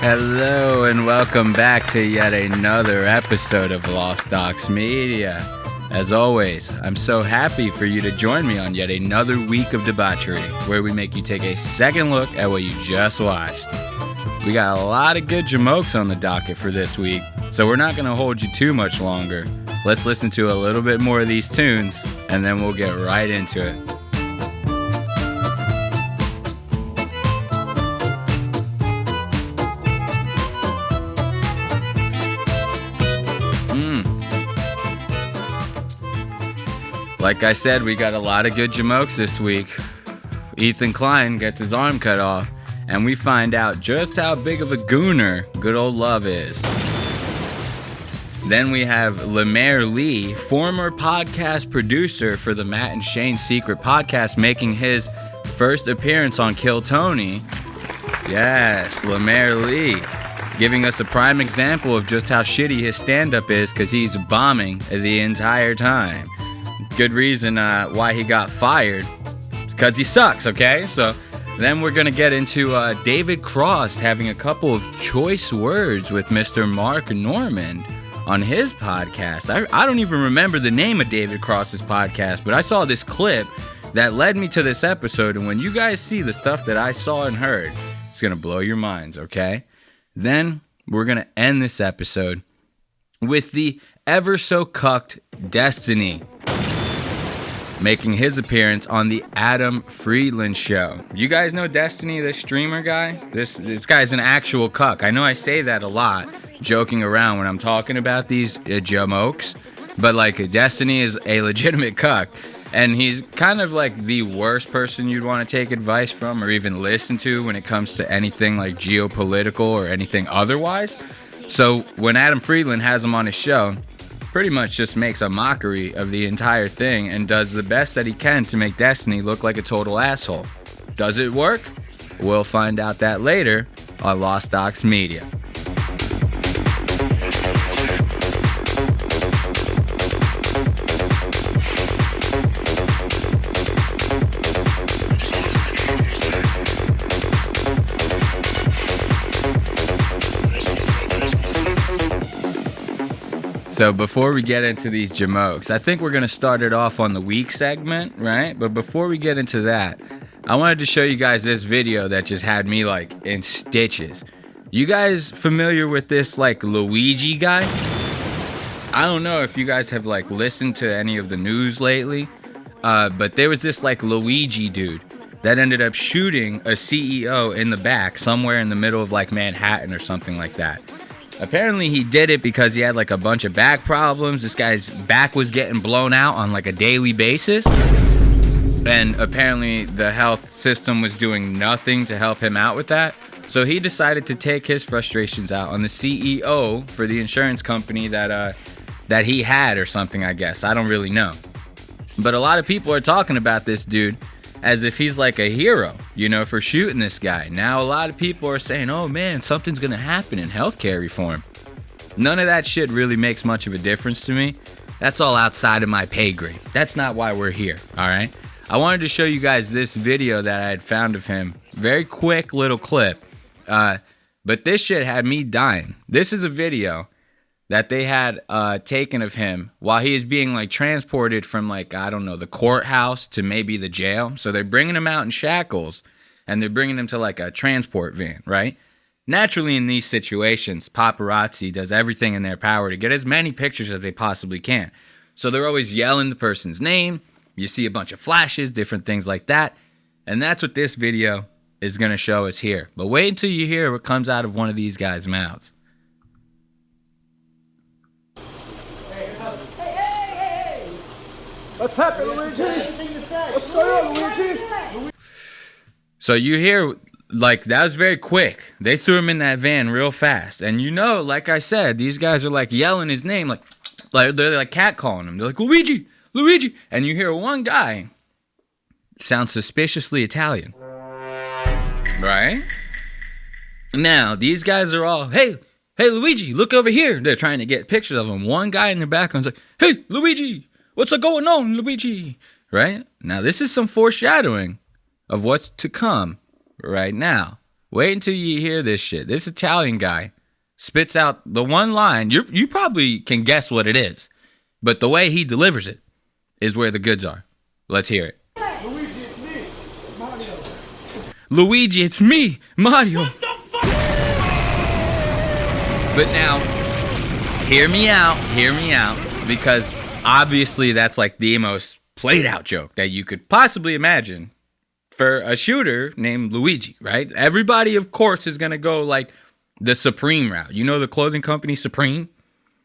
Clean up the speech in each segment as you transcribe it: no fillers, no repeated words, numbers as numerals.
Hello and welcome back to yet another episode of Lost Docs Media. As always, I'm so happy for you to join me on yet another week of debauchery, where we make you take a second look at what you just watched. We got a lot of good jamokes on the docket for this week, so we're not going to hold you too much longer. Let's listen to a little bit more of these tunes, and then we'll get right into it. Like I said, we got a lot of good jamokes this week. Ethan Klein gets his arm cut off, and we find out just how big of a gooner good old love is. Then we have Lemaire Lee, former podcast producer for the Matt and Shane Secret podcast, making his first appearance on Kill Tony. Yes, Lemaire Lee, giving us a prime example of just how shitty his stand-up is, because he's bombing the entire time. Good reason why he got fired, because he sucks, okay? So then we're going to get into David Cross having a couple of choice words with Mr. Mark Normand on his podcast. I don't even remember the name of David Cross's podcast, but I saw this clip that led me to this episode, and when you guys see the stuff that I saw and heard, it's going to blow your minds, okay? Then we're going to end this episode with the ever so cucked Destiny making his appearance on the Adam Friedland show. You guys know Destiny, this streamer guy? This guy's an actual cuck. I know I say that a lot, joking around when I'm talking about these jamokes, but like Destiny is a legitimate cuck, and he's kind of like the worst person you'd want to take advice from or even listen to when it comes to anything like geopolitical or anything otherwise. So when Adam Friedland has him on his show, pretty much just makes a mockery of the entire thing and does the best that he can to make Destiny look like a total asshole. Does it work? We'll find out that later on Lost Docs Media. So before we get into these jamokes, I think we're going to start it off on the week segment, right? But before we get into that, I wanted to show you guys this video that just had me like in stitches. You guys familiar with this like Luigi guy? I don't know if you guys have like listened to any of the news lately, but there was this like Luigi dude that ended up shooting a CEO in the back somewhere in the middle of like Manhattan or something like that. Apparently he did it because he had like a bunch of back problems. This guy's back was getting blown out on like a daily basis. And apparently the health system was doing nothing to help him out with that. So he decided to take his frustrations out on the CEO for the insurance company that he had or something, I guess. I don't really know. But a lot of people are talking about this dude as if he's like a hero, you know, for shooting this guy. Now, a lot of people are saying, oh man, something's going to happen in healthcare reform. None of that shit really makes much of a difference to me. That's all outside of my pay grade. That's not why we're here, all right? I wanted to show you guys this video that I had found of him. Very quick little clip. But this shit had me dying. This is a video that they had taken of him while he is being like transported from like, I don't know, the courthouse to maybe the jail. So they're bringing him out in shackles and they're bringing him to like a transport van, right? Naturally in these situations, paparazzi does everything in their power to get as many pictures as they possibly can. So they're always yelling the person's name. You see a bunch of flashes, different things like that. And that's what this video is going to show us here. But wait until you hear what comes out of one of these guys' mouths. What's happening, Luigi? What's going on, Luigi? So you hear, like, that was very quick. They threw him in that van real fast. And you know, like I said, these guys are like yelling his name, like they're like catcalling him. They're like, Luigi, Luigi. And you hear one guy sound suspiciously Italian. Right? Now, these guys are all, hey, Luigi, look over here. They're trying to get pictures of him. One guy in the background's like, hey, Luigi. What's going on, Luigi? Right? Now, this is some foreshadowing of what's to come right now. Wait until you hear this shit. This Italian guy spits out the one line. You probably can guess what it is, but the way he delivers it is where the goods are. Let's hear it. Luigi, it's me, Mario. But now, hear me out, because obviously that's like the most played out joke that you could possibly imagine for a shooter named Luigi, right? Everybody, of course, is going to go like the Supreme route. You know the clothing company Supreme?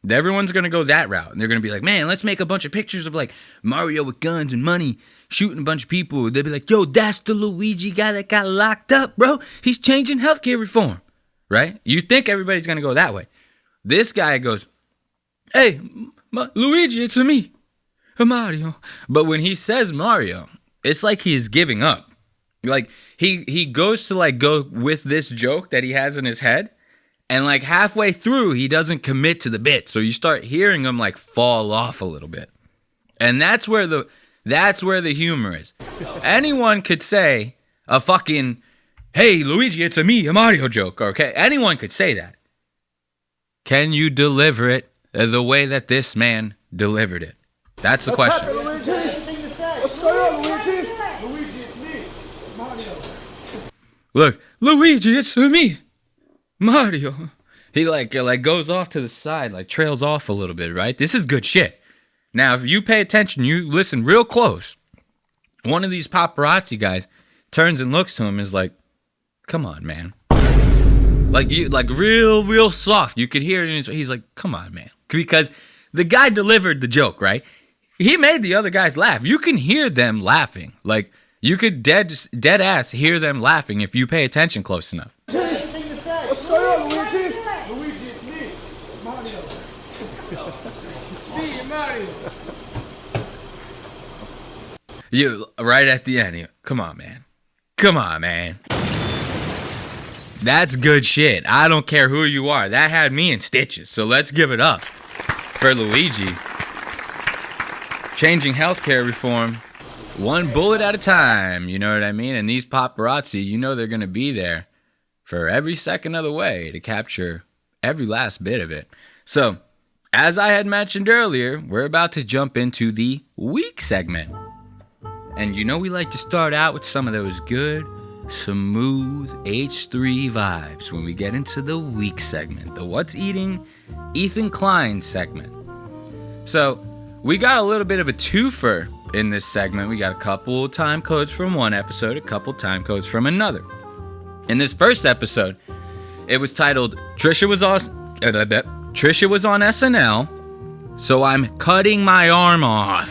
Everyone's going to go that route. And they're going to be like, man, let's make a bunch of pictures of like Mario with guns and money shooting a bunch of people. They'll be like, yo, that's the Luigi guy that got locked up, bro. He's changing healthcare reform, right? You think everybody's going to go that way. This guy goes, hey, Luigi, it's me, Mario. But when he says Mario, it's like he's giving up. Like he goes to like go with this joke that he has in his head. And like halfway through, he doesn't commit to the bit. So you start hearing him like fall off a little bit. And that's where the humor is. Anyone could say a fucking, hey, Luigi, it's a me, a Mario joke, okay? Anyone could say that. Can you deliver it the way that this man delivered it? That's the question. What's going on, Luigi? Luigi, it's me, Mario. Look, Luigi, it's me, Mario. He like goes off to the side, like trails off a little bit, right? This is good shit. Now, if you pay attention, you listen real close. One of these paparazzi guys turns and looks to him and is like, come on, man. Like real soft. You could hear it in his, he's like, come on, man. Because the guy delivered the joke, right? He made the other guys laugh. You can hear them laughing. Like, you could dead ass hear them laughing if you pay attention close enough. What's going on, Luigi? Luigi, it's me, Mario. Me, Mario. You right at the end. Come on, man. Come on, man. That's good shit. I don't care who you are. That had me in stitches. So let's give it up for Luigi. Changing healthcare reform one bullet at a time. You know what I mean? And these paparazzi, you know they're going to be there for every second of the way to capture every last bit of it. So, as I had mentioned earlier, we're about to jump into the week segment. And you know we like to start out with some of those good, smooth H3 vibes when we get into the week segment, the What's Eating Ethan Klein segment. So, we got a little bit of a twofer in this segment. We got a couple time codes from one episode, a couple time codes from another. In this first episode, it was titled Trisha was on SNL, so I'm cutting my arm off.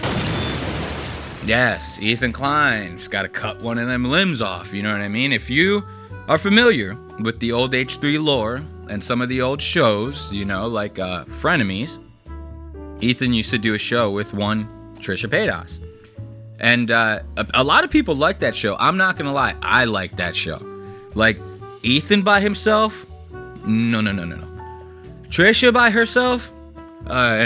Yes, Ethan Klein's got to cut one of them limbs off, you know what I mean? If you are familiar with the old H3 lore and some of the old shows, you know, like Frenemies, Ethan used to do a show with one Trisha Paytas. And a lot of people like that show. I'm not going to lie, I like that show. Like, Ethan by himself? No. Trisha by herself? No.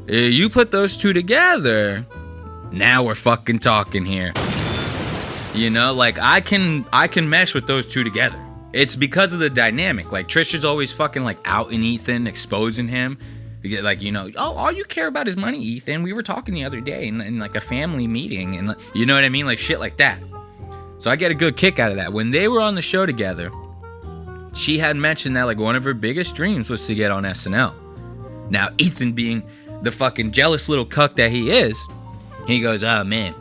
You put those two together, now we're fucking talking here. You know, like, I can mesh with those two together. It's because of the dynamic. Like, Trisha's always fucking, like, out in Ethan, exposing him. Like, you know, oh, all you care about is money, Ethan. We were talking the other day in like, a family meeting. And, you know what I mean? Like, shit like that. So I get a good kick out of that. When they were on the show together, she had mentioned that, like, one of her biggest dreams was to get on SNL. Now, Ethan, being the fucking jealous little cuck that he is, he goes, oh, man,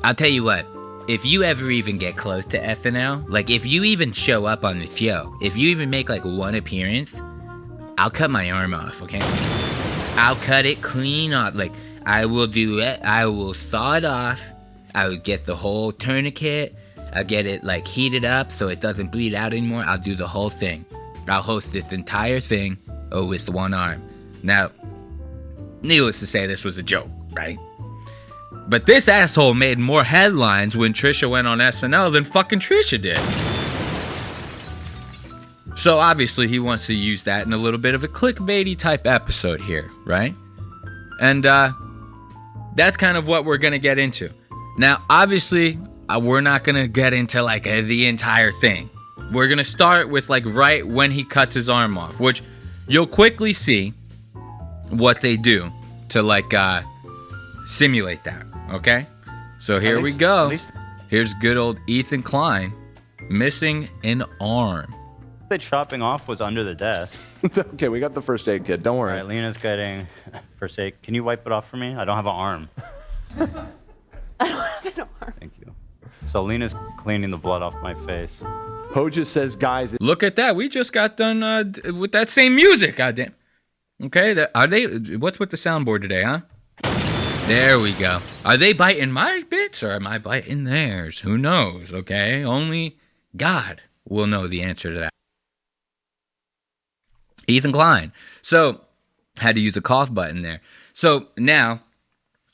I'll tell you what. If you ever even get close to SNL, like, if you even show up on the show, if you even make, like, one appearance, I'll cut my arm off, okay? I'll cut it clean off. Like, I will do it. I will saw it off. I will get the whole tourniquet. I'll get it, like, heated up so it doesn't bleed out anymore. I'll do the whole thing. I'll host this entire thing with one arm. Now, needless to say, this was a joke, right? But this asshole made more headlines when Trisha went on SNL than fucking Trisha did. So obviously he wants to use that in a little bit of a clickbaity type episode here, right? And that's kind of what we're going to get into. Now, obviously, we're not gonna get into like the entire thing. We're gonna start with like right when he cuts his arm off, which you'll quickly see what they do to like simulate that. Okay, so here we go. Here's good old Ethan Klein missing an arm. The chopping off was under the desk. Okay, we got the first aid kit. Don't worry. All right, Lena's getting first aid. Can you wipe it off for me? I don't have an arm. I don't have an arm. Thank you. So Lena's cleaning the blood off my face. Ho just says, guys. Look at that. We just got done with that same music. Goddamn. Okay, are they? What's with the soundboard today, huh? There we go. Are they biting my bits or am I biting theirs? Who knows? Okay, only God will know the answer to that. Ethan Klein. So, had to use a cough button there. So, now,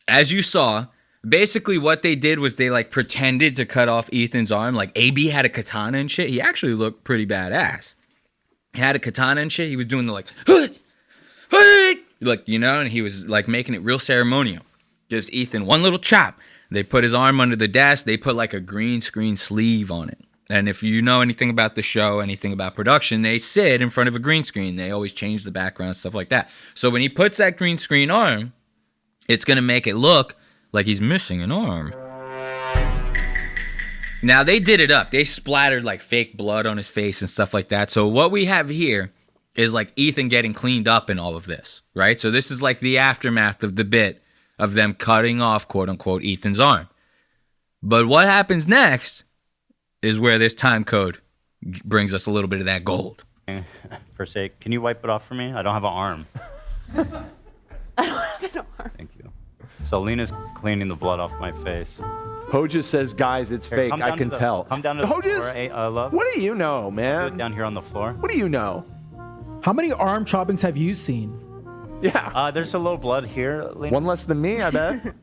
as you saw, basically what they did was they, like, pretended to cut off Ethan's arm. Like, AB had a katana and shit. He actually looked pretty badass. He had a katana and shit. He was doing the, like, like, you know, and he was, like, making it real ceremonial. Gives Ethan one little chop. They put his arm under the desk. They put, like, a green screen sleeve on it. And if you know anything about the show, anything about production, they sit in front of a green screen. They always change the background, stuff like that. So when he puts that green screen arm, it's going to make it look like he's missing an arm. Now, they did it up. They splattered like fake blood on his face and stuff like that. So what we have here is like Ethan getting cleaned up in all of this, right? So this is like the aftermath of the bit of them cutting off, quote unquote, Ethan's arm. But what happens next is where this time code brings us a little bit of that gold. First aid. Can you wipe it off for me? I don't have an arm. I don't have an arm. Thank you. So Lena's cleaning the blood off my face. Ho just says, guys, it's fake. I can tell. Come down to the Ho floor, just, love. what do you know, Do it man? down here on the floor. What do you know? How many arm choppings have you seen? Yeah. There's a little blood here, Lena. One less than me, I bet.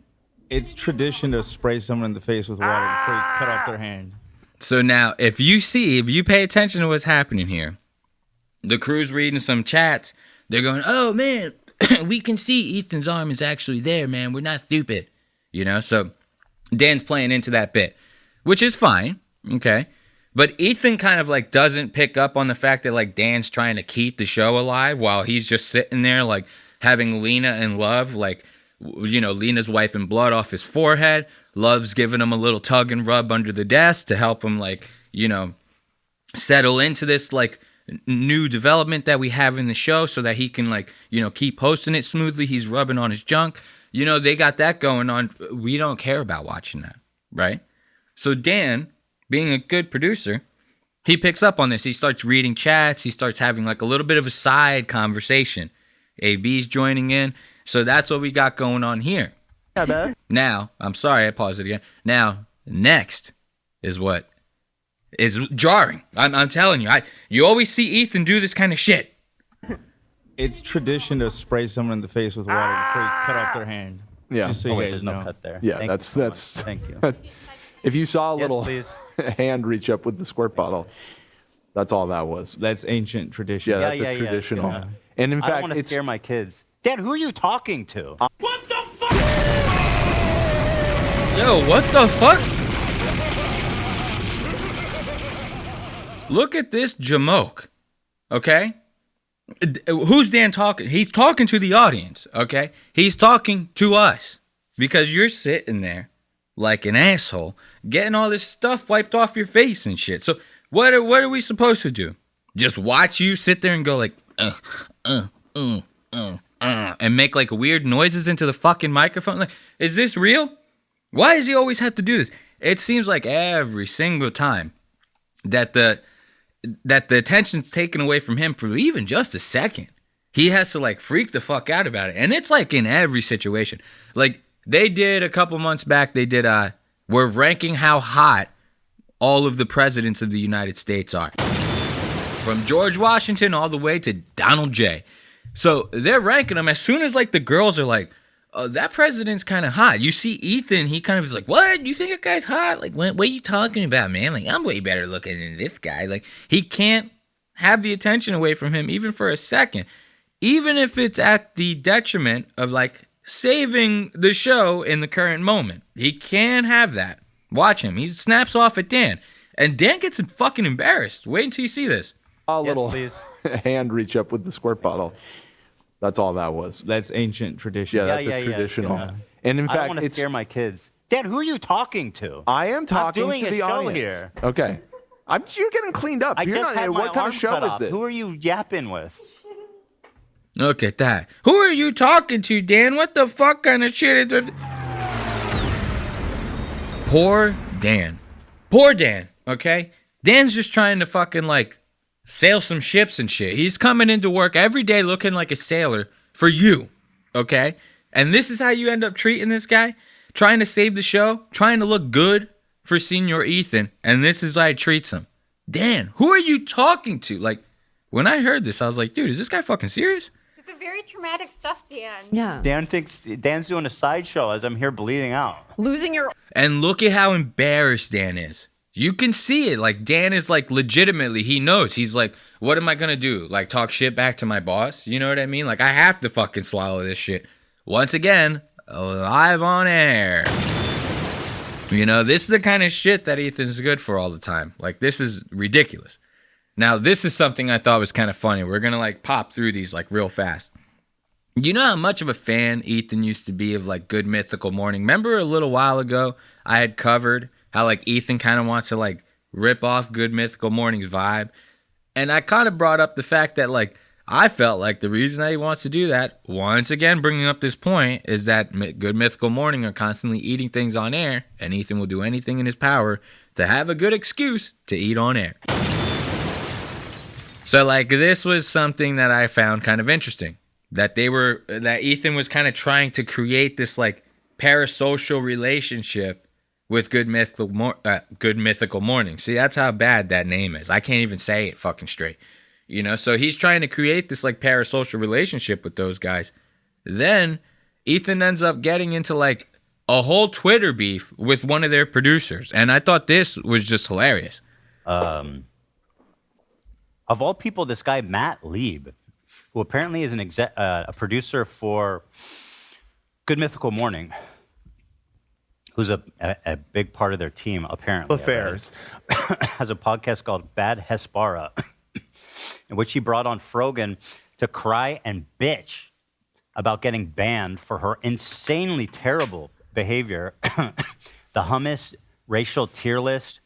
It's tradition to spray someone in the face with water before you cut off their hand. So now, if you pay attention to what's happening here, the crew's reading some chats. They're going, oh, man, we can see Ethan's arm is actually there, man. We're not stupid. You know, so Dan's playing into that bit, which is fine, okay? But Ethan kind of, like, doesn't pick up on the fact that, like, Dan's trying to keep the show alive while he's just sitting there, like, having Lena and Love, like, you know, Lena's wiping blood off his forehead. Love's giving him a little tug and rub under the desk to help him, like, you know, settle into this, like, new development that we have in the show so that he can, like, you know, keep posting it smoothly. He's rubbing on his junk. You know, they got that going on. We don't care about watching that, right? So Dan, being a good producer, he picks up on this. He starts reading chats. He starts having, like, a little bit of a side conversation. AB's joining in. So that's what we got going on here. Now, I'm sorry, I paused it again. Now, next is what is jarring. I'm telling you, you always see Ethan do this kind of shit. It's tradition to spray someone in the face with water before you cut off their hand. Yeah. Just so Oh, you wait, guys there's know. no cut there. Yeah, Thank you so that's. much. Thank you. If you saw a Yes, little please. hand reach up with the squirt bottle, that's all that was. That's ancient tradition. Yeah, that's yeah, a yeah, traditional. yeah. And in I don't fact, want to it's scare my kids. Dad, who are you talking to? Yo, what the fuck? Look at this jamoke, okay? Who's Dan talking? He's talking to the audience, okay? He's talking to us because you're sitting there like an asshole getting all this stuff wiped off your face and shit. So what are we supposed to do? Just watch you sit there and go like, and make like weird noises into the fucking microphone? Like, is this real? Why does he always have to do this? It seems like every single time that the attention's taken away from him for even just a second, he has to like freak the fuck out about it. And it's like in every situation. Like they did a couple months back, they did we're ranking how hot all of the presidents of the United States are. From George Washington all the way to Donald J. So they're ranking them as soon as like the girls are like, oh, that president's kind of hot. You see Ethan, he kind of is like, what? You think that guy's hot? Like, what are you talking about, man? Like, I'm way better looking than this guy. Like, he can't have the attention away from him even for a second. Even if it's at the detriment of, like, saving the show in the current moment. He can't have that. Watch him. He snaps off at Dan. And Dan gets fucking embarrassed. Wait until you see this. A Yes, little please. hand reach up with the squirt bottle. That's all that was. That's ancient tradition. Yeah, that's a traditional. yeah. And in I don't fact, want to it's. scare my kids. Dad, who are you talking to? I am talking doing to a the show audience here. Okay. You're getting cleaned up. I You're just not. had my What kind arm of show cut is off. this? Who are you yapping with? Look at that. Who are you talking to, Dan? What the fuck kind of shit is this? Poor Dan. Poor Dan, okay? Dan's just trying to fucking, like, sail some ships and shit. He's coming into work every day looking like a sailor for you, okay? And this is how you end up treating this guy? Trying to save the show? Trying to look good for Senior Ethan? And this is how he treats him. Dan, who are you talking to? Like, when I heard this, I was like, dude, is this guy fucking serious? It's a very traumatic stuff, Dan. Yeah. Dan thinks Dan's doing a sideshow as I'm here bleeding out. Losing your And look at how embarrassed Dan is. You can see it. Like, Dan is, like, legitimately, he knows. He's like, what am I going to do? Like, talk shit back to my boss? You know what I mean? Like, I have to fucking swallow this shit. Once again, live on air. You know, this is the kind of shit that Ethan's good for all the time. Like, this is ridiculous. Now, this is something I thought was kind of funny. We're going to, like, pop through these, like, real fast. You know how much of a fan Ethan used to be of, like, Good Mythical Morning? Remember a little while ago I had covered how, like, Ethan kind of wants to, like, rip off Good Mythical Morning's vibe? And I kind of brought up the fact that, like, I felt like the reason that he wants to do that, once again bringing up this point, is that Good Mythical Morning are constantly eating things on air, and Ethan will do anything in his power to have a good excuse to eat on air. So, like, this was something that I found kind of interesting. That Ethan was kind of trying to create this, like, parasocial relationship with Good Mythical Morning. See, that's how bad that name is. I can't even say it fucking straight. You know, so he's trying to create this, like, parasocial relationship with those guys. Then Ethan ends up getting into, like, a whole Twitter beef with one of their producers. And I thought this was just hilarious. Of all people, this guy, Matt Lieb, who apparently is a producer for Good Mythical Morning, who's a big part of their team, apparently. Affairs. Has a podcast called Bad Hespera, in which he brought on Frogan to cry and bitch about getting banned for her insanely terrible behavior, the hummus racial tier list,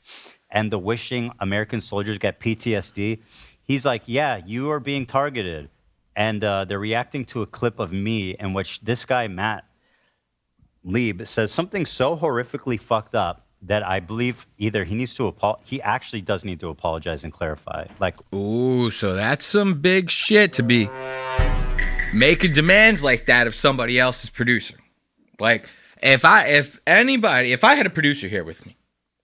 and the wishing American soldiers get PTSD. He's like, yeah, you are being targeted. And they're reacting to a clip of me in which this guy, Matt Lieb, says something so horrifically fucked up that I believe either he needs to he actually does need to apologize and clarify. Like, Ooh, so that's some big shit to be making demands like that of somebody else's producer. Like, if I had a producer here with me,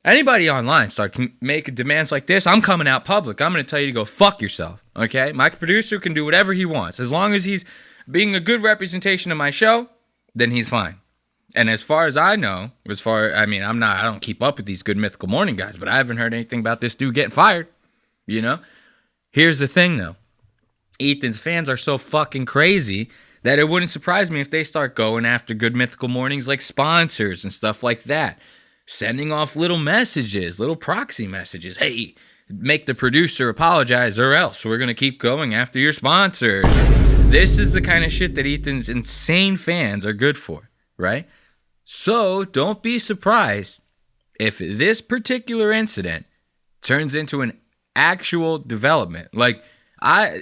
anybody online starts making demands like this, I'm coming out public. I'm going to tell you to go fuck yourself, okay? My producer can do whatever he wants. As long as he's being a good representation of my show, then he's fine. And as far as I know, I don't keep up with these Good Mythical Morning guys, but I haven't heard anything about this dude getting fired, you know? Here's the thing, though. Ethan's fans are so fucking crazy that it wouldn't surprise me if they start going after Good Mythical Mornings like sponsors and stuff like that. Sending off little messages, little proxy messages. Hey, make the producer apologize or else we're going to keep going after your sponsors. This is the kind of shit that Ethan's insane fans are good for, right? So don't be surprised if this particular incident turns into an actual development. Like,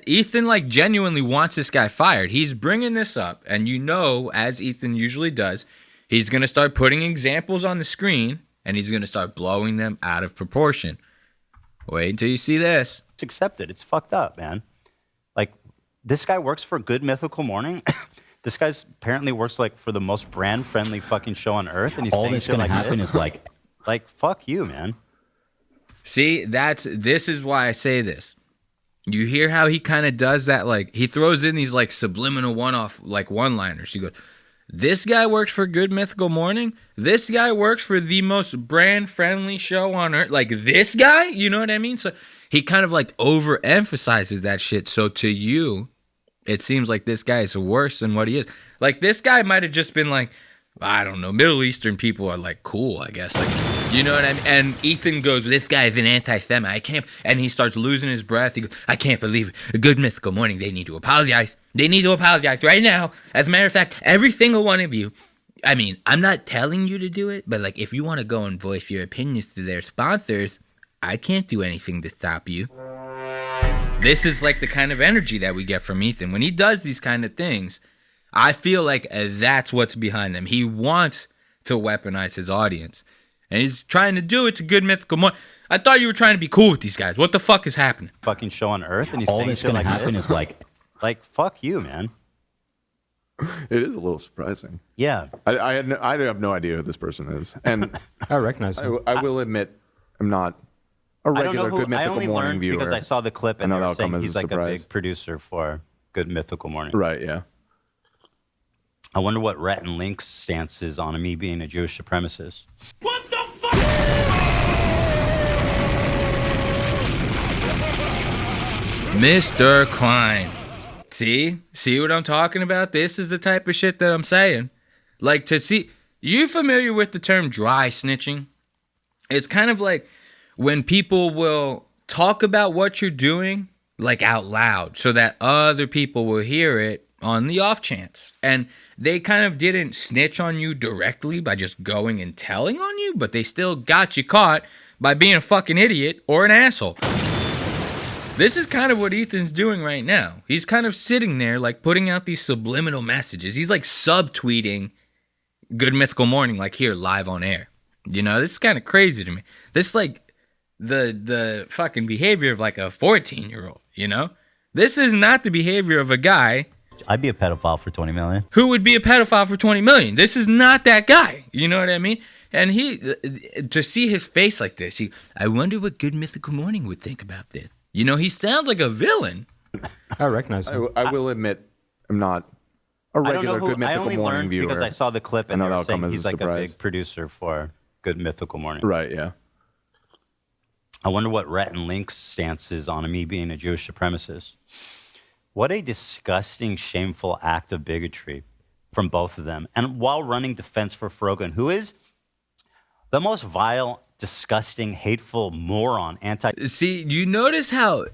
Ethan, like, genuinely wants this guy fired. He's bringing this up, and you know, as Ethan usually does, he's going to start putting examples on the screen, and he's going to start blowing them out of proportion. Wait until you see this. it's accepted. It's fucked up, man. Like, this guy works for Good Mythical Morning. This guy apparently works, like, for the most brand-friendly fucking show on earth, and he's all saying that's shit going to like happen this. is Like, fuck you, man. See, this is why I say this. You hear how he kind of does that, like, he throws in these, like, subliminal one-off, like, one-liners. He goes, this guy works for Good Mythical Morning. This guy works for the most brand-friendly show on earth. Like, this guy? You know what I mean? So he kind of, like, overemphasizes that shit. So to you, it seems like this guy is worse than what he is. Like, this guy might have just been like, I don't know, Middle Eastern people are like cool, I guess. Like, you know what I mean? And Ethan goes, this guy's an anti-Semite. I can't. And he starts losing his breath. He goes, I can't believe it. A Good Mythical Morning. They need to apologize. They need to apologize right now. As a matter of fact, every single one of you. I mean, I'm not telling you to do it, but like if you want to go and voice your opinions to their sponsors, I can't do anything to stop you. This is like the kind of energy that we get from Ethan. When he does these kind of things, I feel like that's what's behind them. He wants to weaponize his audience. And he's trying to do it to Good Mythical Morning. I thought you were trying to be cool with these guys. What the fuck is happening? Fucking show on Earth, and he's All saying that's shit going to like happen this? is like Fuck you, man. It is a little surprising. Yeah. I have no idea who this person is, and I recognize him. I will admit I'm not a I don't know regular who. Good I Mythical only Morning learned viewer. because I saw the clip, and I know they were that'll come saying as a he's like a surprise. big producer for Good Mythical Morning. Right? Yeah. I wonder what Rhett and Link's stance is on me being a Jewish supremacist. Mr. Klein. See what I'm talking about? This is the type of shit that I'm saying. Like to see, you familiar with the term dry snitching? It's kind of like when people will talk about what you're doing like out loud so that other people will hear it on the off chance. And they kind of didn't snitch on you directly by just going and telling on you, but they still got you caught by being a fucking idiot or an asshole. This is kind of what Ethan's doing right now. He's kind of sitting there like putting out these subliminal messages. He's like subtweeting Good Mythical Morning like here live on air. You know, this is kind of crazy to me. This is like the fucking behavior of like a 14-year-old, you know? This is not the behavior of a guy I'd be a pedophile for $20 million. who would be a pedophile for $20 million. This is not that guy. You know what I mean? And he, to see his face like this, I wonder what Good Mythical Morning would think about this. You know, he sounds like a villain. I recognize him. I will admit I'm not a I don't know regular who. Good I Mythical only Morning learned viewer. because I saw the clip, and I they know were that'll come saying as a he's like a surprise. big producer for Good Mythical Morning. Right? Yeah. I wonder what Rhett and Link's stance is on me being a Jewish supremacist. What a disgusting, shameful act of bigotry from both of them. And while running defense for Frogan, who is the most vile, disgusting, hateful moron, See, you notice how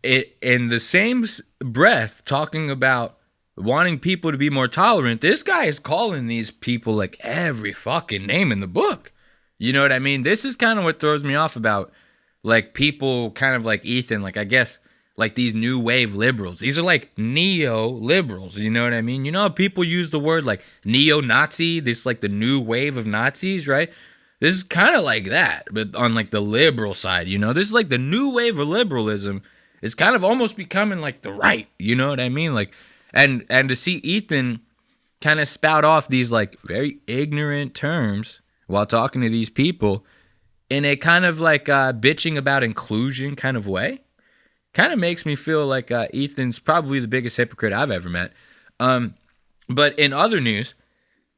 in the same breath talking about wanting people to be more tolerant, this guy is calling these people like every fucking name in the book. You know what I mean? This is kind of what throws me off about like people kind of like Ethan, like I guess like these new wave liberals. These are like neo-liberals, you know what I mean? You know how people use the word like neo-Nazi, this like the new wave of Nazis, right? This is kind of like that, but on like the liberal side, you know? This is like the new wave of liberalism. It's kind of almost becoming like the right, you know what I mean? Like, and to see Ethan kind of spout off these like very ignorant terms while talking to these people in a kind of like bitching about inclusion kind of way, kind of makes me feel like Ethan's probably the biggest hypocrite I've ever met. But in other news,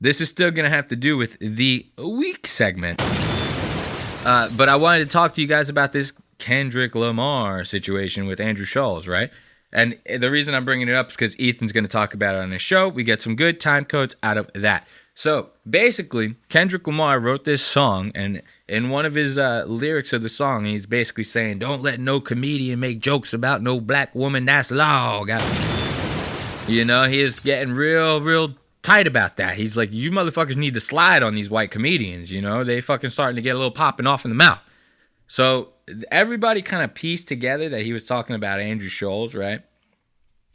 this is still going to have to do with the week segment. But I wanted to talk to you guys about this Kendrick Lamar situation with Andrew Schulz, right? And the reason I'm bringing it up is because Ethan's going to talk about it on his show. We get some good time codes out of that. So basically, Kendrick Lamar wrote this song, and in one of his lyrics of the song, he's basically saying, don't let no comedian make jokes about no black woman, that's law. You know, he is getting real tight about that. He's like, you motherfuckers need to slide on these white comedians, you know? They fucking starting to get a little popping off in the mouth. So everybody kind of pieced together that he was talking about Andrew Schulz, right?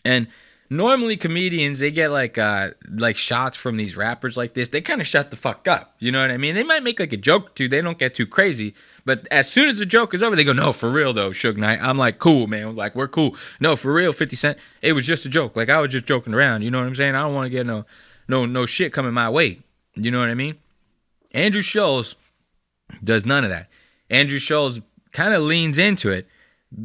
And normally comedians, they get like shots from these rappers like this. They kind of shut the fuck up. You know what I mean? They might make like a joke or two. They don't get too crazy. But as soon as the joke is over, they go, no, for real though, Suge Knight. I'm like, cool, man. Like, we're cool. No, for real, 50 Cent. It was just a joke. Like, I was just joking around. You know what I'm saying? I don't want to get no shit coming my way. You know what I mean? Andrew Schulz does none of that. Andrew Schulz kind of leans into it,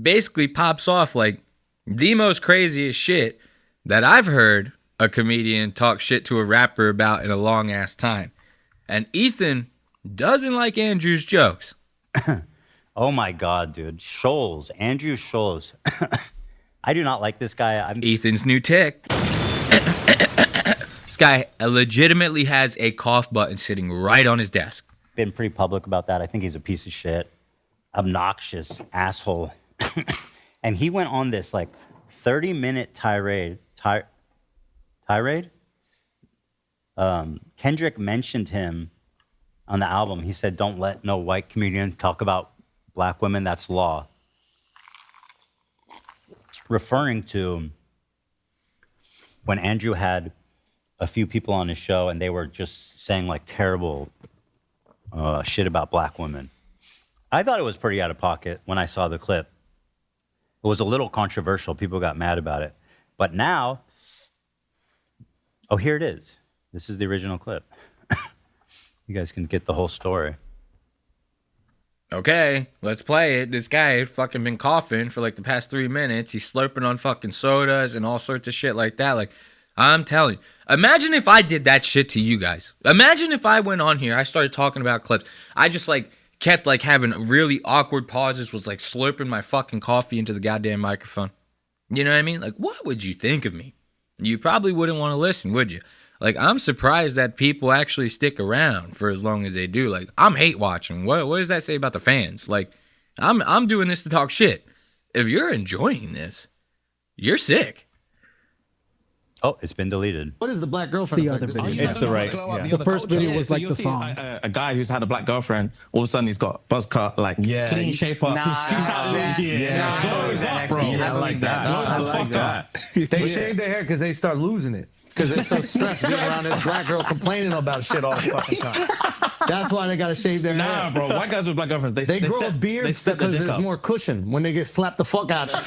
basically pops off like the most craziest shit that I've heard a comedian talk shit to a rapper about in a long ass time. And Ethan doesn't like Andrew's jokes. Oh my God, dude. Scholes, Andrew Scholes. I do not like this guy. Ethan's new tick. guy legitimately has a cough button sitting right on his desk. Been pretty public about that. I think he's a piece of shit, obnoxious asshole. And he went on this like 30-minute tirade. Tirade? Kendrick mentioned him on the album. He said, "Don't let no white comedian talk about black women. That's law." Referring to when Andrew had a few people on his show and they were just saying like terrible shit about black women. I thought it was pretty out of pocket when I saw the clip. It was a little controversial. People got mad about it. But now, oh, here it is. This is the original clip. You guys can get the whole story. Okay, let's play it. This guy fucking been coughing for like the past 3 minutes. He's slurping on fucking sodas and all sorts of shit like that. Like, I'm telling you. Imagine if I did that shit to you guys. Imagine if I went on here, I started talking about clips. I just like kept like having really awkward pauses, was like slurping my fucking coffee into the goddamn microphone. You know what I mean? Like, what would you think of me? You probably wouldn't want to listen, would you? Like, I'm surprised that people actually stick around for as long as they do. Like, I'm hate watching. What does that say about the fans? Like, I'm doing this to talk shit. If you're enjoying this, you're sick. Oh, it's been deleted. What is the black girlfriend? It's the effect? other This is- video. It's the right. Yeah. The first video was So like you'll the see song. A guy who's had a black girlfriend, all of a sudden he's got buzz cut, like clean shape up. Glows up, bro. I like that. I like that. They shave their hair because they start losing it. Because they're so stressed being around this black girl complaining about shit all the fucking time. That's why they gotta shave their Nah, hair. bro. White guys with black girlfriends, They grow a beard They step their because dick there's up. more cushion when they get slapped the fuck out of.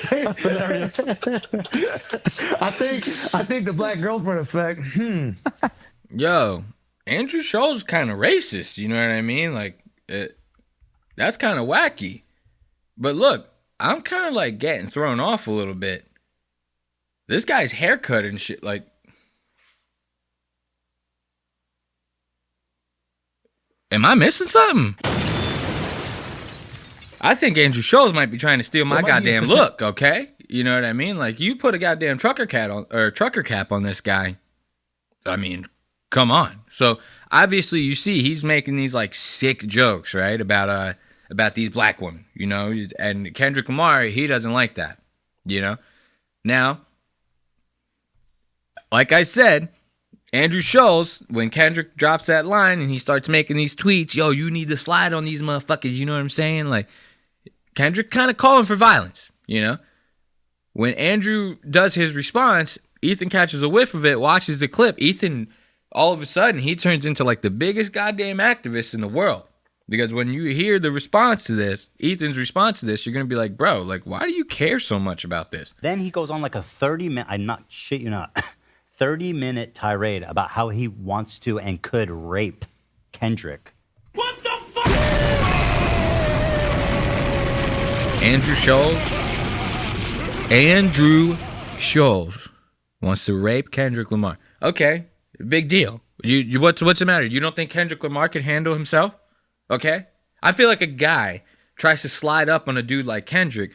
That's hilarious. I think the black girlfriend effect. Yo, Andrew Schultz kind of racist. You know what I mean? Like, that's kind of wacky. But look, I'm kind of like getting thrown off a little bit. This guy's haircut and shit, like, am I missing something? I think Andrew Schultz might be trying to steal my goddamn look, okay? You know what I mean? Like, you put a goddamn trucker cap on this guy. I mean, come on. So, obviously, you see he's making these, like, sick jokes, right? About these black women, you know? And Kendrick Lamar, he doesn't like that, you know? Now, like I said, Andrew Schultz, when Kendrick drops that line and he starts making these tweets, yo, you need to slide on these motherfuckers, you know what I'm saying? Like, Kendrick kind of calling for violence, you know? When Andrew does his response, Ethan catches a whiff of it, watches the clip. Ethan, all of a sudden, he turns into like the biggest goddamn activist in the world. Because when you hear the response to this, Ethan's response to this, you're going to be like, bro, like, why do you care so much about this? Then he goes on like a 30-minute, I'm not, shit you not, 30-minute tirade about how he wants to and could rape Kendrick. What the fuck? Andrew Schultz wants to rape Kendrick Lamar. Okay, big deal. You what's the matter? You don't think Kendrick Lamar can handle himself? Okay? I feel like a guy tries to slide up on a dude like Kendrick.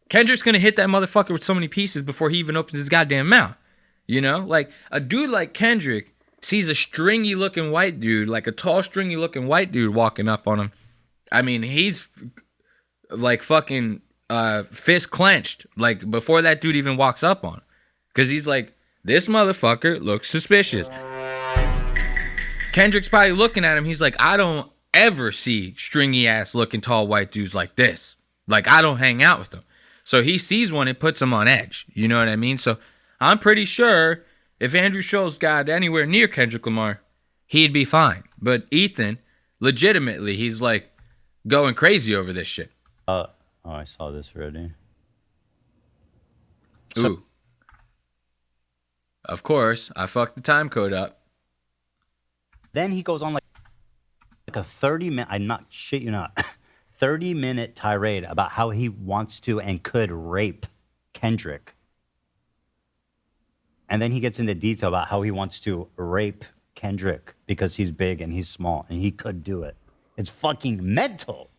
Kendrick's gonna hit that motherfucker with so many pieces before he even opens his goddamn mouth. You know? Like, a dude like Kendrick sees a stringy-looking white dude, like a tall, stringy-looking white dude walking up on him. I mean, he's like fucking fist clenched, like before that dude even walks up on him. Because he's like, this motherfucker looks suspicious. Kendrick's probably looking at him. He's like, I don't ever see stringy-ass looking tall white dudes like this. Like, I don't hang out with them. So he sees one, it puts him on edge. You know what I mean? So I'm pretty sure if Andrew Schultz got anywhere near Kendrick Lamar, he'd be fine. But Ethan, legitimately, he's like going crazy over this shit. Oh, I saw this already. Ooh. Of course, I fucked the time code up. Then he goes on like a 30-minute, I'm not, shit you not, 30-minute tirade about how he wants to and could rape Kendrick. And then he gets into detail about how he wants to rape Kendrick because he's big and he's small and he could do it. It's fucking mental.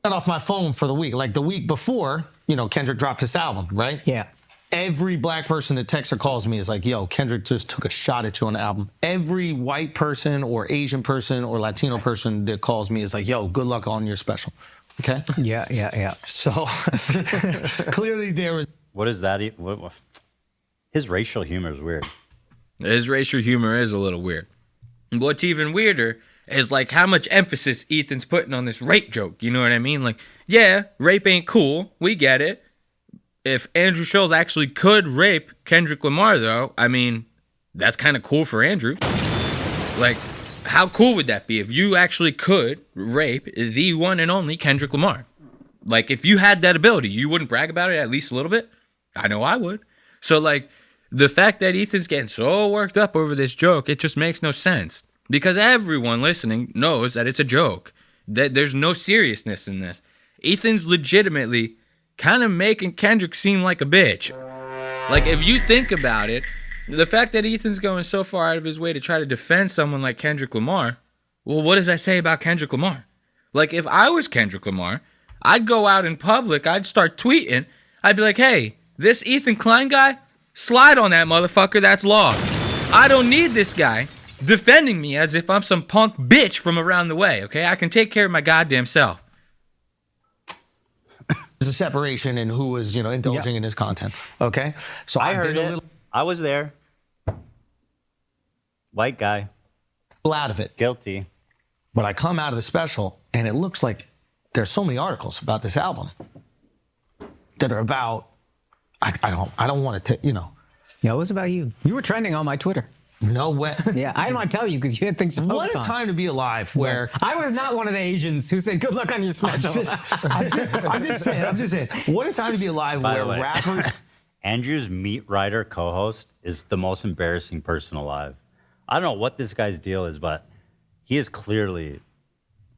Off my phone for the week. Like the week before, Kendrick dropped his album, right? Yeah. every black person that texts or calls me is like, yo, Kendrick just took a shot at you on the album. Every white person or Asian person or Latino person that calls me is like, yo, good luck on your special. Okay? Yeah. So clearly there was. What is that? His racial humor is weird. His racial humor is a little weird. What's even weirder is like how much emphasis Ethan's putting on this rape joke. You know what I mean? Like, yeah, rape ain't cool. We get it. If Andrew Schultz actually could rape Kendrick Lamar, though, I mean, that's kind of cool for Andrew. Like, how cool would that be if you actually could rape the one and only Kendrick Lamar? Like, if you had that ability, you wouldn't brag about it at least a little bit? I know I would. So, like, the fact that Ethan's getting so worked up over this joke, it just makes no sense. Because everyone listening knows that it's a joke. That there's no seriousness in this. Ethan's legitimately kind of making Kendrick seem like a bitch. Like, if you think about it, the fact that Ethan's going so far out of his way to try to defend someone like Kendrick Lamar, well, what does that say about Kendrick Lamar? Like, if I was Kendrick Lamar, I'd go out in public, I'd start tweeting, I'd be like, hey, this Ethan Klein guy, slide on that motherfucker, that's law. I don't need this guy defending me as if I'm some punk bitch from around the way, okay? I can take care of my goddamn self. There's a separation in who was, indulging in his content. Okay? So I heard it. I was there. White guy. Out of it. Guilty. But I come out of the special, and it looks like there's so many articles about this album that are about, I don't want to, Yeah, it was about you. You were trending on my Twitter. No way. Yeah, I didn't want to tell you because you had things to focus on. What a time to be alive where... I was not one of the Asians who said, good luck on your special. I'm just saying. What a time to be alive where rappers... Andrew's Meat Rider co-host is the most embarrassing person alive. I don't know what this guy's deal is, but he is clearly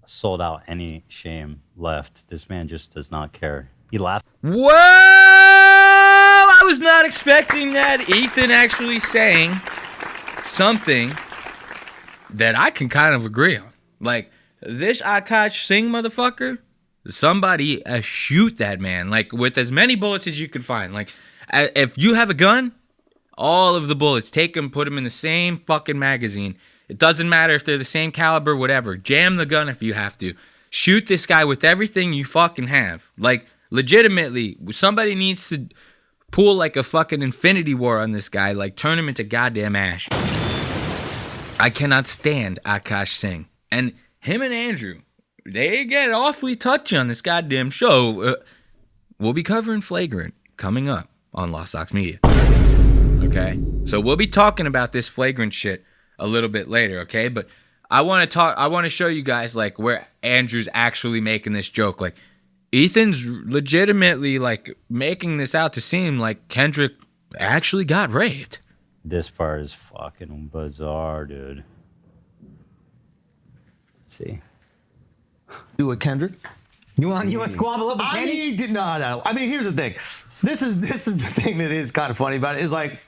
sold out any shame left. This man just does not care. He laughed. Well, I was not expecting that. Ethan actually saying something that I can kind of agree on. Like, this Akash Singh motherfucker, somebody shoot that man, like, with as many bullets as you can find. Like, if you have a gun, all of the bullets, take them, put them in the same fucking magazine. It doesn't matter if they're the same caliber, whatever. Jam the gun if you have to. Shoot this guy with everything you fucking have. Like, legitimately, somebody needs to pull like a fucking Infinity War on this guy, like turn him into goddamn ash. I cannot stand Akash Singh. And him and Andrew, they get awfully touchy on this goddamn show. We'll be covering Flagrant coming up on Lost Ox Media. Okay? So we'll be talking about this Flagrant shit a little bit later, okay? But I want to show you guys like where Andrew's actually making this joke. Like, Ethan's legitimately like making this out to seem like Kendrick actually got raped. This part is fucking bizarre, dude. Let's see. Do it, Kendrick. You want to squabble up with Kenny? No. I mean, here's the thing. This is the thing that is kind of funny about it. Is like,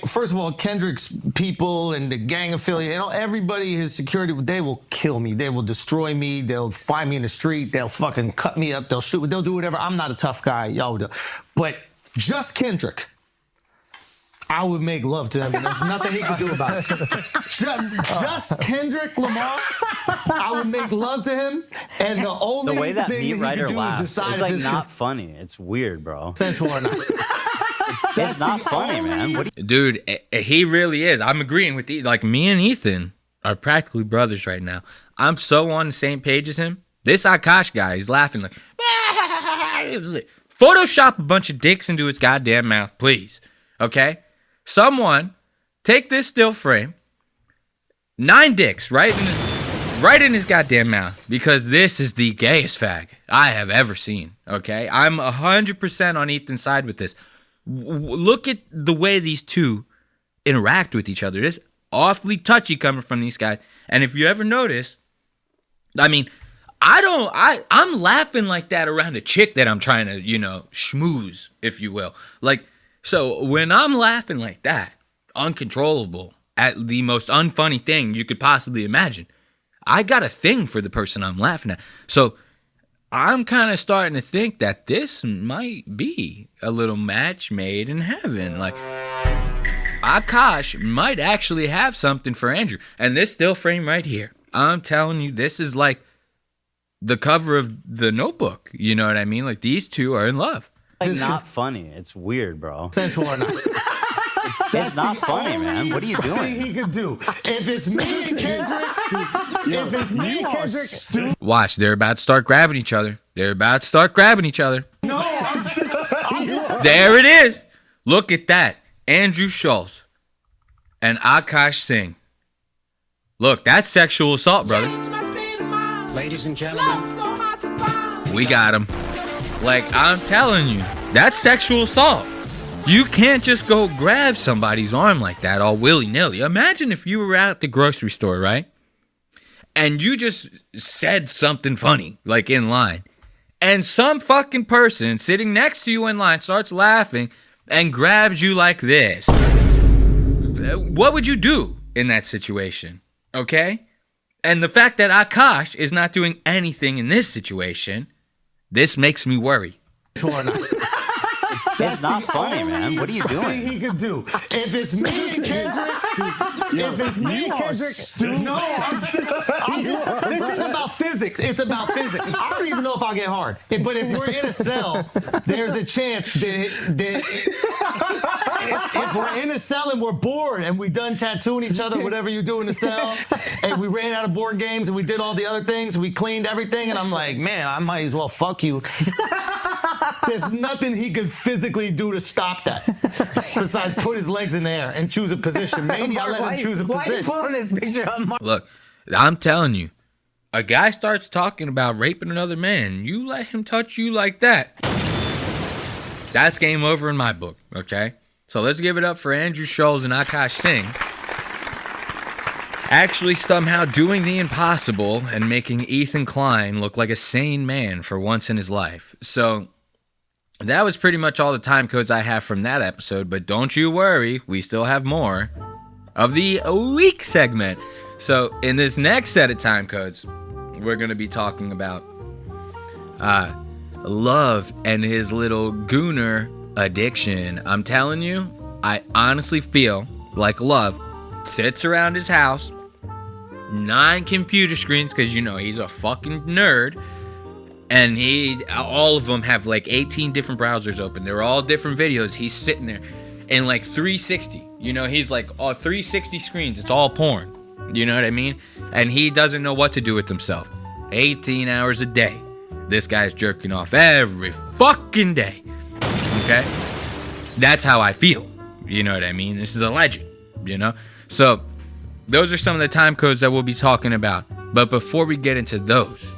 first of all, Kendrick's people and the gang affiliate, everybody, his security, they will kill me. They will destroy me. They'll find me in the street. They'll fucking cut me up. They'll shoot. They'll do whatever. I'm not a tough guy. Y'all do. But just Kendrick, I would make love to him, and there's nothing he could do about it. Just Kendrick Lamar, I would make love to him, and the only way that thing Meat that he Rider could do is laughs, decide it's like if it's not funny. It's weird, bro. Sensual or not. It's not funny, man. Dude, he really is. I'm agreeing with you. Like, me and Ethan are practically brothers right now. I'm so on the same page as him. This Akash guy, he's laughing like, Photoshop a bunch of dicks into its goddamn mouth, please. Okay? Someone take this still frame, 9 dicks right in his goddamn mouth, because this is the gayest fag I have ever seen. Okay? I'm 100% on Ethan's side with this. Look at the way these two interact with each other. It's awfully touchy coming from these guys. And if you ever notice, I mean, I'm laughing like that around a chick that I'm trying to, schmooze, if you will. Like, so when I'm laughing like that, uncontrollable, at the most unfunny thing you could possibly imagine, I got a thing for the person I'm laughing at. So I'm kind of starting to think that this might be a little match made in heaven. Like, Akash might actually have something for Andrew. And this still frame right here, I'm telling you, this is like the cover of the Notebook. You know what I mean? Like, these two are in love. It's not funny. It's weird, bro. Sensual or not. It's not funny, man. What are you doing? He could do. If it's me and Kendrick, Watch, they're about to start grabbing each other. They're about to start grabbing each other. No, There it is. Look at that. Andrew Schultz and Akash Singh. Look, that's sexual assault, brother. Ladies and gentlemen, We got him. Like, I'm telling you, that's sexual assault. You can't just go grab somebody's arm like that all willy-nilly. Imagine if you were at the grocery store, right? And you just said something funny, like in line. And some fucking person sitting next to you in line starts laughing and grabs you like this. What would you do in that situation? Okay? And the fact that Akash is not doing anything in this situation, this makes me worry. It's not funny, man. What are you doing? He could do. If it's me and Kendrick, this is about physics. It's about physics. I don't even know if I'll get hard. But if we're in a cell, there's a chance that if we're in a cell and we're bored and we done tattooing each other, whatever you do in the cell, and we ran out of board games and we did all the other things, we cleaned everything, and I'm like, man, I might as well fuck you. There's nothing he could physically do to stop that besides put his legs in the air and choose a position. Maybe I'll let him choose a position. Why are you pulling this picture up, Mark? Look, I'm telling you, a guy starts talking about raping another man, you let him touch you like that, that's game over in my book, okay? So let's give it up for Andrew Schultz and Akash Singh actually somehow doing the impossible and making Ethan Klein look like a sane man for once in his life. So that was pretty much all the time codes I have from that episode, but don't you worry, we still have more of the week segment. So in this next set of time codes, we're going to be talking about Love and his little Gooner addiction. I'm telling you, I honestly feel like Love sits around his house, 9 computer screens, because you know he's a fucking nerd, and all of them have like 18 different browsers open. They're all different videos. He's sitting there in like 360. You know, he's like 360 screens. It's all porn. You know what I mean? And he doesn't know what to do with himself. 18 hours a day. This guy's jerking off every fucking day. Okay? That's how I feel. You know what I mean? This is a legend. You know? So, those are some of the time codes that we'll be talking about. But before we get into those,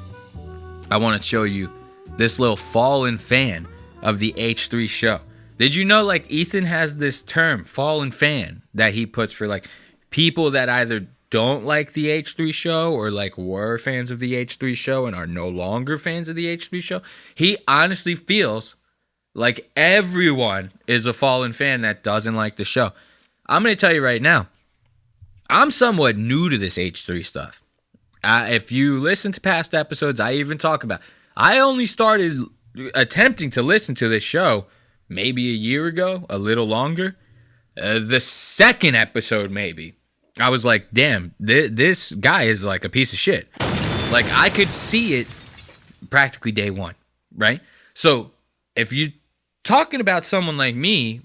I want to show you this little fallen fan of the H3 show. Did you know, like, Ethan has this term, fallen fan, that he puts for, like, people that either don't like the H3 show or, like, were fans of the H3 show and are no longer fans of the H3 show? He honestly feels like everyone is a fallen fan that doesn't like the show. I'm going to tell you right now, I'm somewhat new to this H3 stuff. If you listen to past episodes, I even talk about, I only started attempting to listen to this show maybe a year ago, a little longer. The second episode, maybe. I was like, damn, this guy is like a piece of shit. Like, I could see it practically day one, right? So, if you talking about someone like me,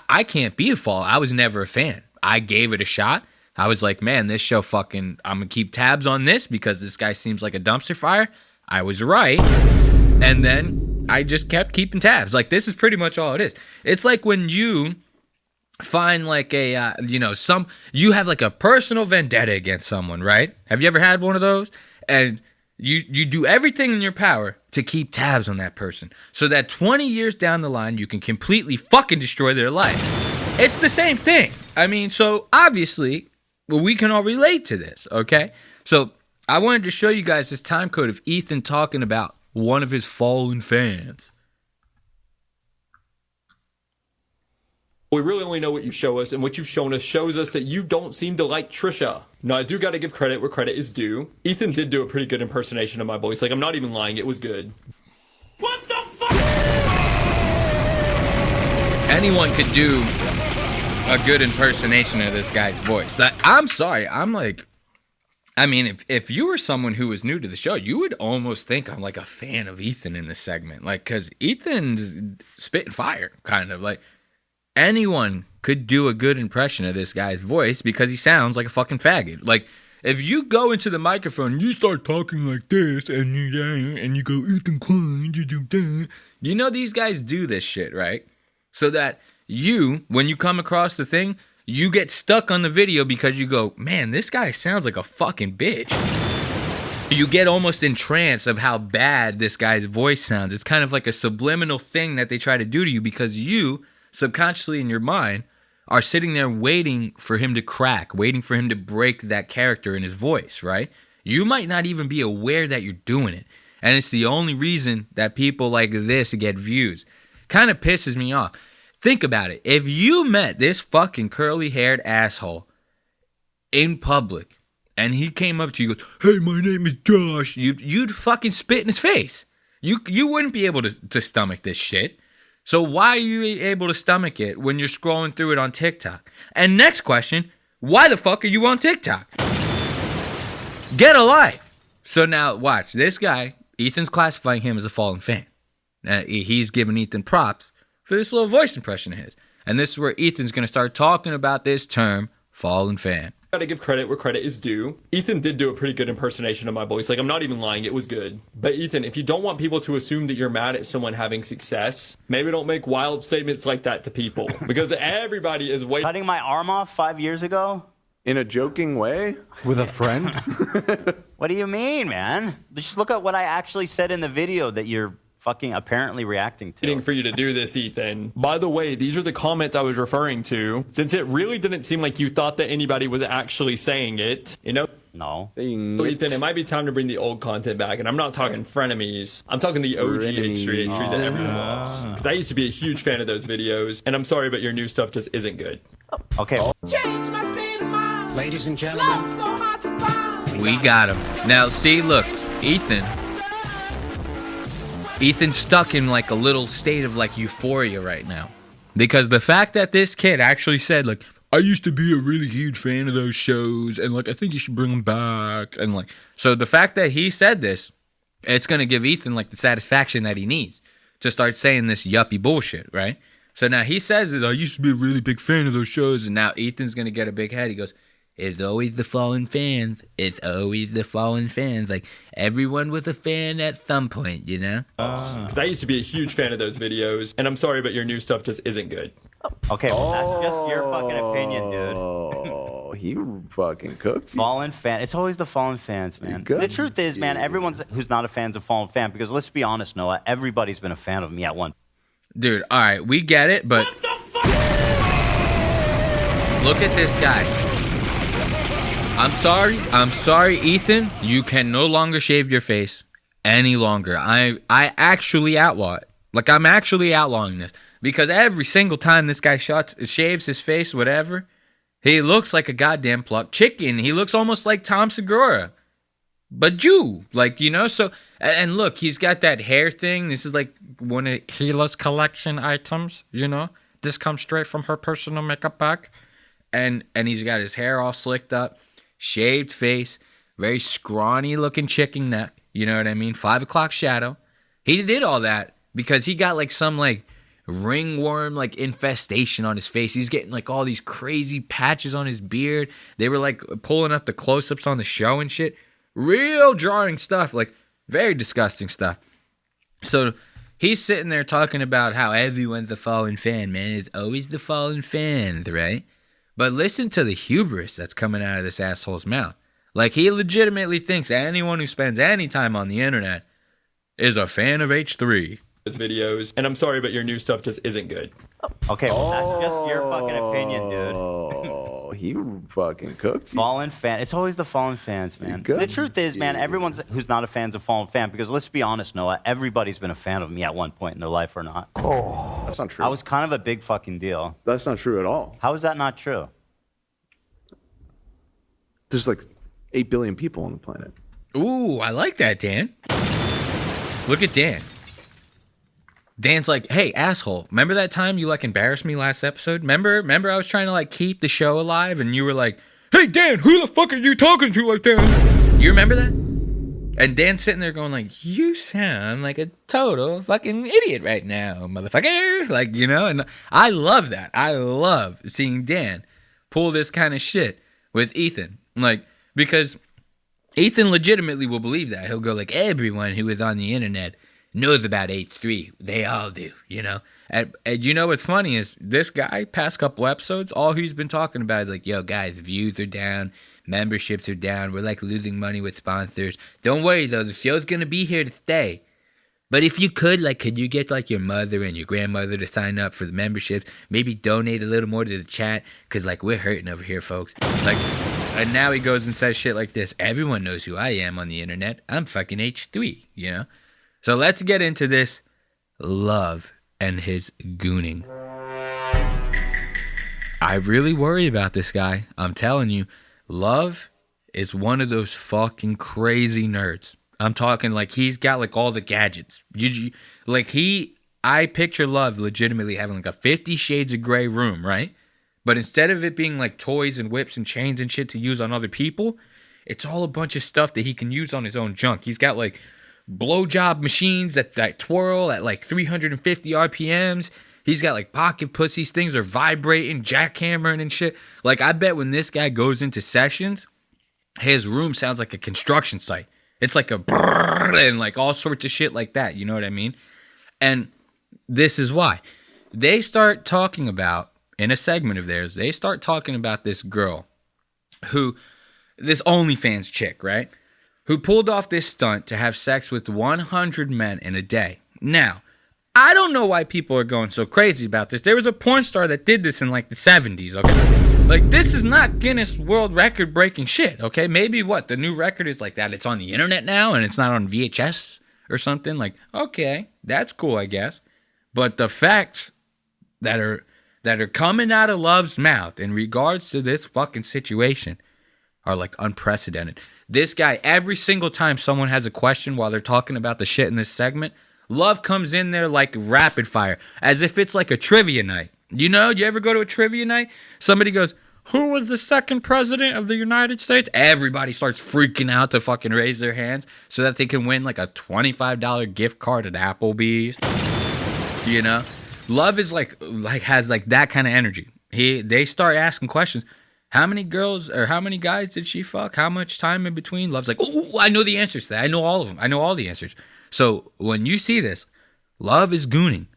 I can't be a fall. I was never a fan. I gave it a shot. I was like, man, this show fucking, I'm going to keep tabs on this because this guy seems like a dumpster fire. I was right. And then I just kept keeping tabs. Like, this is pretty much all it is. It's like when you find like a, you have like a personal vendetta against someone, right? Have you ever had one of those? And you do everything in your power to keep tabs on that person so that 20 years down the line, you can completely fucking destroy their life. It's the same thing. I mean, so obviously, we can all relate to this, okay? So I wanted to show you guys this time code of Ethan talking about one of his fallen fans. We really only know what you show us, and what you've shown us shows us that you don't seem to like Trisha. Now, I do got to give credit where credit is due. Ethan did do a pretty good impersonation of my voice. Like, I'm not even lying. It was good. What the fuck? Anyone could do a good impersonation of this guy's voice. I'm sorry. I mean, if you were someone who was new to the show, you would almost think I'm like a fan of Ethan in this segment. Like, because Ethan's spitting fire, kind of. Like, anyone could do a good impression of this guy's voice because he sounds like a fucking faggot. Like, if you go into the microphone and you start talking like this and you go, Ethan Klein, you know these guys do this shit, right? So that you, when you come across the thing, you get stuck on the video because you go, man, this guy sounds like a fucking bitch. You get almost entranced of how bad this guy's voice sounds. It's kind of like a subliminal thing that they try to do to you because you, subconsciously in your mind, are sitting there waiting for him to crack, waiting for him to break that character in his voice, right? You might not even be aware that you're doing it. And it's the only reason that people like this get views. Kind of pisses me off. Think about it. If you met this fucking curly-haired asshole in public and he came up to you and goes, hey, my name is Josh, you'd fucking spit in his face. You wouldn't be able to stomach this shit. So why are you able to stomach it when you're scrolling through it on TikTok? And next question, why the fuck are you on TikTok? Get a life. So now watch, this guy, Ethan's classifying him as a fallen fan. He's giving Ethan props for this little voice impression of his. And this is where Ethan's going to start talking about this term, fallen fan. Gotta give credit where credit is due. Ethan did do a pretty good impersonation of my voice. Like, I'm not even lying, it was good. But Ethan, if you don't want people to assume that you're mad at someone having success, maybe don't make wild statements like that to people. Because everybody is waiting. Cutting my arm off 5 years ago? In a joking way? With a friend? What do you mean, man? Just look at what I actually said in the video that you're fucking apparently reacting to. Waiting for you to do this, Ethan. By the way, these are the comments I was referring to. Since it really didn't seem like you thought that anybody was actually saying it, you know? No. So Ethan, it might be time to bring the old content back. And I'm not talking frenemies. I'm talking the OG H3 that everyone loves. Because I used to be a huge fan of those videos. And I'm sorry, but your new stuff just isn't good. Okay. Change my state of mind. Ladies and gentlemen. So hard to find. We got him. Now, see, look, Ethan's stuck in like a little state of like euphoria right now. Because the fact that this kid actually said like, I used to be a really huge fan of those shows and like, I think you should bring them back. And like, so the fact that he said this, it's going to give Ethan like the satisfaction that he needs to start saying this yuppie bullshit, right? So now he says that I used to be a really big fan of those shows. And now Ethan's going to get a big head. He goes, it's always the fallen fans. It's always the fallen fans. Like, everyone was a fan at some point, you know? Because I used to be a huge fan of those videos. And I'm sorry, but your new stuff just isn't good. Okay, well, that's just your fucking opinion, dude. Oh, he fucking cooked. Fallen fan. It's always the fallen fans, man. The truth is, man, everyone who's not a fan's a fallen fan. Because let's be honest, Noah, everybody's been a fan of me at one. Dude, all right, we get it, but look at this guy. I'm sorry, Ethan. You can no longer shave your face any longer. I actually outlaw it. Like, I'm actually outlawing this. Because every single time this guy shaves his face, whatever, he looks like a goddamn plucked chicken. He looks almost like Tom Segura. But Jew. Like, you know, so... And look, he's got that hair thing. This is like one of Gila's collection items, you know? This comes straight from her personal makeup bag. And he's got his hair all slicked up. Shaved face, very scrawny looking chicken neck, you know what I mean? 5 o'clock shadow. He did all that because he got like some like ringworm like infestation on his face. He's getting like all these crazy patches on his beard. They were like pulling up the close-ups on the show and shit. Real jarring stuff, like very disgusting stuff. So he's sitting there talking about how everyone's a fallen fan, man. It's always the fallen fans, right? But listen to the hubris that's coming out of this asshole's mouth. Like, he legitimately thinks anyone who spends any time on the internet is a fan of H3. Videos, and I'm sorry, but your new stuff just isn't good. Okay, well, that's just your fucking opinion, dude. Oh, he fucking cooked. Fallen fan. It's always the fallen fans, man. The truth is, man, everyone who's not a fan's a fallen fan. Because let's be honest, Noah, everybody's been a fan of me at one point in their life or not. Oh, that's not true. I was kind of a big fucking deal. That's not true at all. How is that not true? There's like 8 billion people on the planet. Ooh, I like that, Dan. Look at Dan. Dan's like, hey, asshole, remember that time you like embarrassed me last episode? Remember I was trying to like keep the show alive and you were like, hey, Dan, who the fuck are you talking to like that? You remember that? And Dan's sitting there going like, you sound like a total fucking idiot right now, motherfucker. Like, you know, and I love that. I love seeing Dan pull this kind of shit with Ethan. Like, because Ethan legitimately will believe that. He'll go like, everyone who is on the internet knows about H3. They all do, you know? And you know what's funny is this guy, past couple episodes, all he's been talking about is like, yo, guys, views are down. Memberships are down. We're like losing money with sponsors. Don't worry, though. The show's going to be here to stay. But if you could, like, could you get like your mother and your grandmother to sign up for the memberships? Maybe donate a little more to the chat. Because, like, we're hurting over here, folks. Like, and now he goes and says shit like this. Everyone knows who I am on the internet. I'm fucking H3, you know? So let's get into this Love and his gooning. I really worry about this guy. I'm telling you, Love is one of those fucking crazy nerds. I'm talking like he's got like all the gadgets. I picture Love legitimately having like a 50 Shades of Grey room, right? But instead of it being like toys and whips and chains and shit to use on other people, it's all a bunch of stuff that he can use on his own junk. He's got like blowjob machines that twirl at like 350 RPMs. He's got like pocket pussies. Things are vibrating, jackhammering and shit. Like I bet when this guy goes into sessions, his room sounds like a construction site. It's like a brrr and like all sorts of shit like that. You know what I mean? And this is why. They start talking about, in a segment of theirs, they start talking about this girl this OnlyFans chick, right? Who pulled off this stunt to have sex with 100 men in a day. Now, I don't know why people are going so crazy about this. There was a porn star that did this in like the 70s, okay? Like, this is not Guinness World Record breaking shit, okay? Maybe the new record is like that. It's on the internet now and it's not on VHS or something. Like, okay, that's cool, I guess. But the facts that are coming out of Love's mouth in regards to this fucking situation are like unprecedented. This guy, every single time someone has a question while they're talking about the shit in this segment, Love comes in there like rapid fire, as if it's like a trivia night. You know, do you ever go to a trivia night? Somebody goes, who was the second president of the United States? Everybody starts freaking out to fucking raise their hands so that they can win like a $25 gift card at Applebee's. You know? Love is like has like that kind of energy. They start asking questions. How many girls or how many guys did she fuck? How much time in between? Love's like, oh, I know the answers to that. I know all of them. I know all the answers. So when you see this, Love is gooning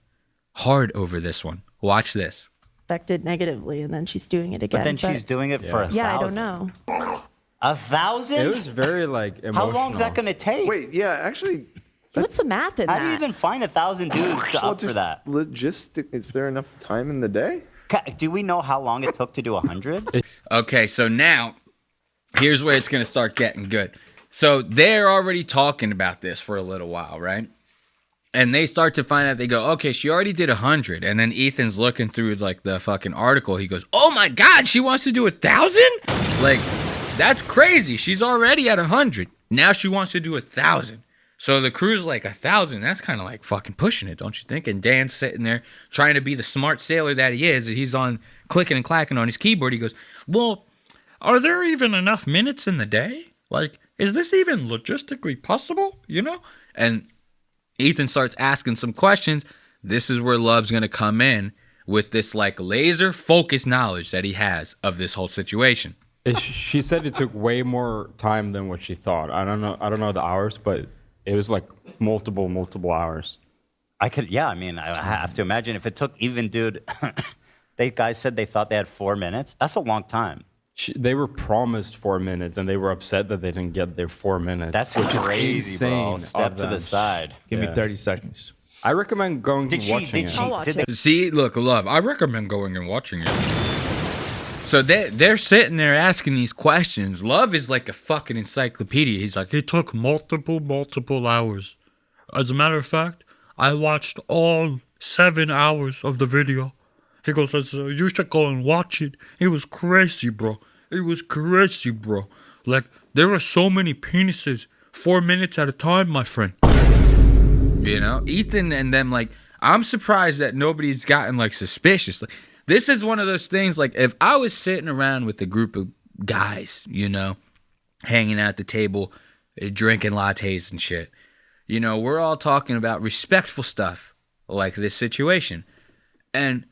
hard over this one. Watch this. Affected negatively, and then she's doing it again. But then she's doing it for 1,000. Yeah, I don't know. 1,000? It was very like emotional. How long is that going to take? Wait, yeah, actually. What's the math in How that? do you even find 1,000 dudes to up for that? Is there enough time in the day? Do we know how long it took to do 100? Okay, so now here's where it's going to start getting good. So they're already talking about this for a little while, right? And they start to find out, they go, okay, she already did 100. And then Ethan's looking through like the fucking article. He goes, oh my God, she wants to do 1,000? Like, that's crazy. She's already at 100. Now she wants to do 1,000. So the crew's like 1,000. That's kind of like fucking pushing it, don't you think? And Dan's sitting there trying to be the smart sailor that he is. And he's on clicking and clacking on his keyboard. He goes, well, are there even enough minutes in the day? Like, is this even logistically possible? You know? And Ethan starts asking some questions. This is where Love's going to come in with this like laser focused knowledge that he has of this whole situation. She said it took way more time than what she thought. I don't know the hours, but it was like multiple hours. I have to imagine if it took even, dude, they guys said they thought they had 4 minutes. That's a long time. They were promised 4 minutes, and they were upset that they didn't get their 4 minutes. That's which crazy, is insane. bro. Step to the side. Give me 30 seconds. I recommend going and watching it. I'll watch it. See, look, Love, I recommend going and watching it. So they're sitting there asking these questions. Love is like a fucking encyclopedia. He's like, it took multiple hours. As a matter of fact, I watched all 7 hours of the video. He goes, you should go and watch it. It was crazy, bro. It was crazy, bro. Like, there were so many penises. 4 minutes at a time, my friend. You know? Ethan and them, like, I'm surprised that nobody's gotten like suspicious. Like, this is one of those things, like if I was sitting around with a group of guys, you know, hanging out at the table, drinking lattes and shit, you know, we're all talking about respectful stuff like this situation. And,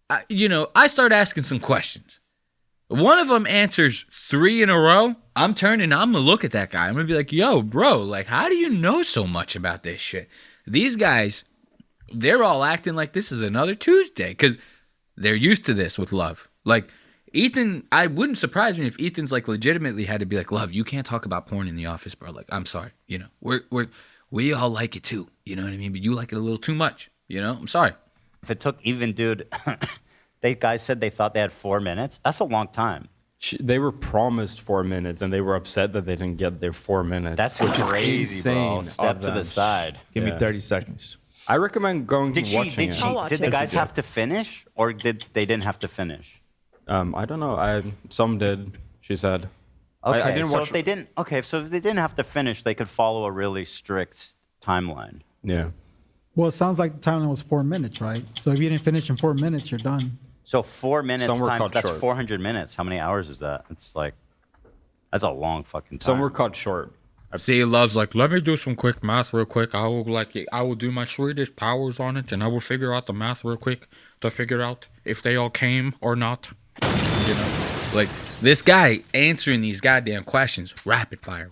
I start asking some questions. One of them answers 3 in a row. I'm going to look at that guy. I'm going to be like, yo, bro, like, how do you know so much about this shit? These guys, they're all acting like this is another Tuesday because they're used to this with Love. Like, Ethan, I wouldn't surprise me if Ethan's like legitimately had to be like, Love, you can't talk about porn in the office, bro. Like, I'm sorry. You know, we all like it too. You know what I mean? But you like it a little too much. You know, I'm sorry. If it took even, dude, they guys said they thought they had 4 minutes. That's a long time. They were promised 4 minutes, and they were upset that they didn't get their 4 minutes. That's which crazy, is insane. bro. Step to the side. Give me 30 seconds. I recommend going to watching it. Did the guys have to finish, or they didn't have to finish? I don't know. Some did. She said. Okay, I didn't watch. If they didn't, so if they didn't have to finish, they could follow a really strict timeline. Yeah. Well, it sounds like the timeline was 4 minutes, right? So if you didn't finish in 4 minutes, you're done. So 4 minutes Some were times, cut that's short. 400 minutes. How many hours is that? It's like, that's a long fucking time. Some were cut short. See, Love's like, let me do some quick math real quick. I will do my Swedish powers on it, and I will figure out the math real quick to figure out if they all came or not. You know, like this guy answering these goddamn questions, rapid fire,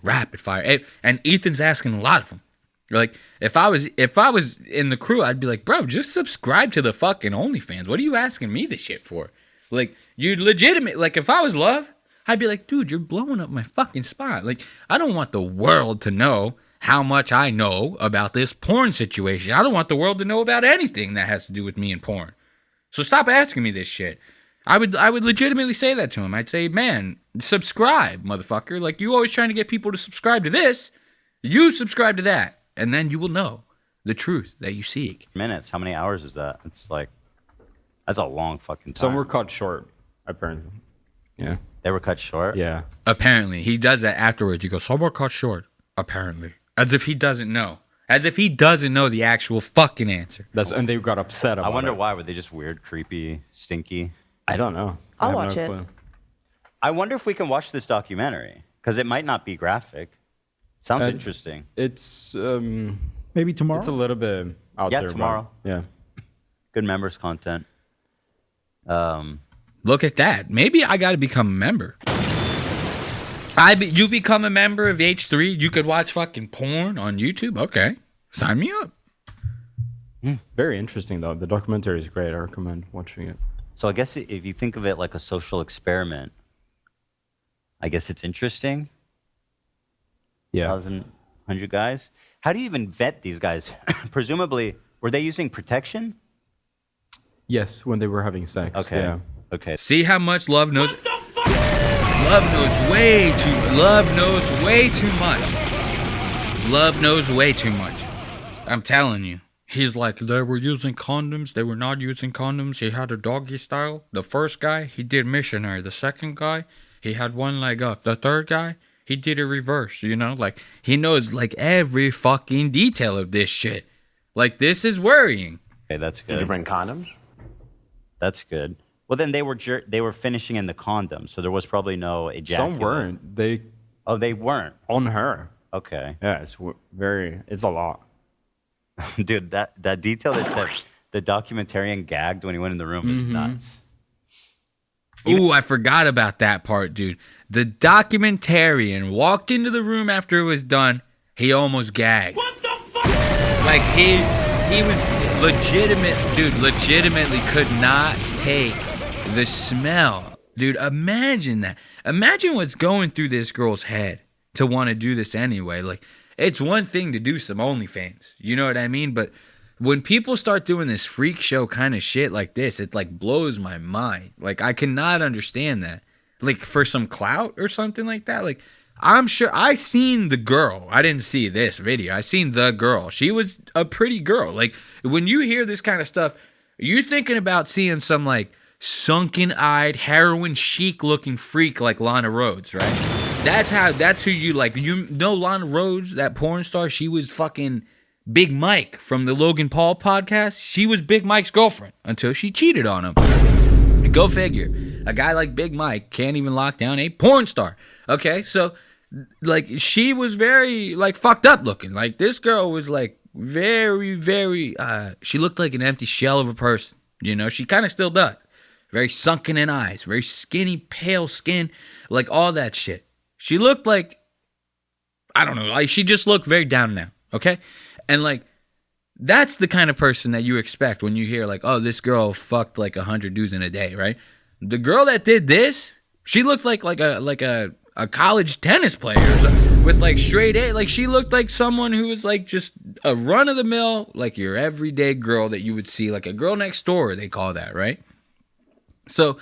and Ethan's asking a lot of them. Like, if I was in the crew, I'd be like, bro, just subscribe to the fucking OnlyFans. What are you asking me this shit for? Like, you legitimate. Like, if I was Love, I'd be like, dude, you're blowing up my fucking spot. Like, I don't want the world to know how much I know about this porn situation. I don't want the world to know about anything that has to do with me and porn. So stop asking me this shit. I would legitimately say that to him. I'd say, man, subscribe, motherfucker. Like, you always trying to get people to subscribe to this. You subscribe to that. And then you will know the truth that you seek. Minutes. How many hours is that? It's like, that's a long fucking time. Some were cut short, apparently. Yeah. They were cut short? Yeah. Apparently. He does that afterwards. He goes, some were cut short. Apparently. As if he doesn't know. As if he doesn't know the actual fucking answer. And they got upset about it. I wonder why. Were they just weird, creepy, stinky? I don't know. I'll watch it. I wonder if we can watch this documentary. Because it might not be graphic. Sounds interesting. It's maybe tomorrow. It's a little bit out there. Yeah, tomorrow. Yeah. Good members content. Look at that. Maybe I got to become a member. You become a member of H3. You could watch fucking porn on YouTube. Okay, sign me up. Very interesting though. The documentary is great. I recommend watching it. So I guess if you think of it like a social experiment, I guess it's interesting. Yeah. 1,100 guys. How do you even vet these guys? Presumably, were they using protection? Yes, when they were having sex. Okay. Yeah. Okay. See how much Love knows. Love knows way too much. Love knows way too much. I'm telling you. He's like, they were using condoms. They were not using condoms. He had a doggy style. The first guy, he did missionary. The second guy, he had one leg up. The third guy, he did a reverse, you know? Like, he knows, like, every fucking detail of this shit. Like, this is worrying. Okay, that's good. Did you bring condoms? That's good. Well, then they were finishing in the condom, so there was probably no ejaculate. Some weren't. They weren't. On her. Okay. Yeah, it's a lot. Dude, that detail that the documentarian gagged when he went in the room is nuts. Ooh, I forgot about that part, dude. The documentarian walked into the room after it was done. He almost gagged. What the fuck? Like, he was legitimately could not take the smell. Dude, imagine that. Imagine what's going through this girl's head to want to do this anyway. Like, it's one thing to do some OnlyFans. You know what I mean? But when people start doing this freak show kind of shit like this, it like blows my mind. Like, I cannot understand that. Like, for some clout or something like that. Like, I'm sure I seen the girl. I didn't see this video. I seen the girl. She was a pretty girl. Like, when you hear this kind of stuff, you're thinking about seeing some like sunken-eyed, heroin chic-looking freak like Lana Rhoades, right? That's who you like. You know Lana Rhoades, that porn star. She was fucking Big Mike from the Logan Paul podcast, she was Big Mike's girlfriend until she cheated on him. Go figure. A guy like Big Mike can't even lock down a porn star. Okay, so like she was very like fucked up looking. Like this girl was like very, very she looked like an empty shell of a person. You know, she kind of still does. Very sunken in eyes, very skinny, pale skin, like all that shit. She looked like, I don't know, like she just looked very down now, okay? And like, that's the kind of person that you expect when you hear like, oh, this girl fucked like 100 dudes in a day, right? The girl that did this, she looked like a college tennis player with like straight A. Like she looked like someone who was like just a run of the mill, like your everyday girl that you would see, like a girl next door, they call that, right? So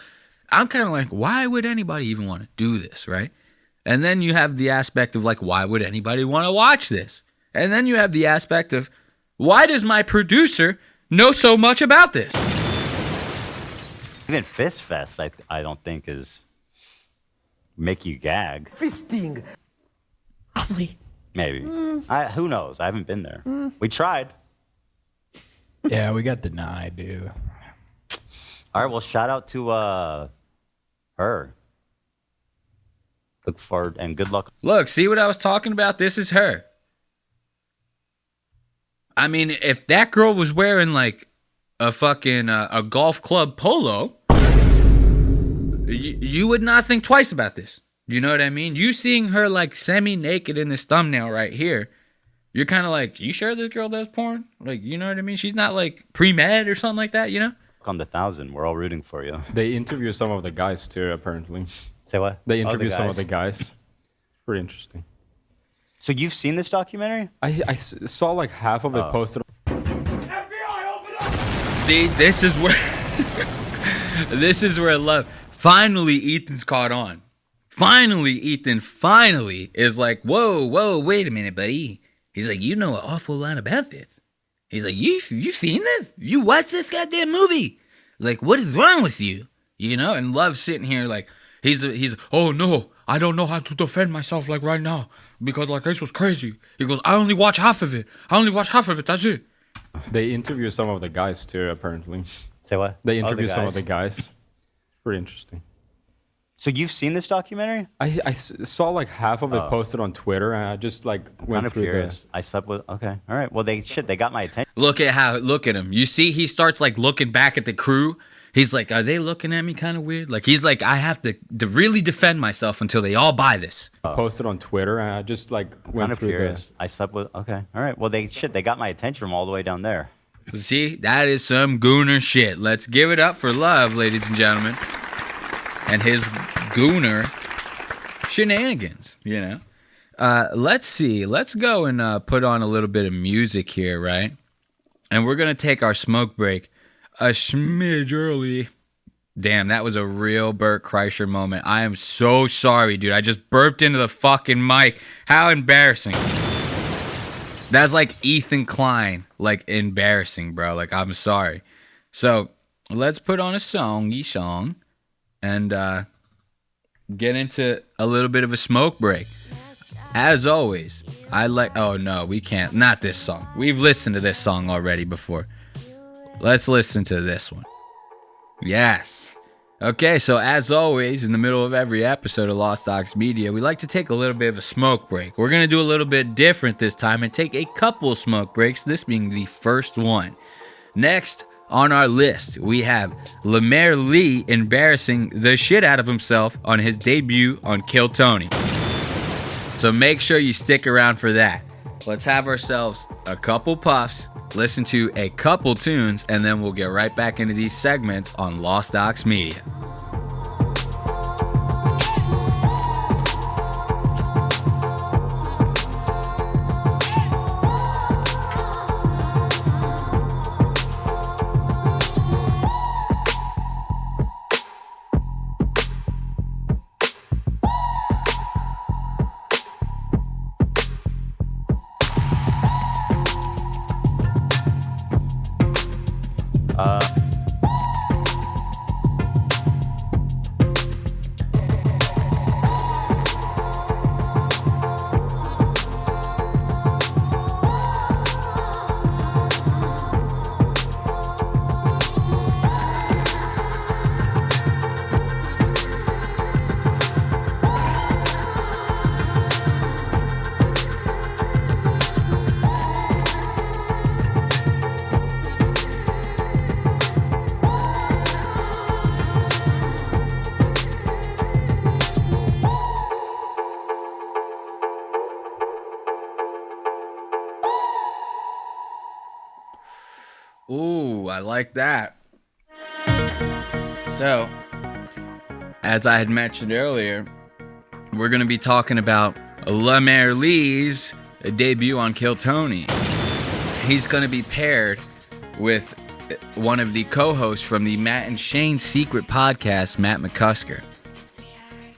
I'm kind of like, why would anybody even want to do this, right? And then you have the aspect of like, why would anybody want to watch this? And then you have the aspect of, why does my producer know so much about this? Even Fist Fest, I don't think is make you gag. Fisting. Probably. Maybe. Who knows? I haven't been there. We tried. Yeah, we got denied, dude. All right, well, shout out to her. Look forward and good luck. Look, see what I was talking about? This is her. I mean, if that girl was wearing like a fucking a golf club polo, you would not think twice about this. You know what I mean? You seeing her like semi-naked in this thumbnail right here, you're kind of like, you sure this girl does porn? Like, you know what I mean? She's not like pre-med or something like that, you know? On the 1,000, we're all rooting for you. They interview some of the guys too, apparently. Say what? They interview some of the guys. Pretty interesting. So you've seen this documentary? I saw like half of it posted. See, this is where this is where I love. Finally, Ethan's caught on. Finally, Ethan is like, whoa, wait a minute, buddy. He's like, you know an awful lot about this. He's like, you seen this? You watched this goddamn movie? Like, what is wrong with you? You know, and Love's sitting here like, he's oh no, I don't know how to defend myself like right now because like this was crazy. He goes, I only watch half of it. That's it. They interview some of the guys too, apparently. Say what? They interview some of the guys. Pretty interesting. So you've seen this documentary? I saw like half of it posted on Twitter, and I just like went through this. I slept with. Okay, all right. Well, they got my attention. Look at him. You see, he starts like looking back at the crew. He's like, are they looking at me kind of weird? Like he's like, I have to really defend myself until they all buy this. Posted on Twitter, and I just like went through this. I slept with. Okay, all right. Well, they got my attention from all the way down there. See, that is some Gooner shit. Let's give it up for Love, ladies and gentlemen, and his Gooner shenanigans, you know. Let's see. Let's go and put on a little bit of music here, right? And we're going to take our smoke break a smidge early. Damn, that was a real Bert Kreischer moment. I am so sorry, dude. I just burped into the fucking mic. How embarrassing. That's like Ethan Klein. Like, embarrassing, bro. Like, I'm sorry. So, let's put on a song, and get into a little bit of a smoke break. As always, oh no, we can't. Not this song. We've listened to this song already before. Let's listen to this one. Yes. Okay, so as always, in the middle of every episode of Lost Docs Media, we like to take a little bit of a smoke break. We're going to do a little bit different this time and take a couple smoke breaks, this being the first one. Next on our list, we have Lemaire Lee embarrassing the shit out of himself on his debut on Kill Tony. So make sure you stick around for that. Let's have ourselves a couple puffs, listen to a couple tunes, and then we'll get right back into these segments on Lost Docs Media. Ooh, I like that. So, as I had mentioned earlier, we're going to be talking about Lemaire Lee's debut on Kill Tony. He's going to be paired with one of the co-hosts from the Matt and Shane Secret podcast, Matt McCusker.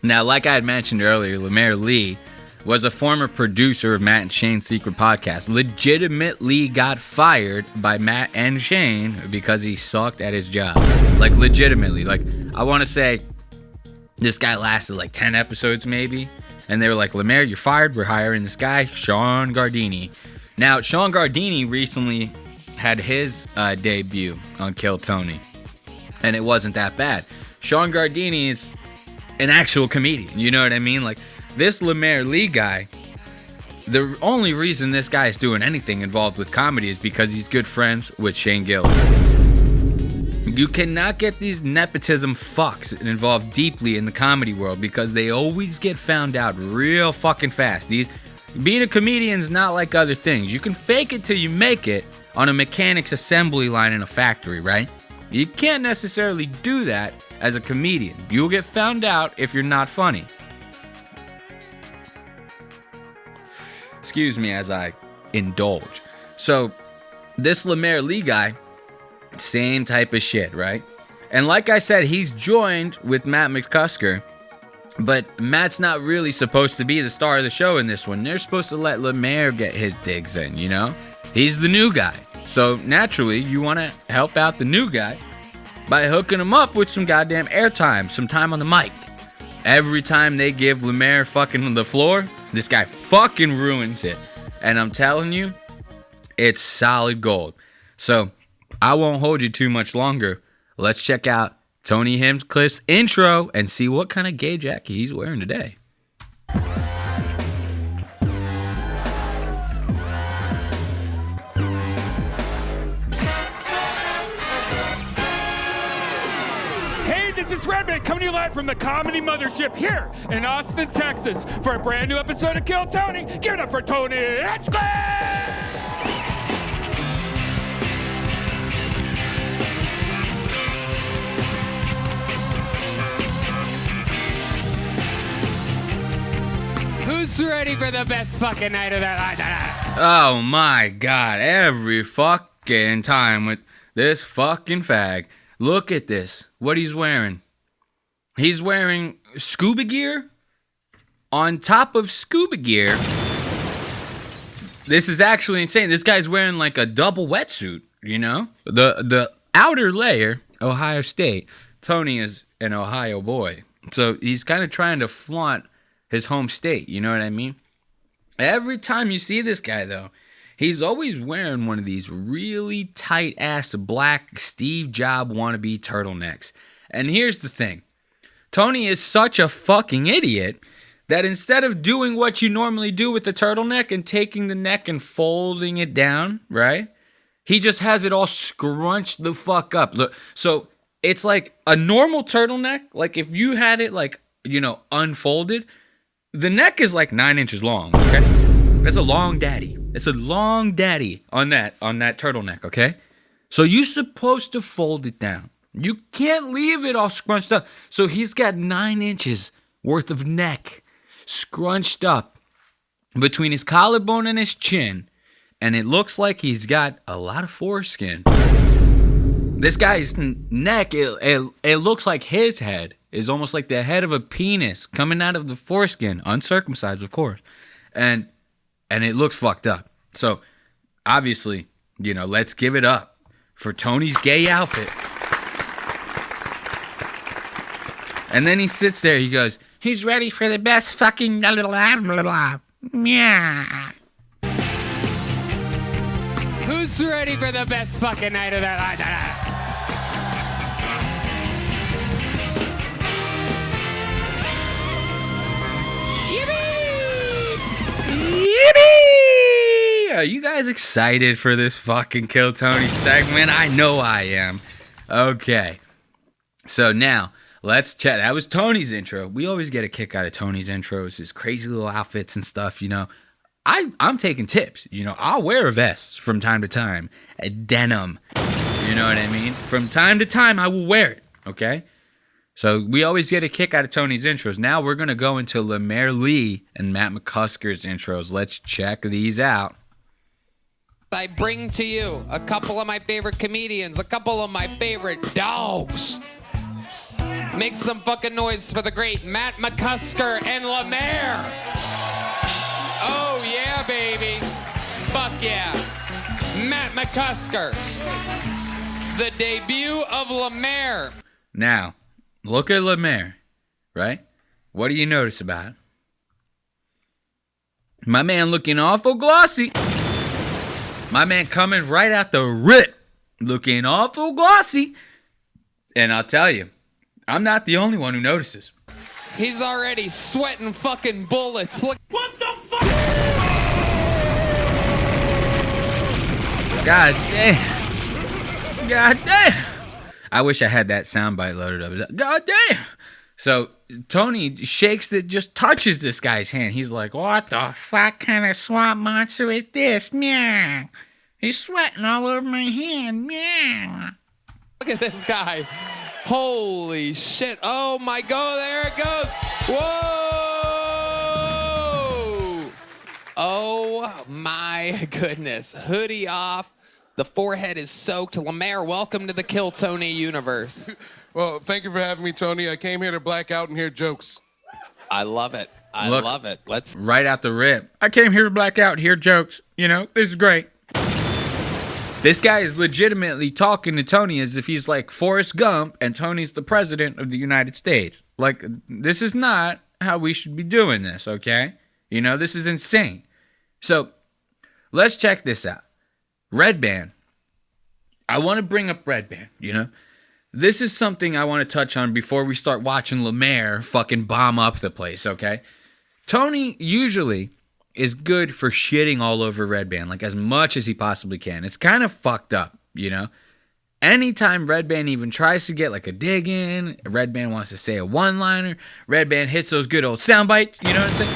Now, like I had mentioned earlier, Lemaire Lee was a former producer of Matt and Shane's Secret podcast. Legitimately got fired by Matt and Shane because he sucked at his job. Like, legitimately. Like, I want to say this guy lasted like 10 episodes maybe. And they were like, Lemaire, you're fired. We're hiring this guy, Sean Gardini. Now, Sean Gardini recently had his debut on Kill Tony. And it wasn't that bad. Sean Gardini is an actual comedian. You know what I mean? Like, this Lemaire Lee guy, the only reason this guy is doing anything involved with comedy is because he's good friends with Shane Gillis. You cannot get these nepotism fucks involved deeply in the comedy world because they always get found out real fucking fast. Being a comedian is not like other things. You can fake it till you make it on a mechanic's assembly line in a factory, right? You can't necessarily do that as a comedian. You'll get found out if you're not funny. Excuse me as I indulge. So, this Lemaire Lee guy, same type of shit, right? And like I said, he's joined with Matt McCusker, but Matt's not really supposed to be the star of the show in this one. They're supposed to let Lemaire get his digs in, you know? He's the new guy. So, naturally, you want to help out the new guy by hooking him up with some goddamn airtime, some time on the mic. Every time they give Lemaire fucking the floor, this guy fucking ruins it. And I'm telling you, it's solid gold. So, I won't hold you too much longer. Let's check out Tony Hinchcliffe's intro and see what kind of gay jacket he's wearing today. Coming to you live from the Comedy Mothership here in Austin, Texas for a brand new episode of Kill Tony. Give it up for Tony Hinchcliffe! Who's ready for the best fucking night of their life? Oh my god, every fucking time with this fucking fag. Look at this. What he's wearing. He's wearing scuba gear on top of scuba gear. This is actually insane. This guy's wearing like a double wetsuit, you know? The outer layer, Ohio State. Tony is an Ohio boy. So he's kind of trying to flaunt his home state, you know what I mean? Every time you see this guy, though, he's always wearing one of these really tight-ass black Steve Jobs wannabe turtlenecks. And here's the thing. Tony is such a fucking idiot that instead of doing what you normally do with the turtleneck and taking the neck and folding it down, right? He just has it all scrunched the fuck up. Look, so it's like a normal turtleneck. Like if you had it like, you know, unfolded, the neck is like 9 inches long, okay? That's a long daddy. It's a long daddy on that turtleneck, okay? So you're supposed to fold it down. You can't leave it all scrunched up. So he's got 9 inches worth of neck scrunched up between his collarbone and his chin. And it looks like he's got a lot of foreskin. This guy's neck, it looks like his head is almost like the head of a penis coming out of the foreskin. Uncircumcised, of course. And it looks fucked up. So, obviously, you know, let's give it up for Tony's gay outfit. And then he sits there, he goes, he's ready for the best fucking blah, blah, blah, blah. Yeah. Who's ready for the best fucking night of their life? Yippee! Are you guys excited for this fucking Kill Tony segment? I know I am. Okay. So now, let's check. That was Tony's intro. We always get a kick out of Tony's intros, his crazy little outfits and stuff, you know. I'm taking tips. You know, I'll wear a vest from time to time. A denim. You know what I mean? From time to time, I will wear it, okay? So we always get a kick out of Tony's intros. Now we're going to go into Lemaire Lee and Matt McCusker's intros. Let's check these out. I bring to you a couple of my favorite comedians, a couple of my favorite dogs. Make some fucking noise for the great Matt McCusker and Lemaire. Oh, yeah, baby. Fuck yeah. Matt McCusker. The debut of Lemaire. Now, look at Lemaire, right? What do you notice about it? My man looking awful glossy. My man coming right out the rip, looking awful glossy. And I'll tell you, I'm not the only one who notices. He's already sweating fucking bullets. Look. What the fuck? God damn. God damn. I wish I had that soundbite loaded up. God damn. So Tony shakes it, just touches this guy's hand. He's like, what the fuck kind of swamp monster is this? Meow. He's sweating all over my hand. Meow. Look at this guy. Holy shit. Oh my God, there it goes. Whoa. Oh my goodness. Hoodie off. The forehead is soaked. Lemaire, welcome to the Kill Tony universe. Well, thank you for having me, Tony. I came here to black out and hear jokes. I love it. I Look, love it. Let's right out the rip. I came here to black out and hear jokes. You know, this is great. This guy is legitimately talking to Tony as if he's like Forrest Gump and Tony's the president of the United States. Like, this is not how we should be doing this, okay? You know, this is insane. So, let's check this out. Red Band. I want to bring up Red Band, you know? This is something I want to touch on before we start watching Lemaire fucking bomb up the place, okay? Tony usually is good for shitting all over Red Band, like as much as he possibly can. It's kind of fucked up, you know? Anytime Red Band even tries to get like a dig in, Red Band wants to say a one-liner, Red Band hits those good old sound bites, you know what I'm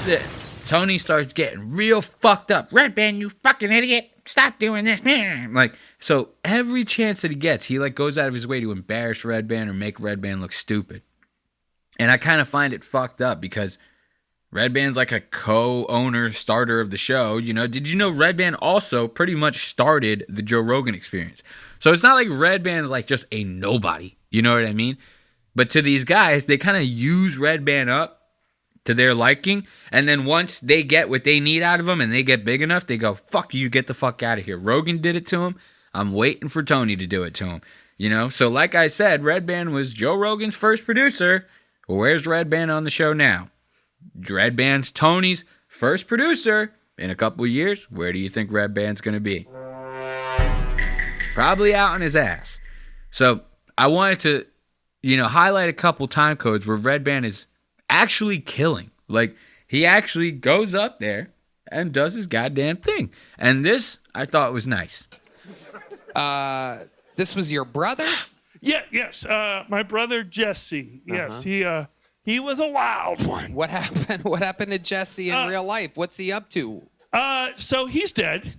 saying? Tony starts getting real fucked up. Red Band, you fucking idiot. Stop doing this, man. Like, so every chance that he gets, he like goes out of his way to embarrass Red Band or make Red Band look stupid. And I kind of find it fucked up because Red Band's like a co-owner, starter of the show. You know, did you know Red Band also pretty much started the Joe Rogan Experience? So it's not like Red Band's like just a nobody. You know what I mean? But to these guys, they kind of use Red Band up to their liking, and then once they get what they need out of them and they get big enough, they go, fuck you, get the fuck out of here. Rogan did it to him. I'm waiting for Tony to do it to him. You know, so like I said, Red Band was Joe Rogan's first producer. Well, where's Red Band on the show now? Red Band's Tony's first producer. In a couple of years, where do you think Red Band's going to be? Probably out on his ass. So I wanted to, you know, highlight a couple time codes where Red Band is actually killing. Like, he actually goes up there and does his goddamn thing. And this, I thought was nice. This was your brother? Yes. My brother Jesse. Yes, he was a wild one. What happened? What happened to Jesse in real life? What's he up to? So he's dead.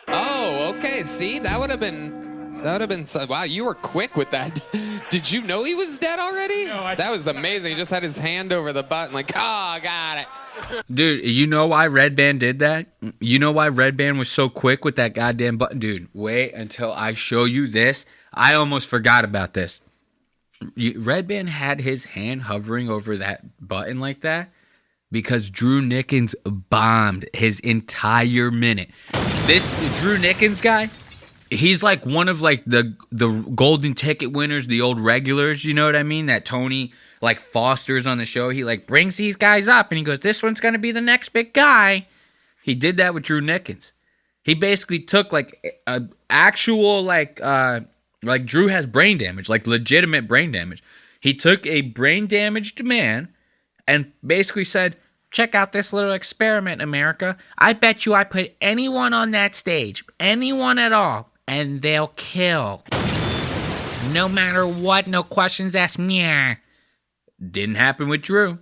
Oh, okay. See, that would have been so, wow, you were quick with that. Did you know he was dead already? No, that was amazing. He just had his hand over the button like, oh, got it. Dude, you know why Red Band did that? You know why Red Band was so quick with that goddamn button? Dude, wait until I show you this. I almost forgot about this. Red Band had his hand hovering over that button like that because Drew Nickens bombed his entire minute. This Drew Nickens guy, he's like one of like the golden ticket winners, the old regulars, you know what I mean? That Tony like fosters on the show. He like brings these guys up and he goes, this one's going to be the next big guy. He did that with Drew Nickens. He basically took like a actual like Drew has brain damage, like legitimate brain damage. He took a brain damaged man and basically said, check out this little experiment, America. I bet you I put anyone on that stage, anyone at all, and they'll kill. No matter what, no questions asked. Meow. Didn't happen with Drew.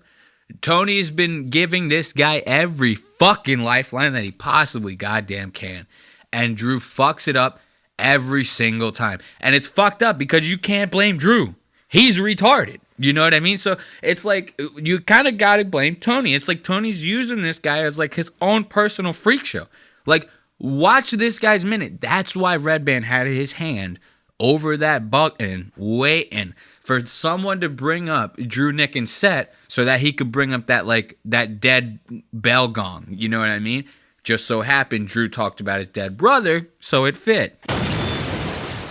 Tony's been giving this guy every fucking lifeline that he possibly goddamn can. And Drew fucks it up every single time. And it's fucked up because you can't blame Drew. He's retarded. You know what I mean? So it's like you kind of got to blame Tony. It's like Tony's using this guy as like his own personal freak show. Like, watch this guy's minute. That's why Red Band had his hand over that button waiting for someone to bring up Drew Nickens' set so that he could bring up that dead bell gong. You know what I mean? Just so happened Drew talked about his dead brother, so it fit.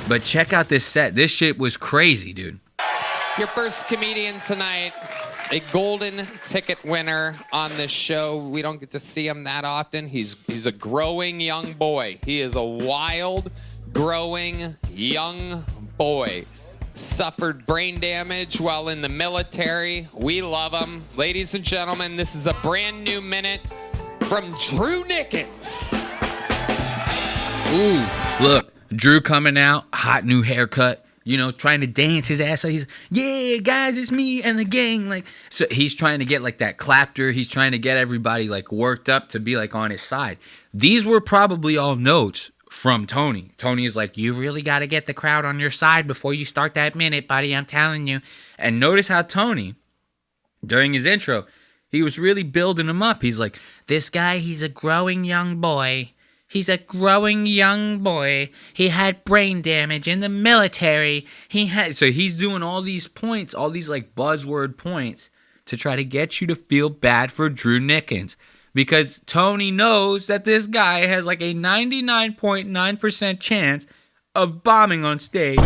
But check out this set. This shit was crazy, dude. Your first comedian tonight, a golden ticket winner on this show. We don't get to see him that often. He's a growing young boy. He is a wild, growing young boy. Suffered brain damage while in the military. We love him. Ladies and gentlemen, this is a brand new minute from Drew Nickens. Ooh, look, Drew coming out, hot new haircut. You know, trying to dance his ass off. He's, yeah, guys, it's me and the gang. Like, so he's trying to get like that clapter. He's trying to get everybody like worked up to be like on his side. These were probably all notes from Tony. Tony is like, you really got to get the crowd on your side before you start that minute, buddy. I'm telling you. And notice how Tony, during his intro, he was really building him up. He's like, this guy, he's a growing young boy. He's a growing young boy. He had brain damage in the military. So he's doing all these points, all these like buzzword points to try to get you to feel bad for Drew Nickens. Because Tony knows that this guy has like a 99.9% chance of bombing on stage.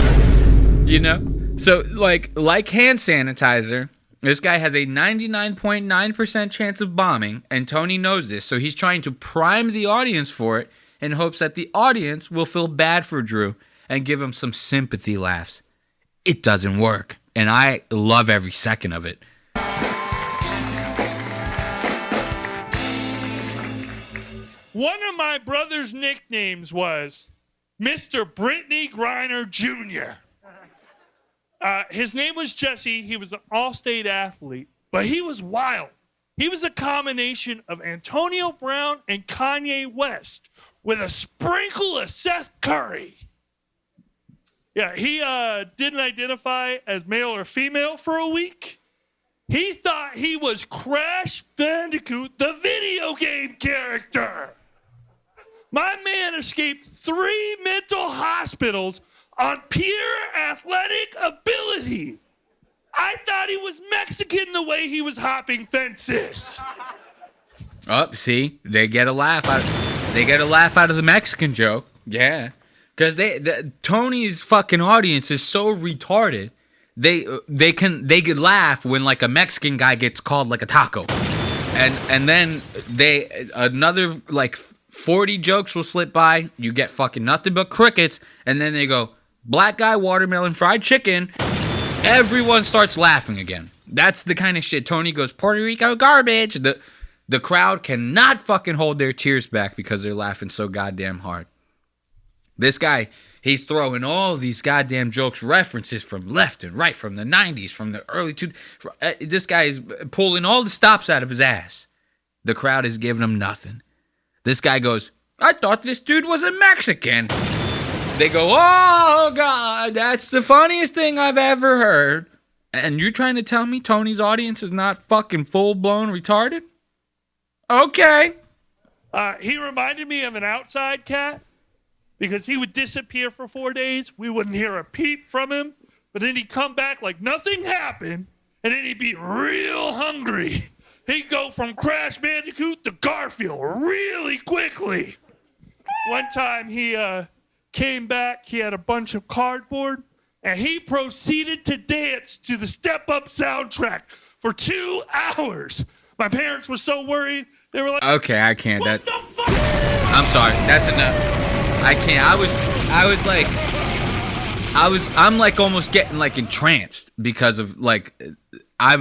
You know? So like hand sanitizer, this guy has a 99.9% chance of bombing, and Tony knows this, so he's trying to prime the audience for it in hopes that the audience will feel bad for Drew and give him some sympathy laughs. It doesn't work, and I love every second of it. One of my brother's nicknames was Mr. Brittany Griner Jr. His name was Jesse. He was an all-state athlete, but he was wild. He was a combination of Antonio Brown and Kanye West with a sprinkle of Seth Curry. Yeah, he didn't identify as male or female for a week. He thought he was Crash Bandicoot, the video game character. My man escaped 3 mental hospitals on pure athletic ability. I thought he was Mexican the way he was hopping fences. Oh, see, they get a laugh out of the Mexican joke. Yeah, because Tony's fucking audience is so retarded. They could laugh when like a Mexican guy gets called like a taco, and then another like 40 jokes will slip by. You get fucking nothing but crickets, and then they go, black guy, watermelon, fried chicken. Everyone starts laughing again. That's the kind of shit. Tony goes, Puerto Rico garbage. The crowd cannot fucking hold their tears back because they're laughing so goddamn hard. This guy, he's throwing all these goddamn jokes, references from left and right, from the 90s, from the early 2000s. This guy is pulling all the stops out of his ass. The crowd is giving him nothing. This guy goes, I thought this dude was a Mexican. They go, oh, God, that's the funniest thing I've ever heard. And you're trying to tell me Tony's audience is not fucking full-blown retarded? Okay. He reminded me of an outside cat because he would disappear for 4 days. We wouldn't hear a peep from him. But then he'd come back like nothing happened. And then he'd be real hungry. He'd go from Crash Bandicoot to Garfield really quickly. One time he came back, he had a bunch of cardboard, and he proceeded to dance to the Step Up soundtrack for 2 hours. My parents were so worried, they were like, okay, I can't. I'm sorry, that's enough. I can't. I'm like almost getting like entranced because of like, I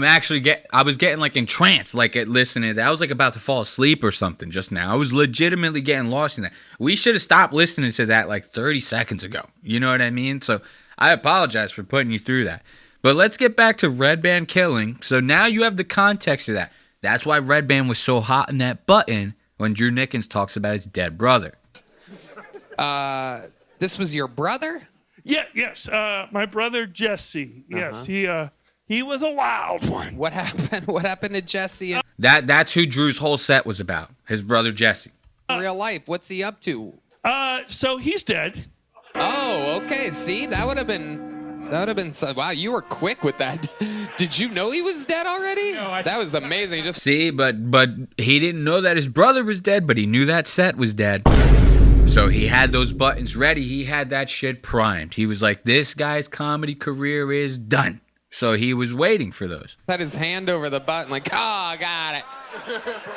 was getting like entranced, like at listening to that. I was like about to fall asleep or something just now. I was legitimately getting lost in that. We should have stopped listening to that like 30 seconds ago. You know what I mean? So I apologize for putting you through that. But let's get back to Red Band killing. So now you have the context of that. That's why Red Band was so hot in that button when Drew Nickens talks about his dead brother. This was your brother? Yeah, yes. My brother Jesse. Yes, he was a wild one. What happened? What happened to Jesse in That's who Drew's whole set was about. His brother Jesse. real life? What's he up to? So he's dead. Oh, okay. See, that would have been so, wow, you were quick with that. Did you know he was dead already? No, that was amazing. Just See, but he didn't know that his brother was dead, but he knew that set was dead. So he had those buttons ready. He had that shit primed. He was like, this guy's comedy career is done. So he was waiting for those. had his hand over the button like, oh, got it.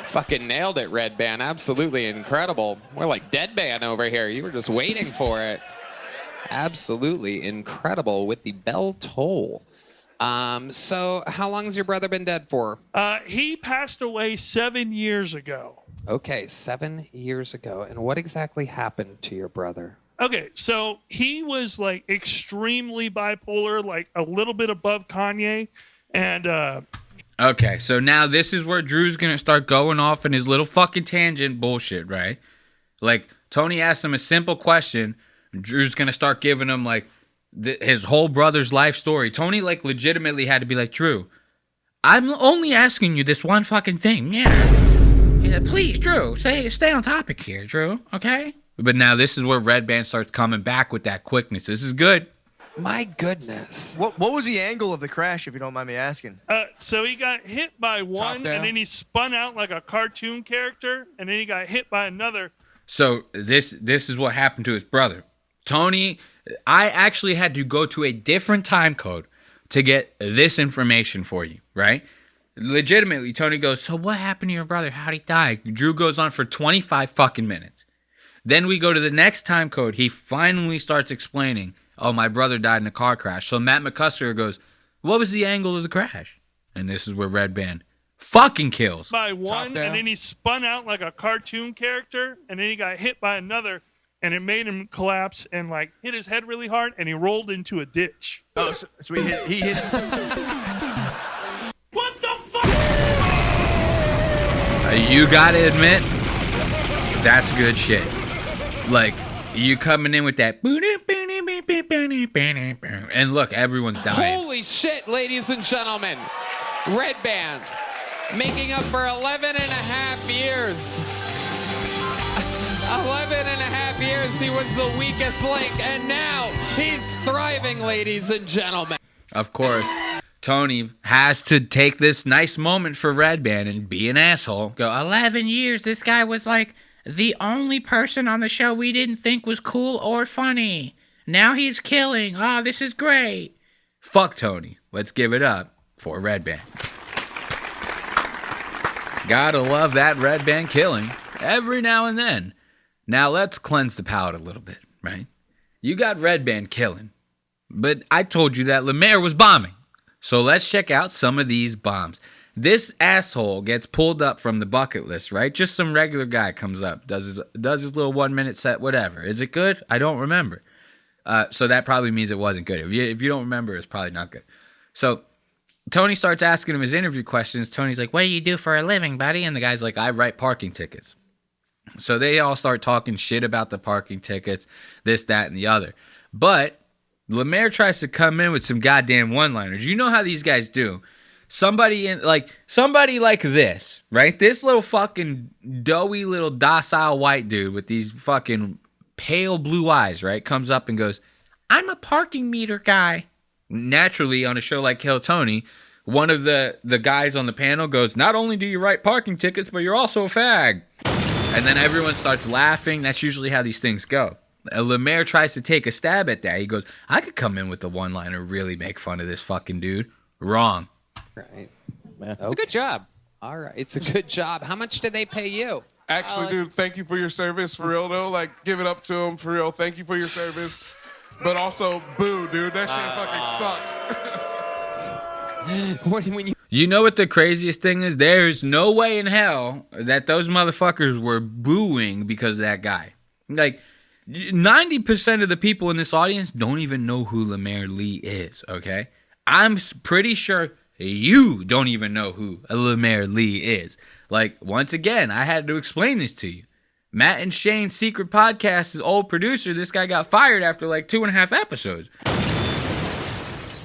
Fucking nailed it, Red Band. Absolutely incredible. We're like Dead Band over here. You were just waiting for it. Absolutely incredible with the bell toll. So how long has your brother been dead for? He passed away 7 years ago. Okay, 7 years ago. And what exactly happened to your brother? Okay, so he was like extremely bipolar, like a little bit above Kanye. And Okay, so now this is where Drew's going to start going off in his little fucking tangent bullshit, right? Like, Tony asked him a simple question. Drew's going to start giving him, like, his whole brother's life story. Tony, like, legitimately had to be like, Drew, I'm only asking you this one fucking thing. Yeah, please, Drew, stay on topic here, Drew, okay? But now this is where Red Band starts coming back with that quickness. This is good. My goodness. What was the angle of the crash, if you don't mind me asking? so he got hit by one, and then he spun out like a cartoon character, and then he got hit by another. So this is what happened to his brother. Tony, I actually had to go to a different time code to get this information for you, right? Legitimately, Tony goes, so what happened to your brother? How'd he die? Drew goes on for 25 fucking minutes. Then we go to the next time code. He finally starts explaining, oh, my brother died in a car crash. So Matt McCusker goes, what was the angle of the crash? And this is where Red Band fucking kills. By one, and then he spun out like a cartoon character, and then he got hit by another, and it made him collapse and like hit his head really hard, and he rolled into a ditch. Oh, so he hit. What the fuck? You gotta admit, that's good shit. Like, you coming in with that, and look, everyone's dying. Holy shit, ladies and gentlemen. Red Band making up for 11 and a half years. 11 and a half years he was the weakest link, and now he's thriving, ladies and gentlemen. Of course, Tony has to take this nice moment for Red Band and be an asshole. Go, 11 years, this guy was like the only person on the show we didn't think was cool or funny. Now he's killing. Oh, this is great. Fuck Tony. Let's give it up for Red Band. Gotta love that Red Band killing every now and then. Now let's cleanse the palate a little bit, right? You got Red Band killing, but I told you that Lemaire was bombing. So let's check out some of these bombs. This asshole gets pulled up from the bucket list, right? Just some regular guy comes up, does his little 1 minute set, whatever. Is it good? I don't remember. So that probably means it wasn't good. If you don't remember, it's probably not good. So Tony starts asking him his interview questions. Tony's like, what do you do for a living, buddy? And the guy's like, I write parking tickets. So they all start talking shit about the parking tickets, this, that, and the other. But Lemaire tries to come in with some goddamn one-liners. You know how these guys do. Somebody like this, right? This little fucking doughy little docile white dude with these fucking pale blue eyes, right? Comes up and goes, I'm a parking meter guy. Naturally, on a show like Kill Tony, one of the guys on the panel goes, not only do you write parking tickets, but you're also a fag. And then everyone starts laughing. That's usually how these things go. Lemaire tries to take a stab at that. He goes, I could come in with the one-liner, really make fun of this fucking dude. Wrong. Right. It's a good job. All right. It's a good job. How much did they pay you? Actually, dude, thank you for your service, for real, though. Like, give it up to him, for real. Thank you for your service. But also, boo, dude. That shit fucking sucks. You know what the craziest thing is? There's no way in hell that those motherfuckers were booing because of that guy. Like, 90% of the people in this audience don't even know who Lemaire Lee is, okay? I'm pretty sure you don't even know who Lemaire Lee is. Like, once again, I had to explain this to you. Matt and Shane's secret podcast, his old producer, this guy got fired after like 2.5 episodes.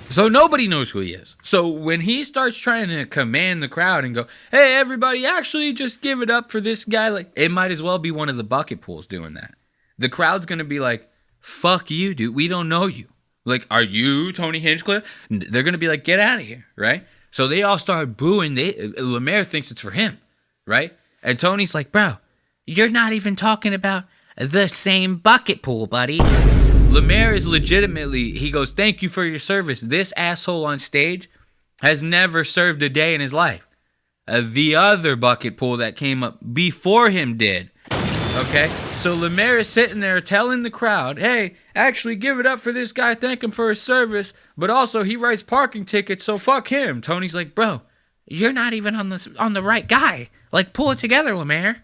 So nobody knows who he is. So when he starts trying to command the crowd and go, hey, everybody, actually just give it up for this guy, like, it might as well be one of the bucket pools doing that. The crowd's going to be like, fuck you, dude. We don't know you. Like, are you Tony Hinchcliffe? They're going to be like, get out of here, right? So they all start booing. Lemaire thinks it's for him, right? And Tony's like, bro, you're not even talking about the same bucket pool, buddy. Lemaire is legitimately, he goes, thank you for your service. This asshole on stage has never served a day in his life. The other bucket pool that came up before him did. Okay? So Lemaire is sitting there telling the crowd, hey, actually give it up for this guy, thank him for his service, but also he writes parking tickets, so fuck him. Tony's like, bro, you're not even on the right guy. Like, pull it together, Lemaire.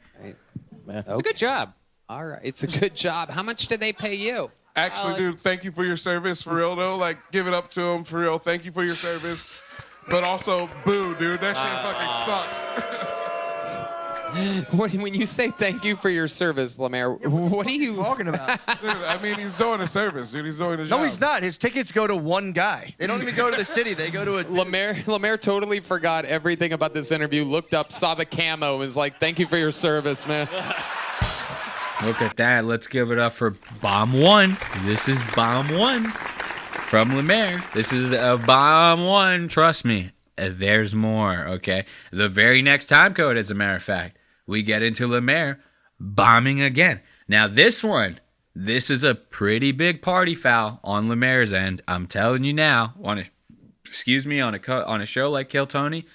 It's a good job. All right. It's a good job. How much did they pay you? Actually, dude, thank you for your service, for real, though. Like, give it up to him, for real. Thank you for your service. But also, boo, dude. That shit fucking sucks. When you say thank you for your service, Lemaire, what are you talking about? Dude, I mean, he's doing a service, dude. He's doing a job. No, he's not. His tickets go to one guy. They don't even go to the city. They go to a... Lemaire totally forgot everything about this interview, looked up, saw the camo, and was like, thank you for your service, man. Look at that. Let's give it up for Bomb 1. This is Bomb 1 from Lemaire. This is Bomb 1. Trust me. There's more, okay? The very next time code, as a matter of fact, we get into Lemaire bombing again. Now, this is a pretty big party foul on Lemaire's end. I'm telling you now, on a show like Kill Tony,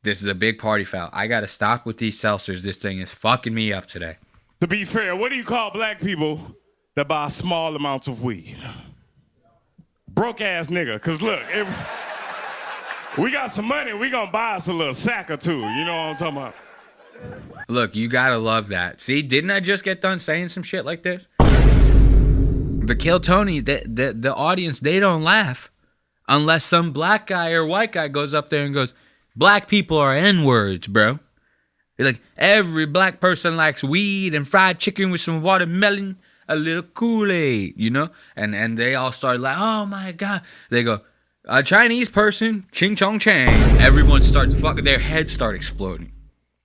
this is a big party foul. I got to stop with these seltzers. This thing is fucking me up today. To be fair, what do you call black people that buy small amounts of weed? Broke ass nigga. Cause look, if we got some money, we gonna buy us a little sack or two. You know what I'm talking about? Look, you gotta love that. See, didn't I just get done saying some shit like this? But Kill Tony, the audience, they don't laugh unless some black guy or white guy goes up there and goes, black people are N-words, bro. Like, every black person likes weed and fried chicken with some watermelon, a little Kool-Aid, you know? And they all start like, oh my God. They go, a Chinese person, ching chong chang. Everyone starts fucking, their heads start exploding,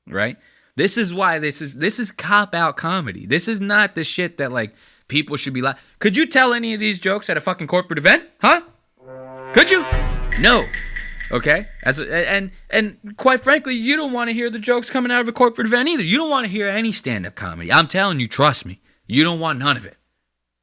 right? This is why this is cop-out comedy. This is not the shit that, like, people should be like, could you tell any of these jokes at a fucking corporate event? Huh? Could you? No. Okay? And quite frankly, you don't want to hear the jokes coming out of a corporate event either. You don't want to hear any stand-up comedy. I'm telling you, trust me. You don't want none of it.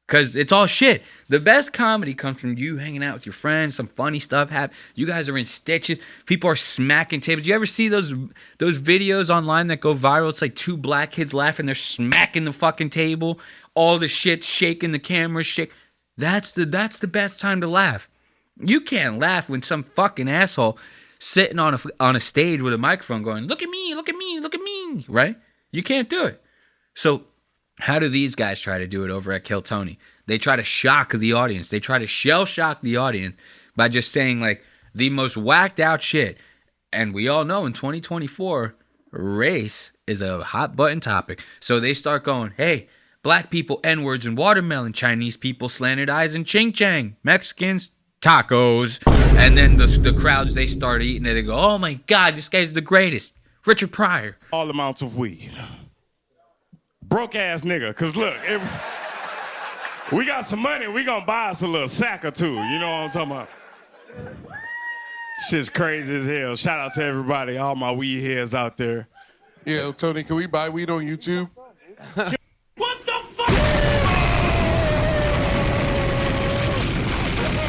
Because it's all shit. The best comedy comes from you hanging out with your friends, some funny stuff happen. You guys are in stitches. People are smacking tables. You ever see those videos online that go viral? It's like two black kids laughing. They're smacking the fucking table. All the shit shaking, the camera shake. That's the best time to laugh. You can't laugh when some fucking asshole sitting on a stage with a microphone going, look at me, look at me, look at me, right? You can't do it. So how do these guys try to do it over at Kill Tony? They try to shock the audience. They try to shell shock the audience by just saying like the most whacked out shit. And we all know in 2024, race is a hot button topic. So they start going, hey, black people, N-words and watermelon, Chinese people, slanted eyes and ching chang, Mexicans, tacos. And then the crowds, they start eating it. They go, oh my God, this guy's the greatest. Richard Pryor. All amounts of weed. Broke ass nigga. Cause look, we got some money, we gonna buy us a little sack or two. You know what I'm talking about? Shit's crazy as hell. Shout out to everybody, all my weed heads out there. Yo, Tony, can we buy weed on YouTube?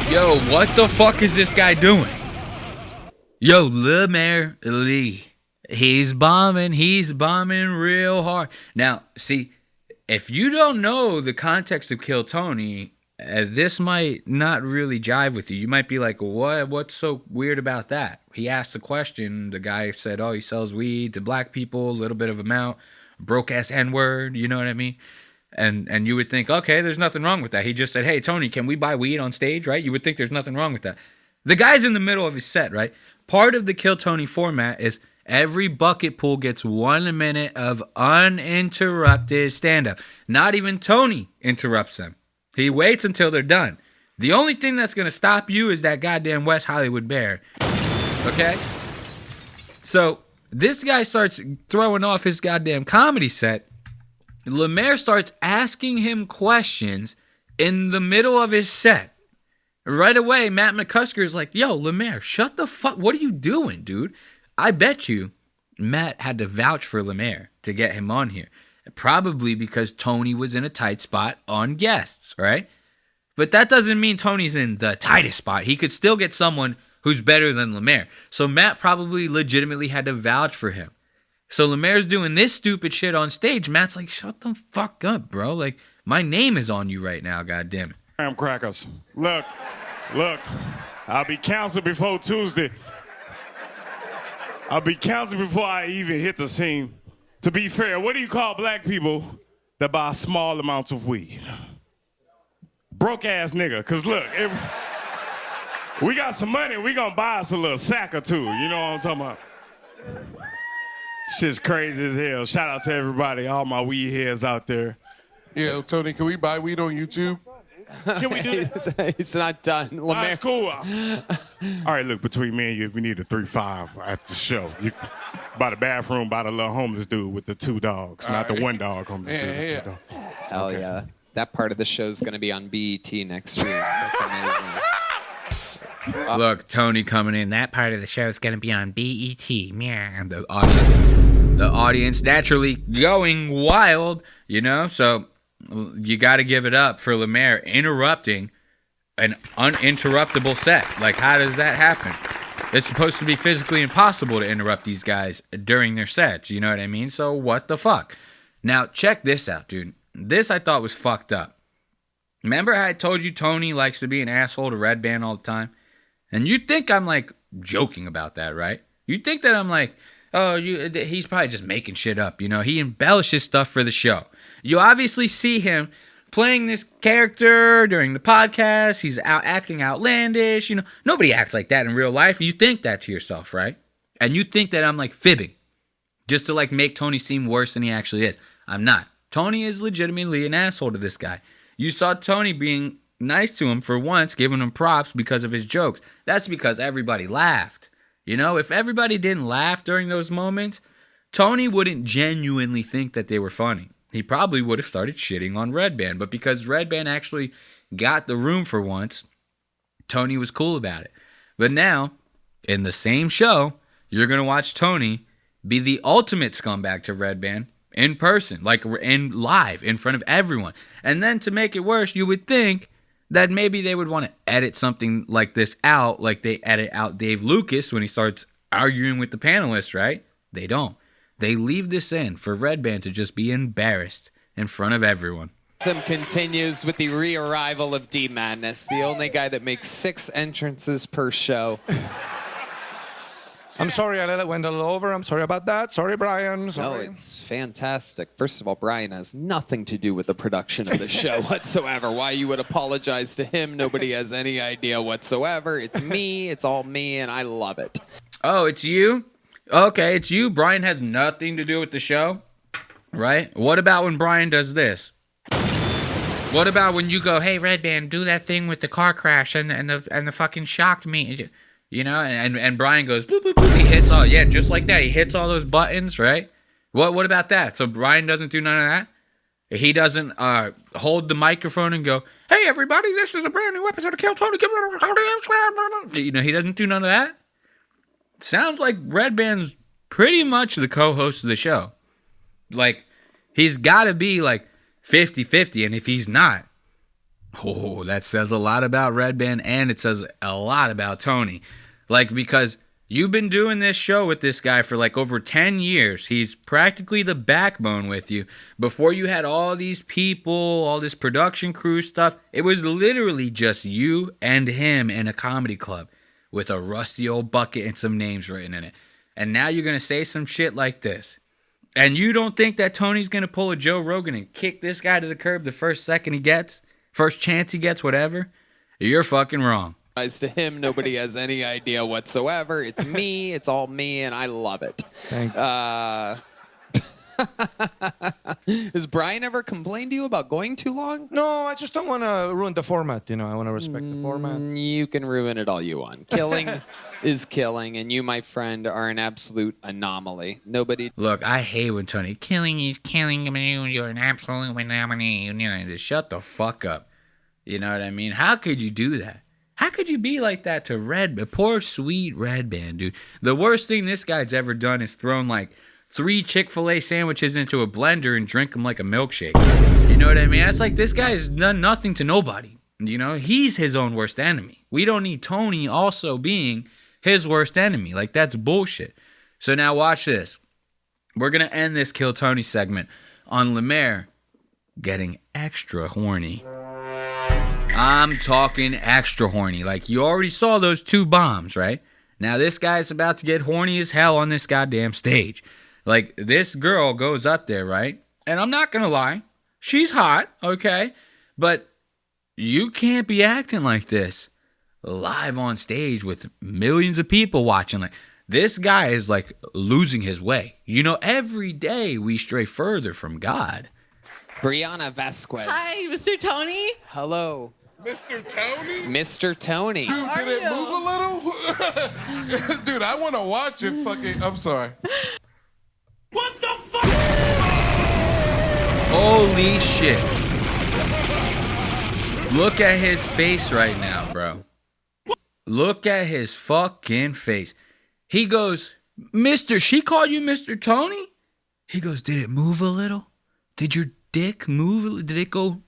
Yo, what the fuck is this guy doing? Yo, Lemaire Lee. He's bombing real hard. Now, see, if you don't know the context of Kill Tony, this might not really jive with you. You might be like, what's so weird about that? He asked the question. The guy said, oh, he sells weed to black people, a little bit of amount, broke-ass N-word, you know what I mean? And you would think, okay, there's nothing wrong with that. He just said, hey, Tony, can we buy weed on stage, right? You would think there's nothing wrong with that. The guy's in the middle of his set, right? Part of the Kill Tony format is Every bucket pool gets 1 minute of uninterrupted stand-up. Not even Tony interrupts them. He waits until they're done. The only thing that's going to stop you is that goddamn West Hollywood bear. Okay? So this guy starts throwing off his goddamn comedy set. Lemaire starts asking him questions in the middle of his set. Right away, Matt McCusker is like, yo, Lemaire, shut the fuck. What are you doing, dude? I bet you Matt had to vouch for Lemaire to get him on here. Probably because Tony was in a tight spot on guests, right? But that doesn't mean Tony's in the tightest spot. He could still get someone who's better than Lemaire. So Matt probably legitimately had to vouch for him. So Lemaire's doing this stupid shit on stage. Matt's like, shut the fuck up, bro. Like, my name is on you right now, goddammit. Graham crackers. Look. I'll be counseled before Tuesday. I'll be counseled before I even hit the scene. To be fair, what do you call black people that buy small amounts of weed? Broke ass nigga. Cause look, we got some money, we gonna buy us a little sack or two. You know what I'm talking about? Shit's crazy as hell. Shout out to everybody, all my weed heads out there. Yo, Tony, can we buy weed on YouTube? Can we do that? It's not done. That's cool. All right, look, between me and you, if you need a 3-5 after the show, you by the bathroom, by the little homeless dude with the 2 dogs, not the 1 dog homeless dude with 2 dogs. Hell yeah. That part of the show's going to be on BET next week. That's amazing. Look, Tony coming in. That part of the show is going to be on BET. Meow. The audience naturally going wild, you know? So you got to give it up for Lemaire interrupting an uninterruptible set. Like, how does that happen? It's supposed to be physically impossible to interrupt these guys during their sets. You know what I mean? So what the fuck? Now, check this out, dude. This I thought was fucked up. Remember how I told you Tony likes to be an asshole to Red Band all the time? And you think I'm, like, joking about that, right? You think that I'm like, oh, he's probably just making shit up, you know? He embellishes stuff for the show. You obviously see him playing this character during the podcast. He's out acting outlandish, you know? Nobody acts like that in real life. You think that to yourself, right? And you think that I'm, like, fibbing just to, like, make Tony seem worse than he actually is. I'm not. Tony is legitimately an asshole to this guy. You saw Tony being nice to him for once, giving him props because of his jokes. That's because everybody laughed. You know, if everybody didn't laugh during those moments, Tony wouldn't genuinely think that they were funny. He probably would have started shitting on Red Band. But because Red Band actually got the room for once, Tony was cool about it. But now, in the same show, you're going to watch Tony be the ultimate scumbag to Red Band in person, like in live, in front of everyone. And then to make it worse, you would think that maybe they would want to edit something like this out, like they edit out Dave Lucas when he starts arguing with the panelists, right? They don't. They leave this in for Red Band to just be embarrassed in front of everyone. Tim continues with the re-arrival of D Madness, the only guy that makes 6 entrances per show. I'm sorry I let it went a little over. I'm sorry about that. Sorry, Brian. Sorry. No, it's fantastic. First of all, Brian has nothing to do with the production of the show whatsoever. Why you would apologize to him, nobody has any idea whatsoever. It's me. It's all me, and I love it. Oh, it's you? Okay, it's you. Brian has nothing to do with the show, right? What about when Brian does this? What about when you go, hey, Red Band, do that thing with the car crash and the fucking shocked me? You know, and Brian goes, boop, boop, boop. He hits all, yeah, just like that. He hits all those buttons, right? What about that? So Brian doesn't do none of that? He doesn't hold the microphone and go, hey, everybody, this is a brand new episode of Kill Tony. You know, he doesn't do none of that? Sounds like Red Band's pretty much the co-host of the show. Like, he's got to be like 50-50, and if he's not, oh, that says a lot about Red Band, and it says a lot about Tony. Like, because you've been doing this show with this guy for like over 10 years. He's practically the backbone with you. Before you had all these people, all this production crew stuff, it was literally just you and him in a comedy club with a rusty old bucket and some names written in it. And now you're going to say some shit like this. And you don't think that Tony's going to pull a Joe Rogan and kick this guy to the curb the first second he gets? First chance he gets, whatever? You're fucking wrong. To him, nobody has any idea whatsoever. It's me. It's all me, and I love it. Thank Has Brian ever complained to you about going too long? No, I just don't want to ruin the format. You know, I want to respect the format. You can ruin it all you want. Killing is killing, and you, my friend, are an absolute anomaly. Nobody. Look, I hate when Tony, killing is killing, you're an absolute anomaly. You know, just shut the fuck up. You know what I mean? How could you do that? How could you be like that to Red? Poor sweet Red Band, dude. The worst thing this guy's ever done is thrown like 3 Chick-fil-A sandwiches into a blender and drink them like a milkshake. You know what I mean? That's like this guy has done nothing to nobody. You know, he's his own worst enemy. We don't need Tony also being his worst enemy. Like, that's bullshit. So now watch this. We're going to end this Kill Tony segment on Lemaire getting extra horny. I'm talking extra horny. Like, you already saw those 2 bombs, right? Now this guy's about to get horny as hell on this goddamn stage. Like, this girl goes up there, right? And I'm not gonna lie, she's hot, okay? But you can't be acting like this live on stage with millions of people watching. Like, this guy is like losing his way. You know, every day we stray further from God. Brianna Vasquez. Hi, Mr. Tony. Hello. Mr. Tony? Mr. Tony. Dude, did it move a little? Dude, I want to watch it fucking... I'm sorry. What the fuck? Holy shit. Look at his face right now, bro. Look at his fucking face. He goes, she called you Mr. Tony? He goes, did it move a little? Did your dick move? Did it go...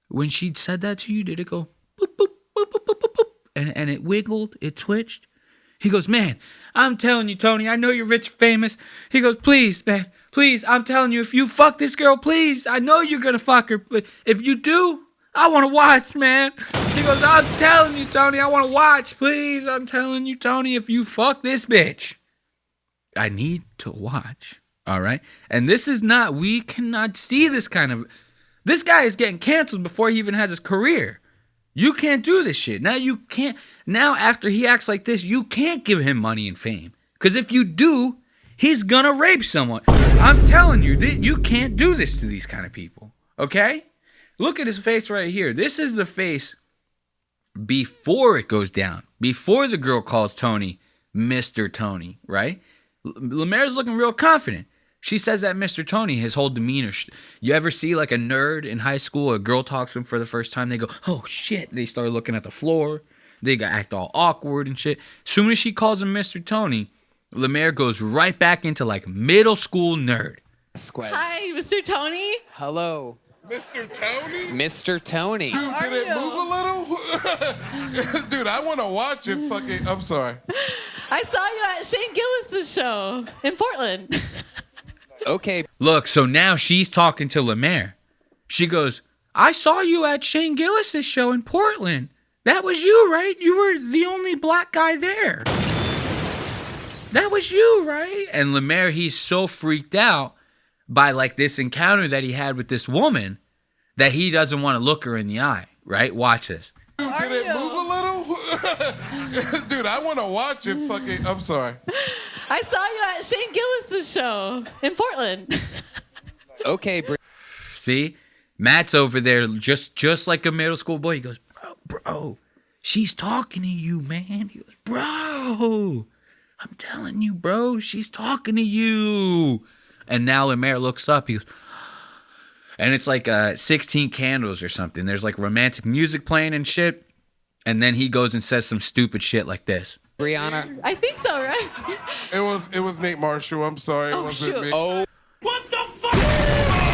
When she said that to you, did it go boop, boop, boop, boop, boop, boop, boop, and it wiggled, it twitched? He goes, man, I'm telling you, Tony, I know you're rich and famous. He goes, please, man, please, I'm telling you, if you fuck this girl, please, I know you're gonna fuck her, but if you do, I want to watch, man. He goes, I'm telling you, Tony, I want to watch, please. I'm telling you, Tony, if you fuck this bitch, I need to watch, all right? And this is not, we cannot see this kind of... This guy is getting canceled before he even has his career. You can't do this shit. Now you can't. Now after he acts like this, you can't give him money and fame. Because if you do, he's gonna rape someone. I'm telling you, you can't do this to these kind of people. Okay? Look at his face right here. This is the face before it goes down. Before the girl calls Tony Mr. Tony, right? Lemaire's looking real confident. She says that Mr. Tony, his whole demeanor. You ever see like a nerd in high school, a girl talks to him for the first time, they go, oh shit. They start looking at the floor. They act all awkward and shit. As soon as she calls him Mr. Tony, Lemaire goes right back into like middle school nerd. Hi, Mr. Tony. Hello. Mr. Tony? Mr. Tony. Dude, did it move a little? Dude, I want to watch it fucking... I'm sorry. I saw you at Shane Gillis's show in Portland. Okay. Look, so now she's talking to Lemaire. She goes, I saw you at Shane Gillis's show in Portland. That was you, right? You were the only black guy there. That was you, right? And Lemaire, he's so freaked out by like this encounter that he had with this woman that he doesn't want to look her in the eye, right? Watch this. Dude, did it move a little? Dude, I want to watch it fucking... I'm sorry. I saw you at Shane Gillis's show in Portland. Okay, See? Matt's over there just like a middle school boy. He goes, bro, she's talking to you, man. He goes, bro, I'm telling you, bro, she's talking to you. And now Lemaire looks up. He goes, and it's like 16 Candles or something. There's like romantic music playing and shit. And then he goes and says some stupid shit like this. Brianna. I think so, right? It was Nate Marshall. I'm sorry. It wasn't me. Oh. What the fuck?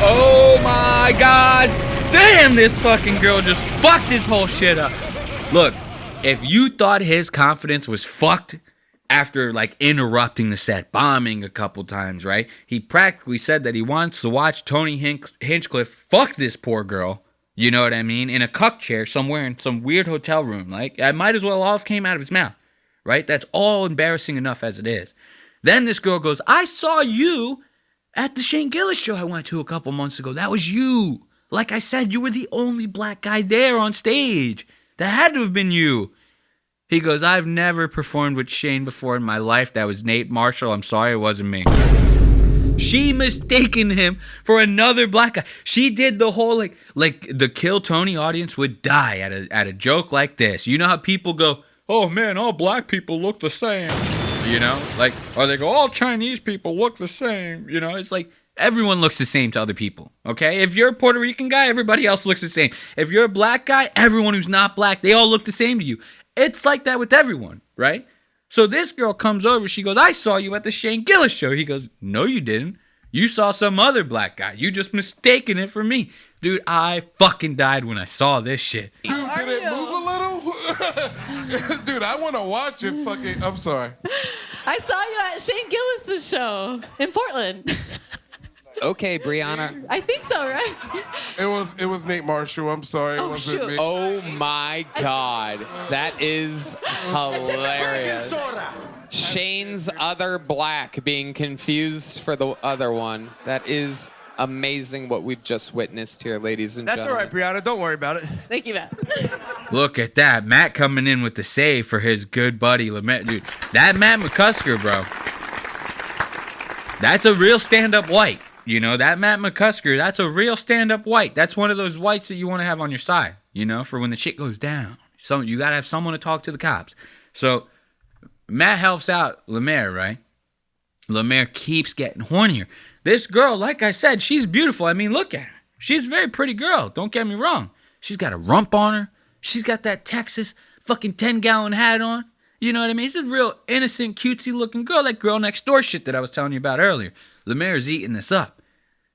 Oh my God. Damn, this fucking girl just fucked his whole shit up. Look, if you thought his confidence was fucked after like interrupting the set, bombing a couple times, right? He practically said that he wants to watch Tony Hinchcliffe fuck this poor girl. You know what I mean? In a cuck chair somewhere in some weird hotel room. Like, I might as well all have came out of his mouth. Right? That's all embarrassing enough as it is. Then this girl goes, I saw you at the Shane Gillis show I went to a couple months ago. That was you. Like I said, you were the only black guy there on stage. That had to have been you. He goes, I've never performed with Shane before in my life. That was Nate Marshall. I'm sorry, it wasn't me. She mistaken him for another black guy. She did the whole like the Kill Tony audience would die at a joke like this. You know how people go, oh man, all black people look the same. You know, like, or they go, all Chinese people look the same. You know, it's like everyone looks the same to other people. Okay, if you're a Puerto Rican guy, everybody else looks the same. If you're a black guy, everyone who's not black, they all look the same to you. It's like that with everyone, right? So this girl comes over. She goes, I saw you at the Shane Gillis show. He goes, no, you didn't. You saw some other black guy. You just mistaken it for me. Dude, I fucking died when I saw this shit. Dude, did it move a little? Dude, I want to watch it. Fucking, I'm sorry. I saw you at Shane Gillis' show in Portland. Okay, Brianna. I think so, right? It was Nate Marshall. I'm sorry. It wasn't me. Oh my God. That is hilarious. Shane's other black being confused for the other one. That is amazing what we've just witnessed here, ladies and That's all gentlemen. right, Brianna. Don't worry about it. Thank you, Matt. Look at that. Matt coming in with the save for his good buddy, Lemaire. Dude, that Matt McCusker, bro. That's a real stand-up white. You know, that Matt McCusker, that's a real stand-up white. That's one of those whites that you want to have on your side, you know, for when the shit goes down. So you got to have someone to talk to the cops. So Matt helps out Lemaire, right? Lemaire keeps getting hornier. This girl, like I said, she's beautiful. I mean, look at her. She's a very pretty girl. Don't get me wrong. She's got a rump on her. She's got that Texas fucking 10-gallon hat on. You know what I mean? She's a real innocent, cutesy looking girl. That girl next door shit that I was telling you about earlier. Lemaire's eating this up.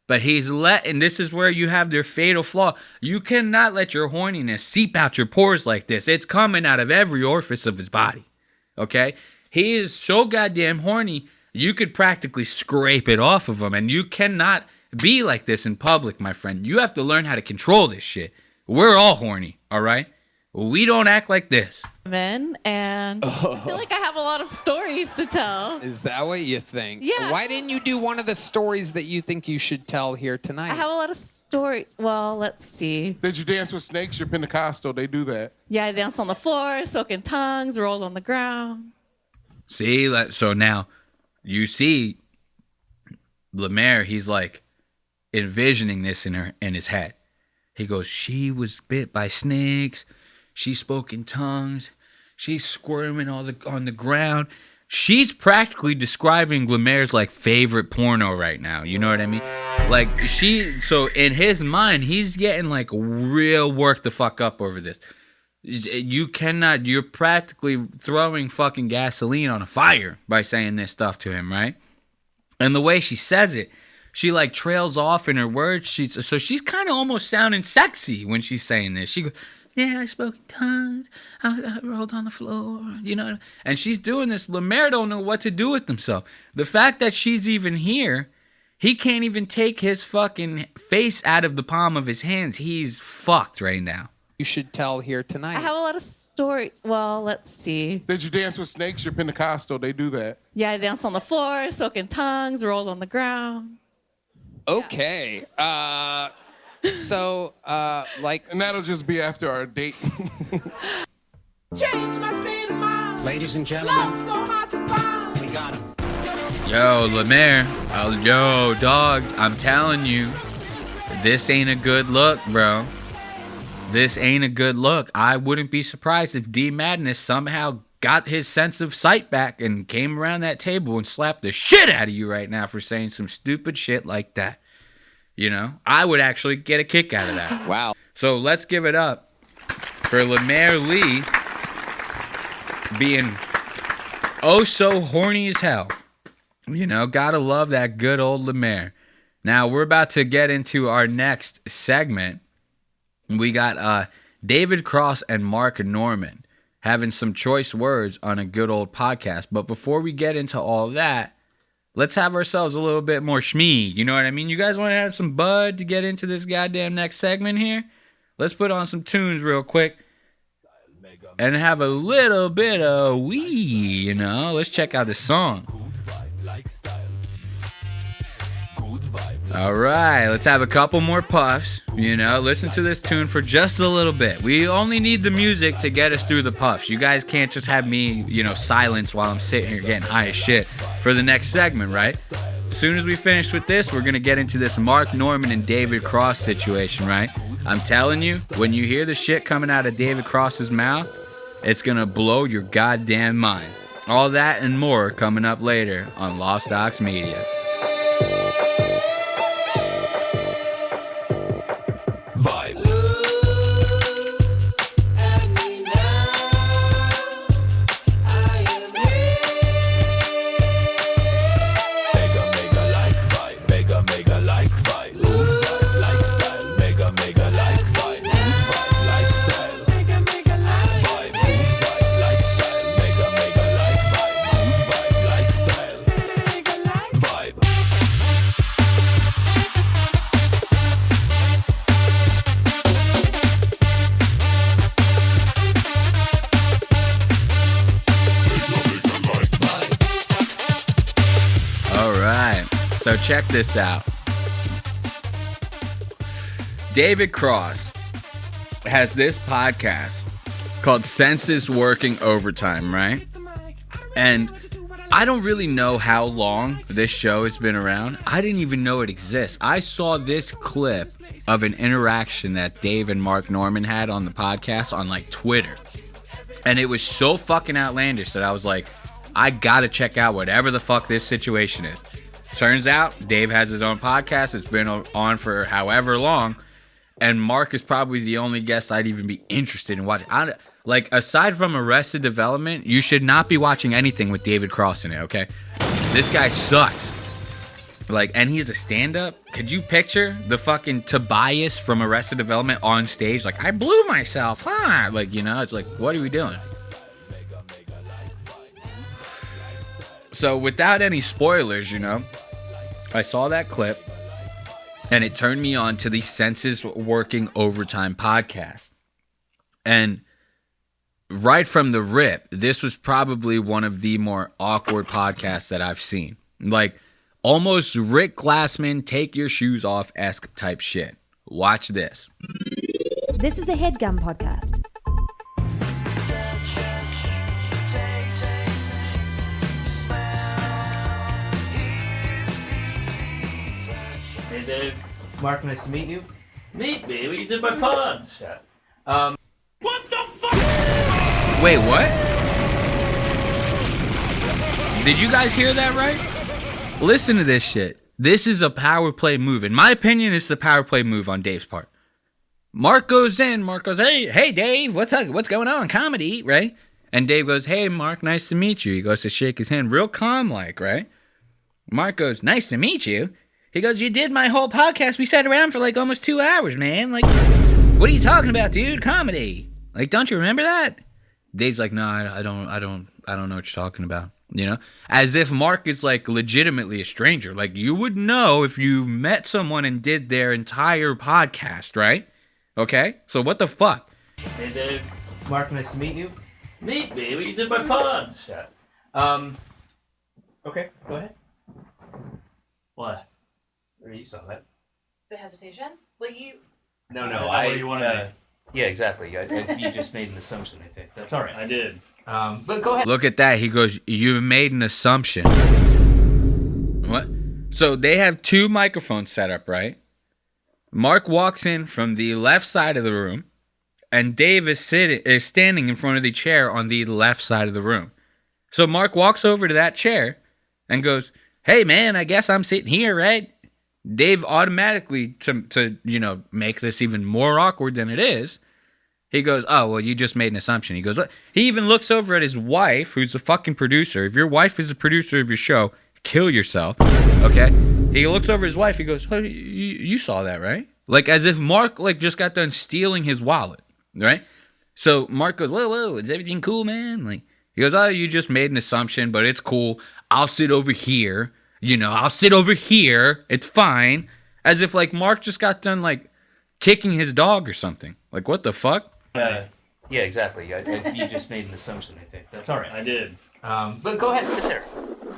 But he's and this is where you have their fatal flaw. You cannot let your horniness seep out your pores like this. It's coming out of every orifice of his body. Okay? He is so goddamn horny, you could practically scrape it off of him. And you cannot be like this in public, my friend. You have to learn how to control this shit. We're all horny, all right? We don't act like this. Men, and I feel like I have a lot of stories to tell. Is that what you think? Yeah. Why didn't you do one of the stories that you think you should tell here tonight? I have a lot of stories. Well, let's see. Did you dance with snakes? You're Pentecostal. They do that. Yeah, I danced on the floor, soaking tongues, rolled on the ground. See, so now you see Lemaire, he's like envisioning this in his head. He goes, she was bit by snakes. She spoke in tongues. She's squirming on the ground. She's practically describing Lemaire's like favorite porno right now. You know what I mean? Like so in his mind, he's getting like real worked the fuck up over this. You're practically throwing fucking gasoline on a fire by saying this stuff to him, right? And the way she says it, she like trails off in her words. She's kind of almost sounding sexy when she's saying this. She goes, yeah, I spoke in tongues. I rolled on the floor, you know. And she's doing this. Lemaire don't know what to do with himself. The fact that she's even here, he can't even take his fucking face out of the palm of his hands. He's fucked right now. You should tell here tonight. I have a lot of stories. Well, let's see. Did you dance with snakes? You're Pentecostal. They do that. Yeah, I danced on the floor, soaking tongues, rolled on the ground. Okay. So, and that'll just be after our date. Change my state of mind. Ladies and gentlemen, Love so hard to find. we got him. Yo, Lemaire. Yo, dog. I'm telling you, this ain't a good look, bro. This ain't a good look. I wouldn't be surprised if D Madness somehow got his sense of sight back and came around that table and slapped the shit out of you right now for saying some stupid shit like that. You know, I would actually get a kick out of that. Wow. So let's give it up for Lemaire Lee being oh so horny as hell. You know, gotta love that good old Lemaire. Now, we're about to get into our next segment. We got David Cross and Mark Norman having some choice words on a good old podcast. But before we get into all that, let's have ourselves a little bit more schmeed. You know what I mean? You guys want to have some bud to get into this goddamn next segment here? Let's put on some tunes real quick and have a little bit of wee, you know? Let's check out this song. All right, let's have a couple more puffs. You know, listen to this tune for just a little bit. We only need the music to get us through the puffs. You guys can't just have me, silence while I'm sitting here getting high as shit for the next segment, right? As soon as we finish with this, we're going to get into this Mark Norman and David Cross situation, right? I'm telling you, when you hear the shit coming out of David Cross's mouth, it's going to blow your goddamn mind. All that and more coming up later on Lost Ox Media. Vibe. So check this out. David Cross has this podcast called Senses Working Overtime, right? And I don't really know how long this show has been around. I didn't even know it exists. I saw this clip of an interaction that Dave and Mark Norman had on the podcast on like Twitter. And it was so fucking outlandish that I was like, I gotta check out whatever the fuck this situation is. Turns out Dave has his own podcast. It's been on for however long. And Mark is probably the only guest I'd even be interested in watching. Like, aside from Arrested Development, you should not be watching anything with David Cross in it, okay? This guy sucks. Like, and he's a stand-up. Could you picture the fucking Tobias from Arrested Development on stage? Like, I blew myself, huh? Like, it's like, what are we doing? So, without any spoilers, I saw that clip, and it turned me on to the Senses Working Overtime podcast. And right from the rip, this was probably one of the more awkward podcasts that I've seen. Like, almost Rick Glassman, take your shoes off-esque type shit. Watch this. This is a HeadGum podcast. Hey Dave, Mark, nice to meet you. Meet me? What you did by phone? Shut. What the fuck? Wait, what? Did you guys hear that right? Listen to this shit. This is a power play move. In my opinion, this is a power play move on Dave's part. Mark goes in. Mark goes, hey Dave, what's up? What's going on? Comedy, right? And Dave goes, hey Mark, nice to meet you. He goes to shake his hand, real calm like, right? Mark goes, nice to meet you. He goes, you did my whole podcast. We sat around for like almost 2 hours, man. Like, what are you talking about, dude? Comedy. Like, don't you remember that? Dave's like, no, I don't know what you're talking about. As if Mark is like legitimately a stranger. Like, you would know if you met someone and did their entire podcast, right? Okay? So what the fuck? Hey Dave, Mark, nice to meet you. Meet me? What you did by phone? Shut. Okay, go ahead. What? Or you saw that. The hesitation? Well, you... No, you wanted yeah, exactly. You just made an assumption, I think. That's all right. I did. But go ahead. Look at that. He goes, you made an assumption. What? So they have 2 microphones set up, right? Mark walks in from the left side of the room, and Dave is standing in front of the chair on the left side of the room. So Mark walks over to that chair and goes, hey, man, I guess I'm sitting here, right? Dave automatically, to make this even more awkward than it is, he goes, oh, well, you just made an assumption. He goes, what? He even looks over at his wife, who's the fucking producer. If your wife is a producer of your show, kill yourself, okay? He looks over at his wife. He goes, oh, you saw that, right? Like, as if Mark, just got done stealing his wallet, right? So Mark goes, whoa, is everything cool, man? Like, he goes, oh, you just made an assumption, but it's cool. I'll sit over here. I'll sit over here. It's fine. As if, Mark just got done, kicking his dog or something. Like, what the fuck? Yeah, exactly. You just made an assumption, I think. That's all right. I did. But go ahead, sit there.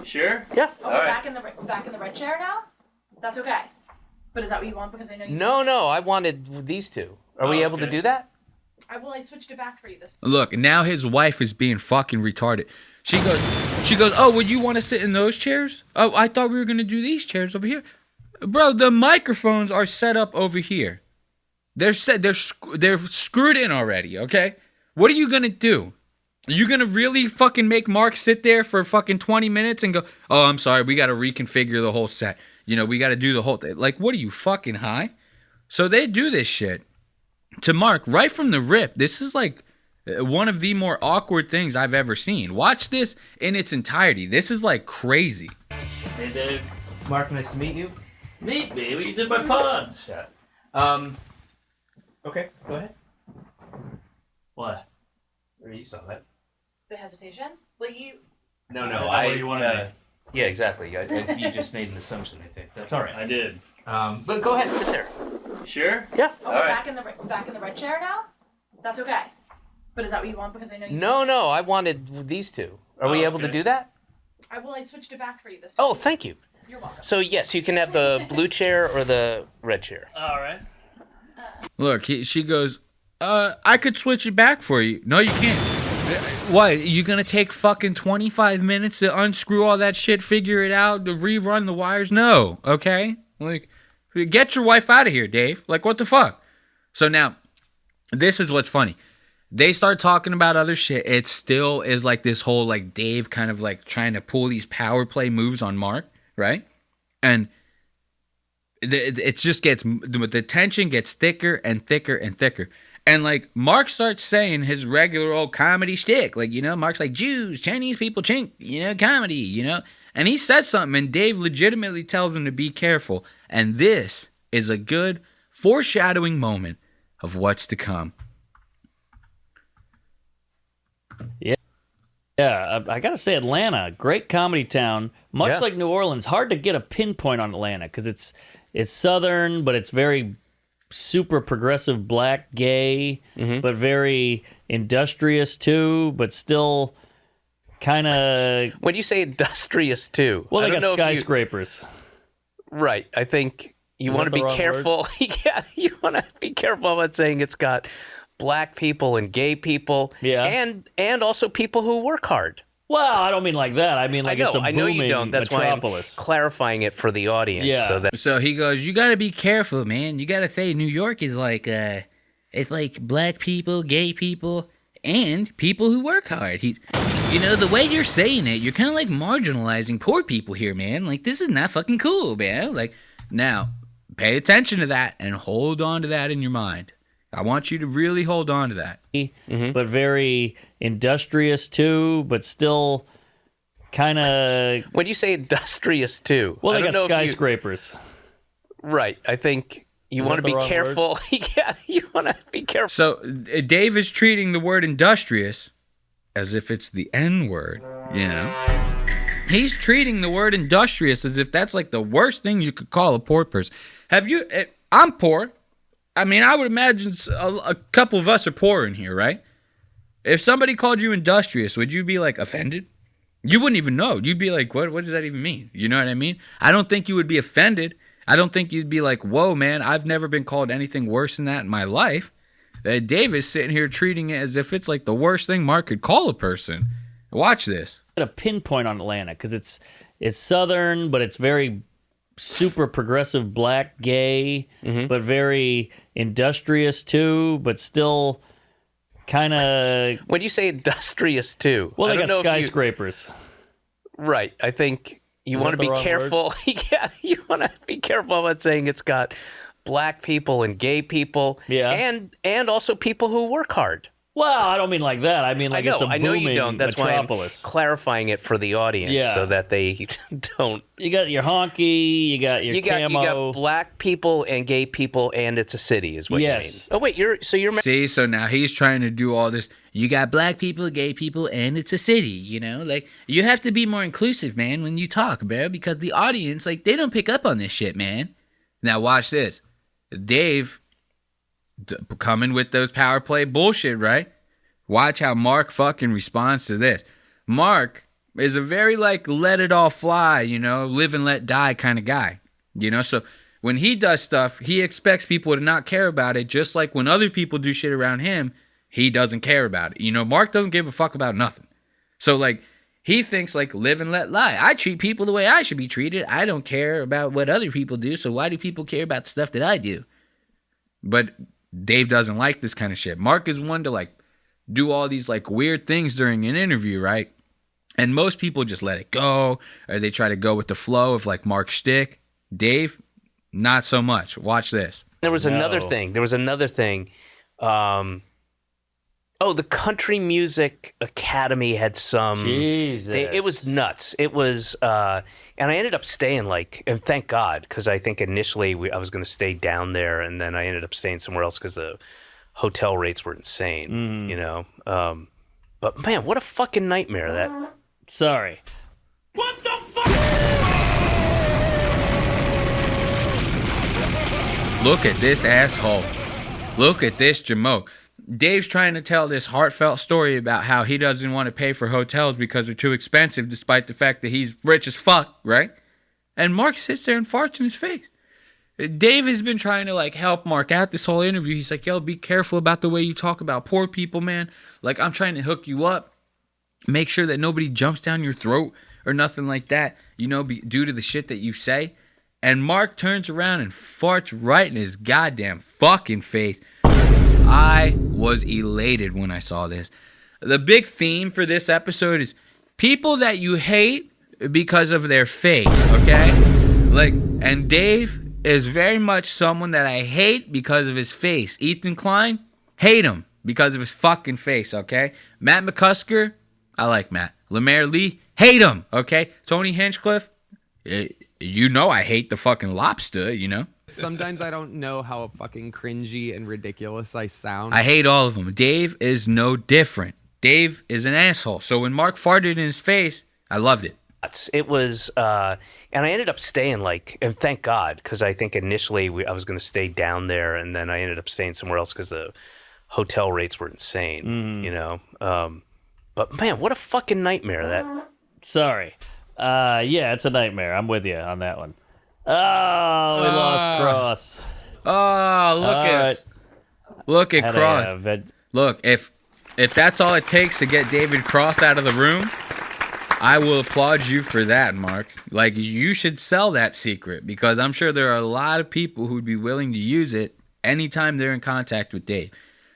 Sure? Yeah. Oh, we're back in the red chair now? That's okay. But is that what you want? Because I know you. No, I wanted these two. Are we able to do that? I switched it back for you this. Look, now his wife is being fucking retarded. She goes, oh, would you want to sit in those chairs? Oh, I thought we were going to do these chairs over here. Bro, the microphones are set up over here. They're screwed in already, okay? What are you going to do? Are you going to really fucking make Mark sit there for fucking 20 minutes and go, oh, I'm sorry, we got to reconfigure the whole set. You know, we got to do the whole thing. Like, what are you, fucking high? So they do this shit to Mark right from the rip. This is like one of the more awkward things I've ever seen. Watch this in its entirety. This is like crazy. Hey, Dave. Mark, nice to meet you. Meet me? Well, you did my phone. Shut. Okay, go ahead. What? Where you saw that? The hesitation? Well, you. No, I. You wanted yeah, exactly. You just made an assumption. I think that's all right. I did. But go ahead, sit there. Sure. Yeah. Oh, we're back in the red chair now. That's okay. But is that what you want? Because I know you. No, I wanted these two. Are we able to do that? I switched it back for you this time. Oh, thank you. You're welcome. So yes, you can have the blue chair or the red chair. All right. Look, she goes, I could switch it back for you. No, you can't. What, you gonna take fucking 25 minutes to unscrew all that shit, figure it out, to rerun the wires? No, okay? Like, get your wife out of here, Dave. Like, what the fuck? So now, this is what's funny. They start talking about other shit. It still is like this whole, like, Dave kind of like trying to pull these power play moves on Mark, right? And it just gets, the tension gets thicker and thicker and thicker. And, like, Mark starts saying his regular old comedy shtick. Like, you know, Mark's like, Jews, Chinese people, chink, you know, comedy, you know. And he says something, and Dave legitimately tells him to be careful. And this is a good foreshadowing moment of what's to come. Yeah, I gotta say, Atlanta, great comedy town. Much like New Orleans, hard to get a pinpoint on Atlanta because it's southern, but it's very super progressive, black, gay, but very industrious too, but still kind of. When you say industrious too, well, they got skyscrapers. Right. I think you want to be careful. Yeah, you want to be careful about saying it's got black people and gay people, and also people who work hard. Well, I don't mean like that. I mean like it's a booming know you don't. That's metropolis. Why I'm clarifying it for the audience. Yeah. So he goes, you got to be careful, man. You got to say New York is like, it's like black people, gay people, and people who work hard. You know, the way you're saying it, you're kind of like marginalizing poor people here, man. Like, this is not fucking cool, man. Like, now, pay attention to that and hold on to that in your mind. I want you to really hold on to that. But very industrious too, but still kind of. When you say industrious too, well, they got skyscrapers. Right. I think you want to be careful. Yeah, you want to be careful. So Dave is treating the word industrious as if it's the N word, you know? He's treating the word industrious as if that's like the worst thing you could call a poor person. I'm poor. I mean, I would imagine a couple of us are poor in here, right? If somebody called you industrious, would you be, like, offended? You wouldn't even know. You'd be like, what does that even mean? You know what I mean? I don't think you would be offended. I don't think you'd be like, whoa, man, I've never been called anything worse than that in my life. Dave is sitting here treating it as if it's, like, the worst thing Mark could call a person. Watch this. A pinpoint on Atlanta because it's southern, but it's very super progressive, black, gay, but very industrious too, but still kind of. When you say industrious too, well, they got skyscrapers. Right. I think you want to be careful. Yeah, you want to be careful about saying it's got black people and gay people, and also people who work hard. Well, I don't mean like that. I mean like it's a booming I know you don't. That's metropolis. Why I'm clarifying it for the audience so that they don't. You got your honky, you got your camo. You got black people and gay people, and it's a city, is what you mean. Oh wait, you're. See, so now he's trying to do all this. You got black people, gay people, and it's a city. You know, like you have to be more inclusive, man, when you talk, bro, because the audience, like, they don't pick up on this shit, man. Now watch this, Dave. Coming with those power play bullshit, right? Watch how Mark fucking responds to this. Mark is a very, like, let it all fly, you know, live and let die kind of guy. You know, so When he does stuff, he expects people to not care about it, just like when other people do shit around him, he doesn't care about it. You know, Mark doesn't give a fuck about nothing. So, like, he thinks, like, live and let lie. I treat people the way I should be treated. I don't care about what other people do, so why do people care about the stuff that I do? But Dave doesn't like this kind of shit. Mark is one to, like, do all these, like, weird things during an interview, right? And most people just let it go, or they try to go with the flow of, like, Mark's shtick. Dave, not so much. Watch this. There was another thing. The Country Music Academy had some. Jesus. It was nuts. It was, and I ended up staying and thank God, because I think initially I was going to stay down there, and then I ended up staying somewhere else because the hotel rates were insane, you know. But man, what a fucking nightmare that. Sorry. What the fuck? Look at this asshole. Look at this jamoke. Dave's trying to tell this heartfelt story about how he doesn't want to pay for hotels because they're too expensive, despite the fact that he's rich as fuck, right? And Mark sits there and farts in his face. Dave has been trying to, like, help Mark out this whole interview. He's like, yo, be careful about the way you talk about poor people, man. Like, I'm trying to hook you up. Make sure that nobody jumps down your throat or nothing like that, you know, due to the shit that you say. And Mark turns around and farts right in his goddamn fucking face. I was elated when I saw this. The big theme for this episode is people that you hate because of their face, okay? Like, and Dave is very much someone that I hate because of his face. Ethan Klein, hate him because of his fucking face, okay? Matt McCusker, I like Matt. Lemaire Lee, hate him, okay? Tony Hinchcliffe, you know I hate the fucking lobster, you know? Sometimes I don't know how fucking cringy and ridiculous I sound. I hate all of them. Dave is no different. Dave is an asshole. So when Mark farted in his face, I loved it. It was, and I ended up staying and thank God, because I think initially I was going to stay down there, and then I ended up staying somewhere else because the hotel rates were insane, you know. But man, what a fucking nightmare that. Sorry. Yeah, it's a nightmare. I'm with you on that one. Oh, we lost Cross. Oh, look at Cross. Look, if that's all it takes to get David Cross out of the room, I will applaud you for that, Mark. Like, you should sell that secret, because I'm sure there are a lot of people who'd be willing to use it anytime they're in contact with Dave.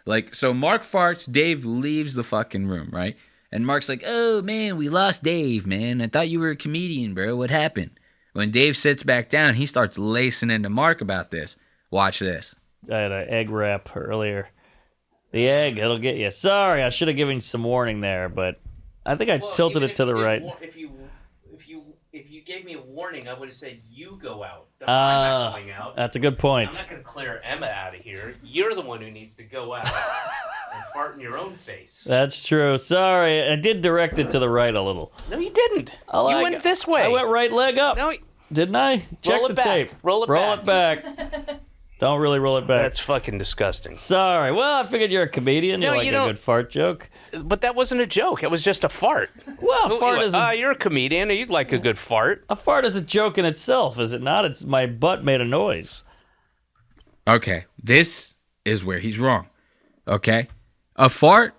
Like, so Mark farts, Dave leaves the fucking room, right? And Mark's like, oh, man, we lost Dave, man. I thought you were a comedian, bro. What happened? When Dave sits back down, he starts lacing into Mark about this. Watch this. I had an egg wrap earlier. The egg, it'll get you. Sorry, I should have given you some warning there, but I think I tilted it to the right. If you gave me a warning, I would have said you go out. I'm not going out. That's a good point. I'm not going to clear Emma out of here. You're the one who needs to go out and fart in your own face. That's true. Sorry, I did direct it to the right a little. No, you didn't. You went this way. I went right leg up. No, didn't I? Check the tape. Roll it back. Don't really roll it back. That's fucking disgusting. Sorry. Well, I figured you're a comedian. You like a good fart joke. But that wasn't a joke. It was just a fart. Well, a fart is. You're a comedian. You'd like a good fart. A fart is a joke in itself, is it not? It's my butt made a noise. Okay, this is where he's wrong. Okay, a fart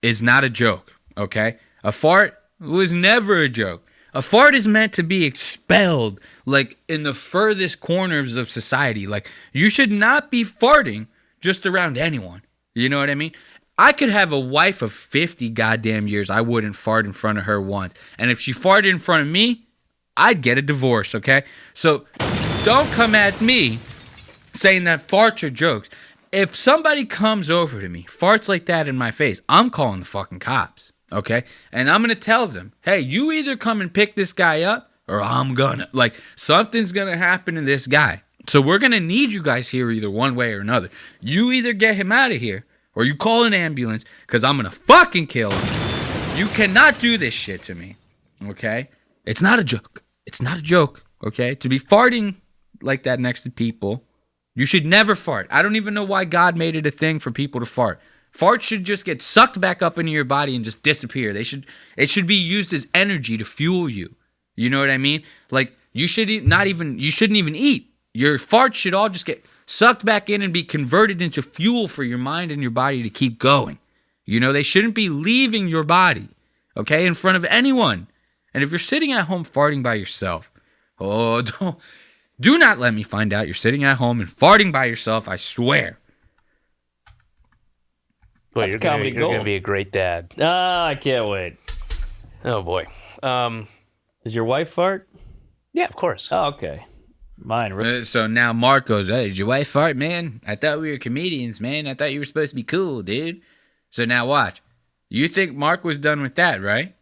is not a joke. Okay, a fart was never a joke. A fart is meant to be expelled, like, in the furthest corners of society. Like, you should not be farting just around anyone. You know what I mean? I could have a wife of 50 goddamn years. I wouldn't fart in front of her once. And if she farted in front of me, I'd get a divorce, okay? So don't come at me saying that farts are jokes. If somebody comes over to me, farts like that in my face, I'm calling the fucking cops. Okay? And I'm going to tell them, hey, you either come and pick this guy up or I'm gonna. Like, something's going to happen to this guy. So we're going to need you guys here either one way or another. You either get him out of here or you call an ambulance, because I'm going to fucking kill him. You cannot do this shit to me. Okay? It's not a joke. It's not a joke. Okay? To be farting like that next to people, you should never fart. I don't even know why God made it a thing for people to fart. Farts should just get sucked back up into your body and just disappear. It should be used as energy to fuel you. You know what I mean? Like, you shouldn't even eat Your farts should all just get sucked back in and be converted into fuel for your mind and your body to keep going. You know, they shouldn't be leaving your body, okay, in front of anyone. And if you're sitting at home farting by yourself, do not let me find out you're sitting at home and farting by yourself, I swear. Well, you're gonna be a great dad. I can't wait. Oh boy. Does your wife fart? Yeah, of course. Oh, okay. Mine. So now Mark goes, hey, did your wife fart, man? I thought we were comedians, man. I thought you were supposed to be cool, dude. So now watch. You think Mark was done with that, right?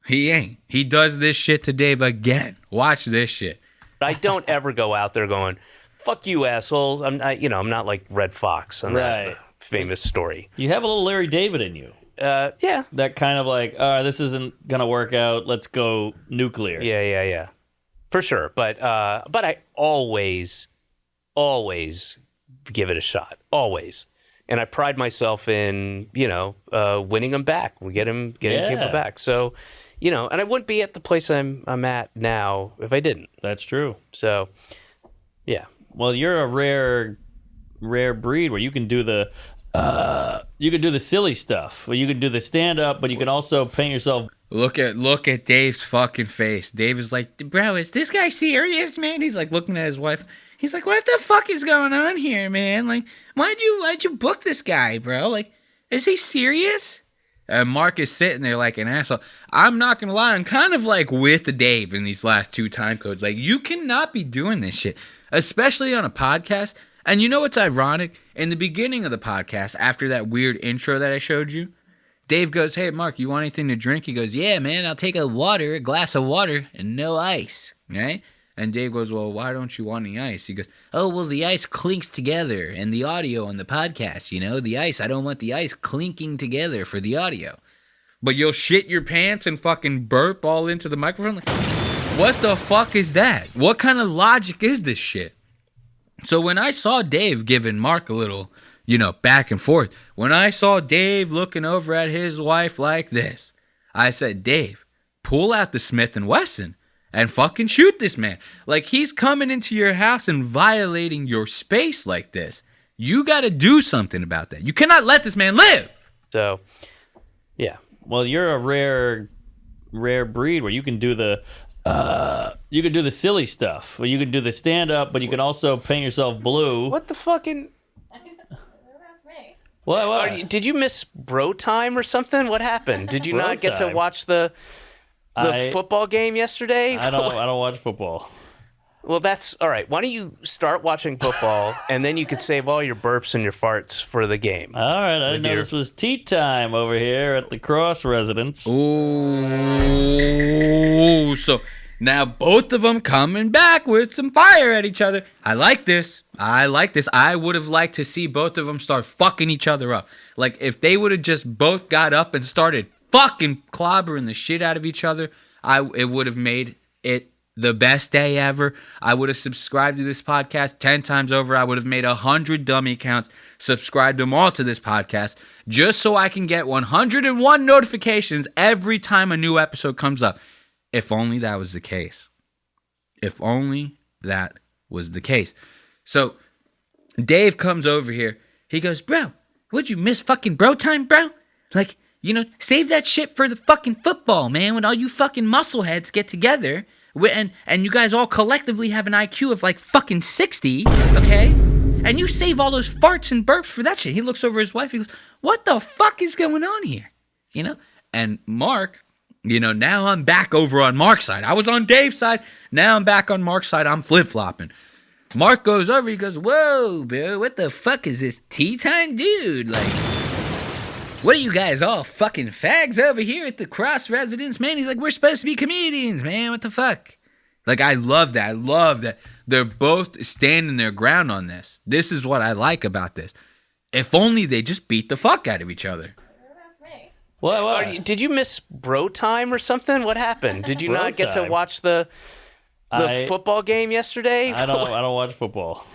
He ain't. He does this shit to Dave again. Watch this shit. I don't ever go out there going, fuck you, assholes. I'm not like Red Fox on that famous story. You have a little Larry David in you. Yeah. That kind of like, this isn't going to work out. Let's go nuclear. Yeah. For sure. But I always give it a shot. Always. And I pride myself in, winning them back. We getting people back. So, and I wouldn't be at the place I'm at now if I didn't. That's true. So, yeah. Well, you're a rare breed where you can do the silly stuff. Well, you can do the stand up, but you can also paint yourself. Look at Dave's fucking face. Dave is like, bro, is this guy serious, man? He's like looking at his wife. He's like, what the fuck is going on here, man? Like, why'd you book this guy, bro? Like, is he serious? Mark is sitting there like an asshole. I'm not gonna lie, I'm kind of like with Dave in these last two time codes. Like, you cannot be doing this shit, especially on a podcast. And you know what's ironic? In the beginning of the podcast, after that weird intro that I showed you, Dave goes, hey, Mark, you want anything to drink? He goes, yeah, man, I'll take a glass of water and no ice, right? And Dave goes, well, why don't you want any ice? He goes, oh, well, the ice clinks together and the audio on the podcast, the ice, I don't want the ice clinking together for the audio. But you'll shit your pants and fucking burp all into the microphone? Like, what the fuck is that? What kind of logic is this shit? So when I saw Dave giving Mark a little, back and forth, when I saw Dave looking over at his wife like this, I said, Dave, pull out the Smith & Wesson and fucking shoot this man. Like, he's coming into your house and violating your space like this. You got to do something about that. You cannot let this man live. So, yeah. Well, you're a rare breed where you can do the silly stuff. Well, you can do the stand up, but you can also paint yourself blue. What the fucking? That's me. What? Did you miss bro time or something? What happened? Did you not get to watch the football game yesterday? I don't watch football. Well, that's all right. Why don't you start watching football, and then you could save all your burps and your farts for the game. All right. I didn't know this was tea time over here at the Cross residence. Ooh, so now both of them coming back with some fire at each other. I like this. I would have liked to see both of them start fucking each other up. Like, if they would have just both got up and started fucking clobbering the shit out of each other, it would have made it the best day ever. I would have subscribed to this podcast 10 times over. I would have made 100 dummy accounts, subscribed them all to this podcast, just so I can get 101 notifications every time a new episode comes up. If only that was the case. If only that was the case. So Dave comes over here. He goes, bro, would you miss fucking bro time, bro? Like, save that shit for the fucking football, man, when all you fucking muscleheads get together and you guys all collectively have an IQ of like fucking 60, okay? And you save all those farts and burps for that shit. He looks over his wife. He goes, what the fuck is going on here? And Mark, now I'm back over on Mark's side. I was on Dave's side. Now I'm back on Mark's side. I'm flip-flopping. Mark goes over. He goes, whoa, bro, what the fuck is this tea time, dude? Like, what are you guys all fucking fags over here at the Cross residence, man? He's like, we're supposed to be comedians, man. What the fuck? Like, I love that. I love that they're both standing their ground on this. This is what I like about this. If only they just beat the fuck out of each other. That's me. What? Did you miss bro time or something? What happened? Did you not get to watch the football game yesterday? I don't watch football.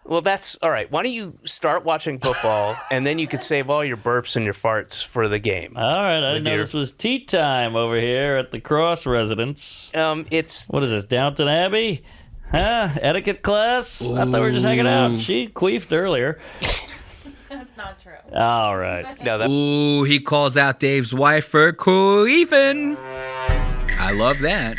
Well, that's all right. Why don't you start watching football, and then you could save all your burps and your farts for the game. All right. I didn't know this was tea time over here at the Cross residence. What is this, Downton Abbey? Etiquette class? I thought we were just hanging out. She queefed earlier. That's not true. All right. No, Ooh, he calls out Dave's wife for queefing. I love that.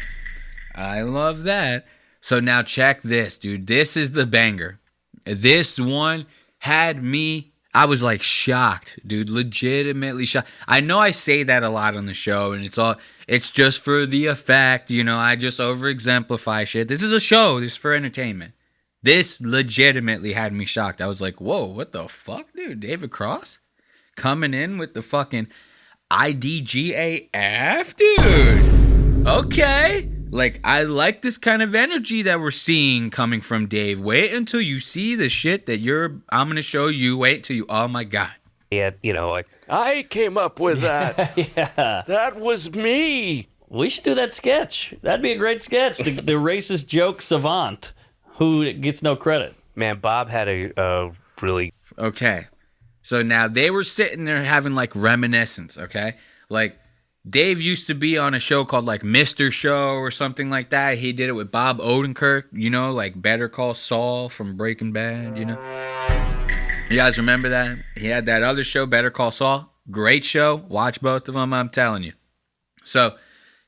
I love that. So now check this, dude. This is the banger. This one had me, I was like shocked, dude. Legitimately shocked. I know I say that a lot on the show, and it's just for the effect. You know, I just over-exemplify shit. This is a show. This is for entertainment. This legitimately had me shocked. I was like, whoa, what the fuck, dude? David Cross? Coming in with the fucking IDGAF, dude. Okay. Like, I like this kind of energy that we're seeing coming from Dave. Wait until you see the shit that I'm going to show you. Wait till you, oh my God. Yeah, you know, like, I came up with that. Yeah. That was me. We should do that sketch. That'd be a great sketch. The racist joke savant who gets no credit. Man, Bob had a really... Okay. So now they were sitting there having like reminiscence, okay? Like, Dave used to be on a show called like Mr. Show or something like that. He did it with Bob Odenkirk, you know, like Better Call Saul from Breaking Bad, you know. You guys remember that? He had that other show, Better Call Saul. Great show. Watch both of them, I'm telling you. So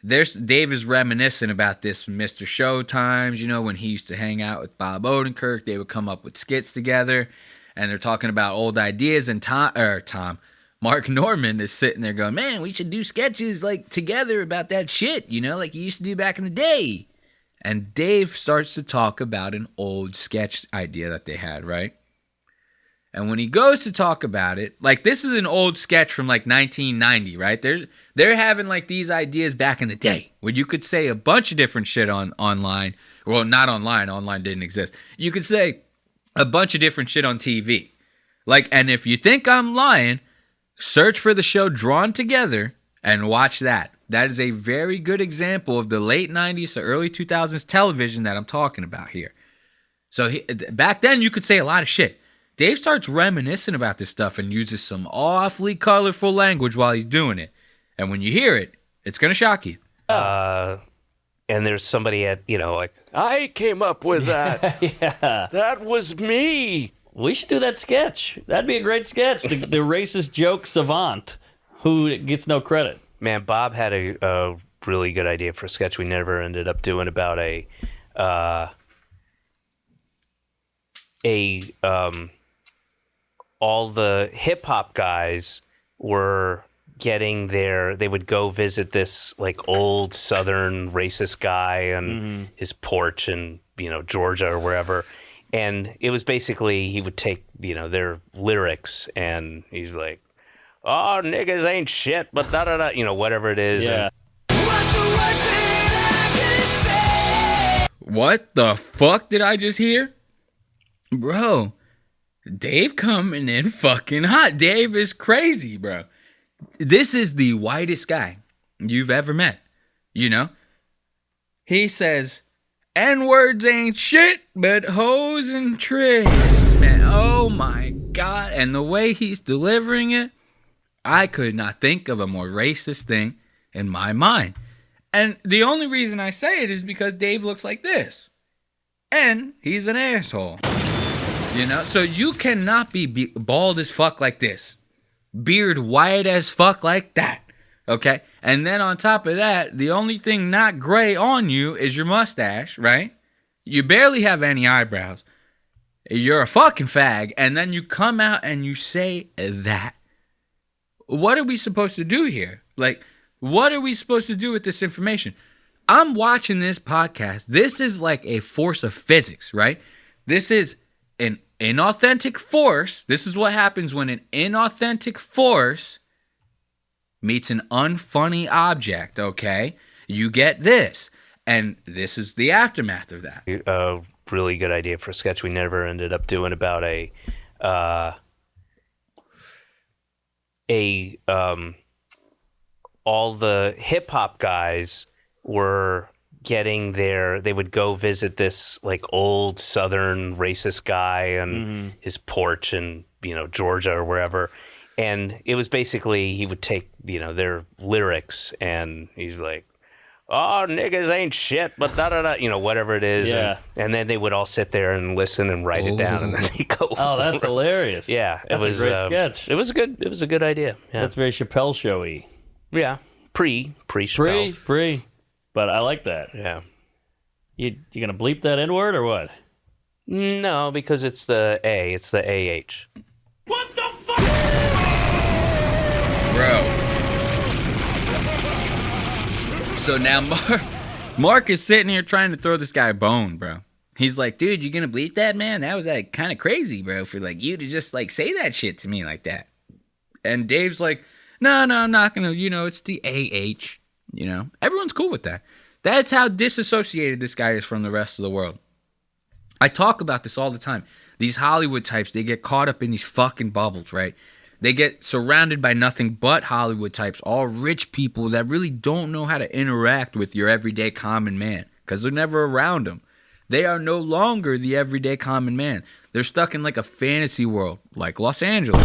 Dave is reminiscing about this from Mr. Show times, you know, when he used to hang out with Bob Odenkirk. They would come up with skits together, and they're talking about old ideas, and Mark Norman is sitting there going, man, we should do sketches like together about that shit, you know, like you used to do back in the day. And Dave starts to talk about an old sketch idea that they had, right? And when he goes to talk about it, like this is an old sketch from like 1990, right? They're having like these ideas back in the day where you could say a bunch of different shit online. Well, not online. Online didn't exist. You could say a bunch of different shit on TV. Like, and if you think I'm lying, search for the show Drawn Together and watch that. That is a very good example of the late 90s to early 2000s television that I'm talking about here. So back then, you could say a lot of shit. Dave starts reminiscing about this stuff and uses some awfully colorful language while he's doing it. And when you hear it, it's going to shock you. And there's somebody at, you know, like, I came up with that. Yeah. That was me. We should do that sketch. That'd be a great sketch. The racist joke savant who gets no credit. Man, Bob had a really good idea for a sketch we never ended up doing about all the hip hop guys were getting they would go visit this like old Southern racist guy on his porch in, you know, Georgia or wherever. And it was basically, he would take, you know, their lyrics and he's like, oh, niggas ain't shit, but da-da-da, you know, whatever it is. Yeah. What the fuck did I just hear? Bro, Dave coming in fucking hot. Dave is crazy, bro. This is the whitest guy you've ever met, you know? He says, N-words ain't shit, but hoes and tricks. Man, oh my God. And the way he's delivering it, I could not think of a more racist thing in my mind. And the only reason I say it is because Dave looks like this. And he's an asshole. You know? So you cannot be bald as fuck like this. Beard white as fuck like that. Okay? And then on top of that, the only thing not gray on you is your mustache, right? You barely have any eyebrows. You're a fucking fag. And then you come out and you say that. What are we supposed to do here? Like, what are we supposed to do with this information? I'm watching this podcast. This is like a force of physics, right? This is an inauthentic force. This is what happens when an inauthentic force meets an unfunny object, okay? You get this. And this is the aftermath of that. A really good idea for a sketch we never ended up doing about all the hip hop guys were getting they would go visit this like old Southern racist guy on his porch in, you know, Georgia or wherever. And it was basically, he would take, you know, their lyrics and he's like, oh, niggas ain't shit, but da-da-da, whatever it is. Yeah. And then they would all sit there and listen and write it down, and then they go. Oh, that's hilarious. Yeah. That's a great sketch. It was a good idea. Yeah. That's very Chappelle showy. Yeah. Pre-Chappelle. Pre. But I like that. Yeah. You gonna bleep that N-word or what? No, because it's the A. It's the AH. Bro. So now Mark is sitting here trying to throw this guy a bone, bro. He's like, dude, you gonna bleep that, man? That was like kind of crazy, bro, for like you to just like say that shit to me like that. And Dave's like, no, I'm not gonna, it's the AH. Everyone's cool with that. That's how disassociated this guy is from the rest of the world. I talk about this all the time. These Hollywood types, they get caught up in these fucking bubbles, right? They get surrounded by nothing but Hollywood types, all rich people that really don't know how to interact with your everyday common man because they're never around them. They are no longer the everyday common man. They're stuck in like a fantasy world, like Los Angeles.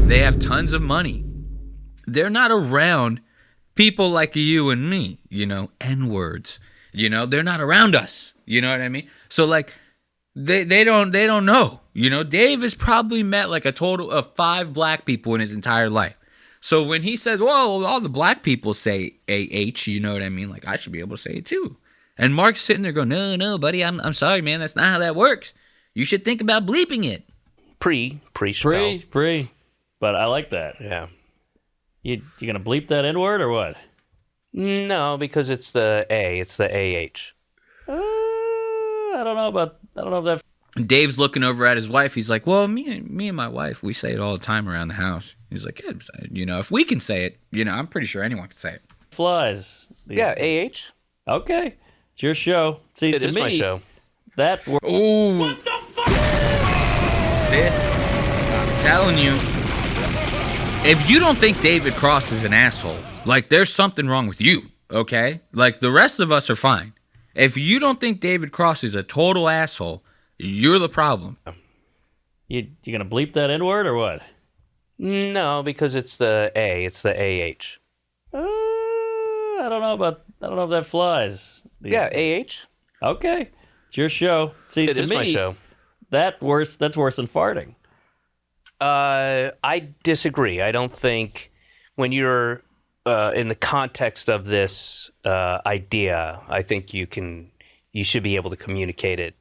They have tons of money. They're not around people like you and me, N-words. They're not around us. You know what I mean? So like they don't know. Dave has probably met like a total of 5 black people in his entire life. So when he says, well, all the black people say AH, you know what I mean? Like I should be able to say it too. And Mark's sitting there going, no, buddy, I'm sorry, man. That's not how that works. You should think about bleeping it. Pre-Chappelle. Pre. But I like that. Yeah. You gonna bleep that N-word or what? No, because it's the A. It's the AH. I don't know if that. Dave's looking over at his wife. He's like, well, me and my wife, we say it all the time around the house. He's like, yeah, if we can say it, I'm pretty sure anyone can say it. Flies. Yeah, AH. Okay. It's your show. See, it to is me, my show. That. Ooh. This, I'm telling you, if you don't think David Cross is an asshole, like there's something wrong with you, okay? Like the rest of us are fine. If you don't think David Cross is a total asshole, you're the problem. You gonna bleep that N-word or what? No, because it's the A. It's the AH. I don't know if that flies. Yeah, AH. Okay. It's your show. See, it to is me, my show. That's worse than farting. I disagree. I don't think when you're in the context of this idea, I think you should be able to communicate it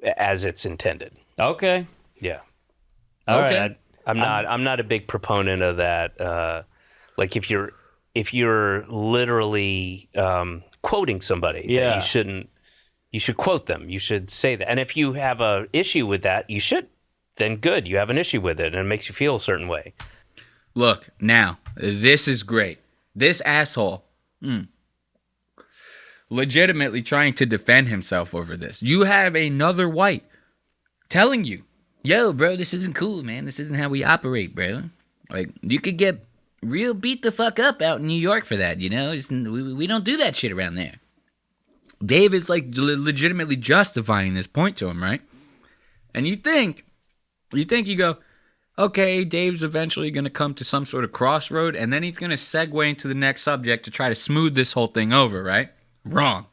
as it's intended. Okay. Yeah. Okay. Right. I'm not a big proponent of that. Like if you're literally quoting somebody, yeah, you should quote them. You should say that. And if you have a issue with that, you should. Then good, you have an issue with it, and it makes you feel a certain way. Look, now, this is great. This asshole, legitimately trying to defend himself over this. You have another white telling you, yo, bro, this isn't cool, man. This isn't how we operate, bro. Like, you could get real beat the fuck up out in New York for that, we don't do that shit around there. Dave is, like, legitimately justifying this point to him, right? And you go, okay, Dave's eventually going to come to some sort of crossroad, and then he's going to segue into the next subject to try to smooth this whole thing over, right? Wrong.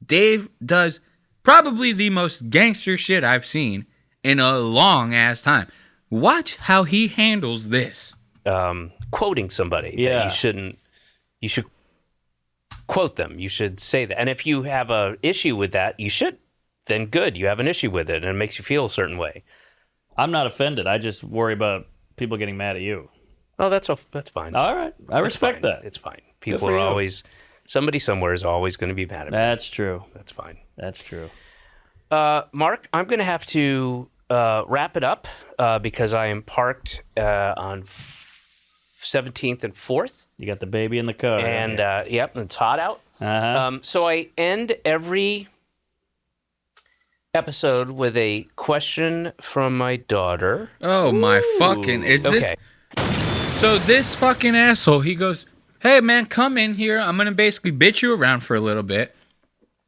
Dave does probably the most gangster shit I've seen in a long-ass time. Watch how he handles this. Quoting somebody. Yeah. You should quote them. You should say that. And if you have a issue with that, you should. Then good, you have an issue with it, and it makes you feel a certain way. I'm not offended. I just worry about people getting mad at you. Oh, that's fine. All right. I respect that. It's fine. People are always, somebody somewhere is always going to be mad at me. That's true. That's fine. That's true. Mark, I'm going to have to wrap it up because I am parked on 17th and 4th. You got the baby in the car. And, yep, and it's hot out. Uh-huh. So I end every episode with a question from my daughter. Oh, my fucking... Okay. So this fucking asshole, he goes, hey, man, come in here. I'm going to basically bitch you around for a little bit.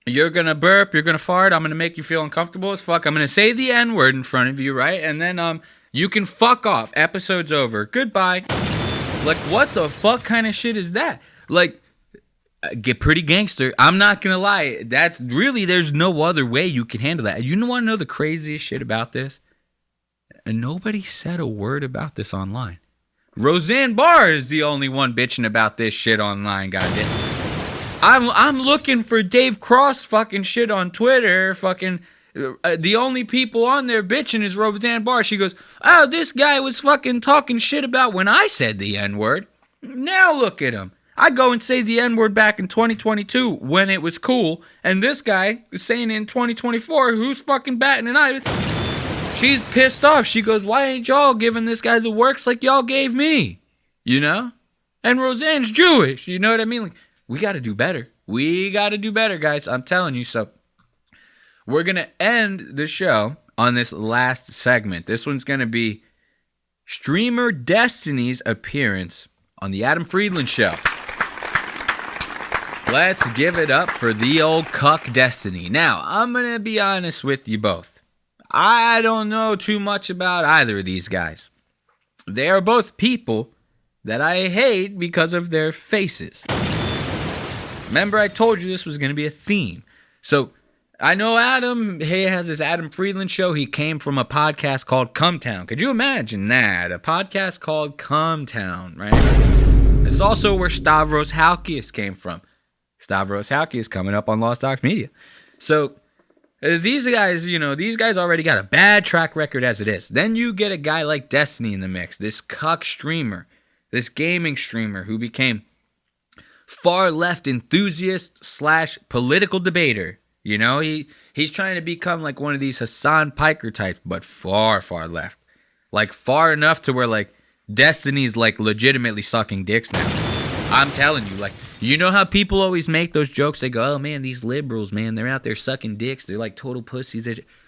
You're going to burp. You're going to fart. I'm going to make you feel uncomfortable as fuck. I'm going to say the N-word in front of you, right? And then you can fuck off. Episode's over. Goodbye. Like, what the fuck kind of shit is that? Like, get pretty gangster. I'm not gonna lie. That's really, there's no other way you can handle that. You want to know the craziest shit about this? And nobody said a word about this online. Roseanne Barr is the only one bitching about this shit online, goddamn. I'm looking for Dave Cross fucking shit on Twitter. Fucking the only people on there bitching is Roseanne Barr. She goes, "Oh, this guy was fucking talking shit about when I said the N-word. Now look at him. I go and say the N-word back in 2022 when it was cool, and this guy is saying it in 2024. Who's fucking batting an eye?" She's pissed off. She goes, "Why ain't y'all giving this guy the works like y'all gave me?" You know? And Roseanne's Jewish. You know what I mean? Like, we got to do better. We got to do better, guys. I'm telling you. So we're going to end the show on this last segment. This one's going to be streamer Destiny's appearance on the Adam Friedland Show. Let's give it up for the old cuck Destiny. Now, I'm going to be honest with you both. I don't know too much about either of these guys. They are both people that I hate because of their faces. Remember, I told you this was going to be a theme. So, I know Adam, he has his Adam Friedland Show. He came from a podcast called Cumtown. Could you imagine that? A podcast called Cumtown, right? It's also where Stavros Halkias came from. Stavros Halkias coming up on Lost Docs Media. So, these guys, you know, these guys already got a bad track record as it is. Then you get a guy like Destiny in the mix, this cuck streamer, this gaming streamer who became far left enthusiast / political debater. You know, he's trying to become like one of these Hassan Piker types, but far, far left. Like far enough to where like Destiny's like legitimately sucking dicks now. I'm telling you, like, you know how people always make those jokes? They go, "Oh man, these liberals, man, they're out there sucking dicks. They're like total pussies."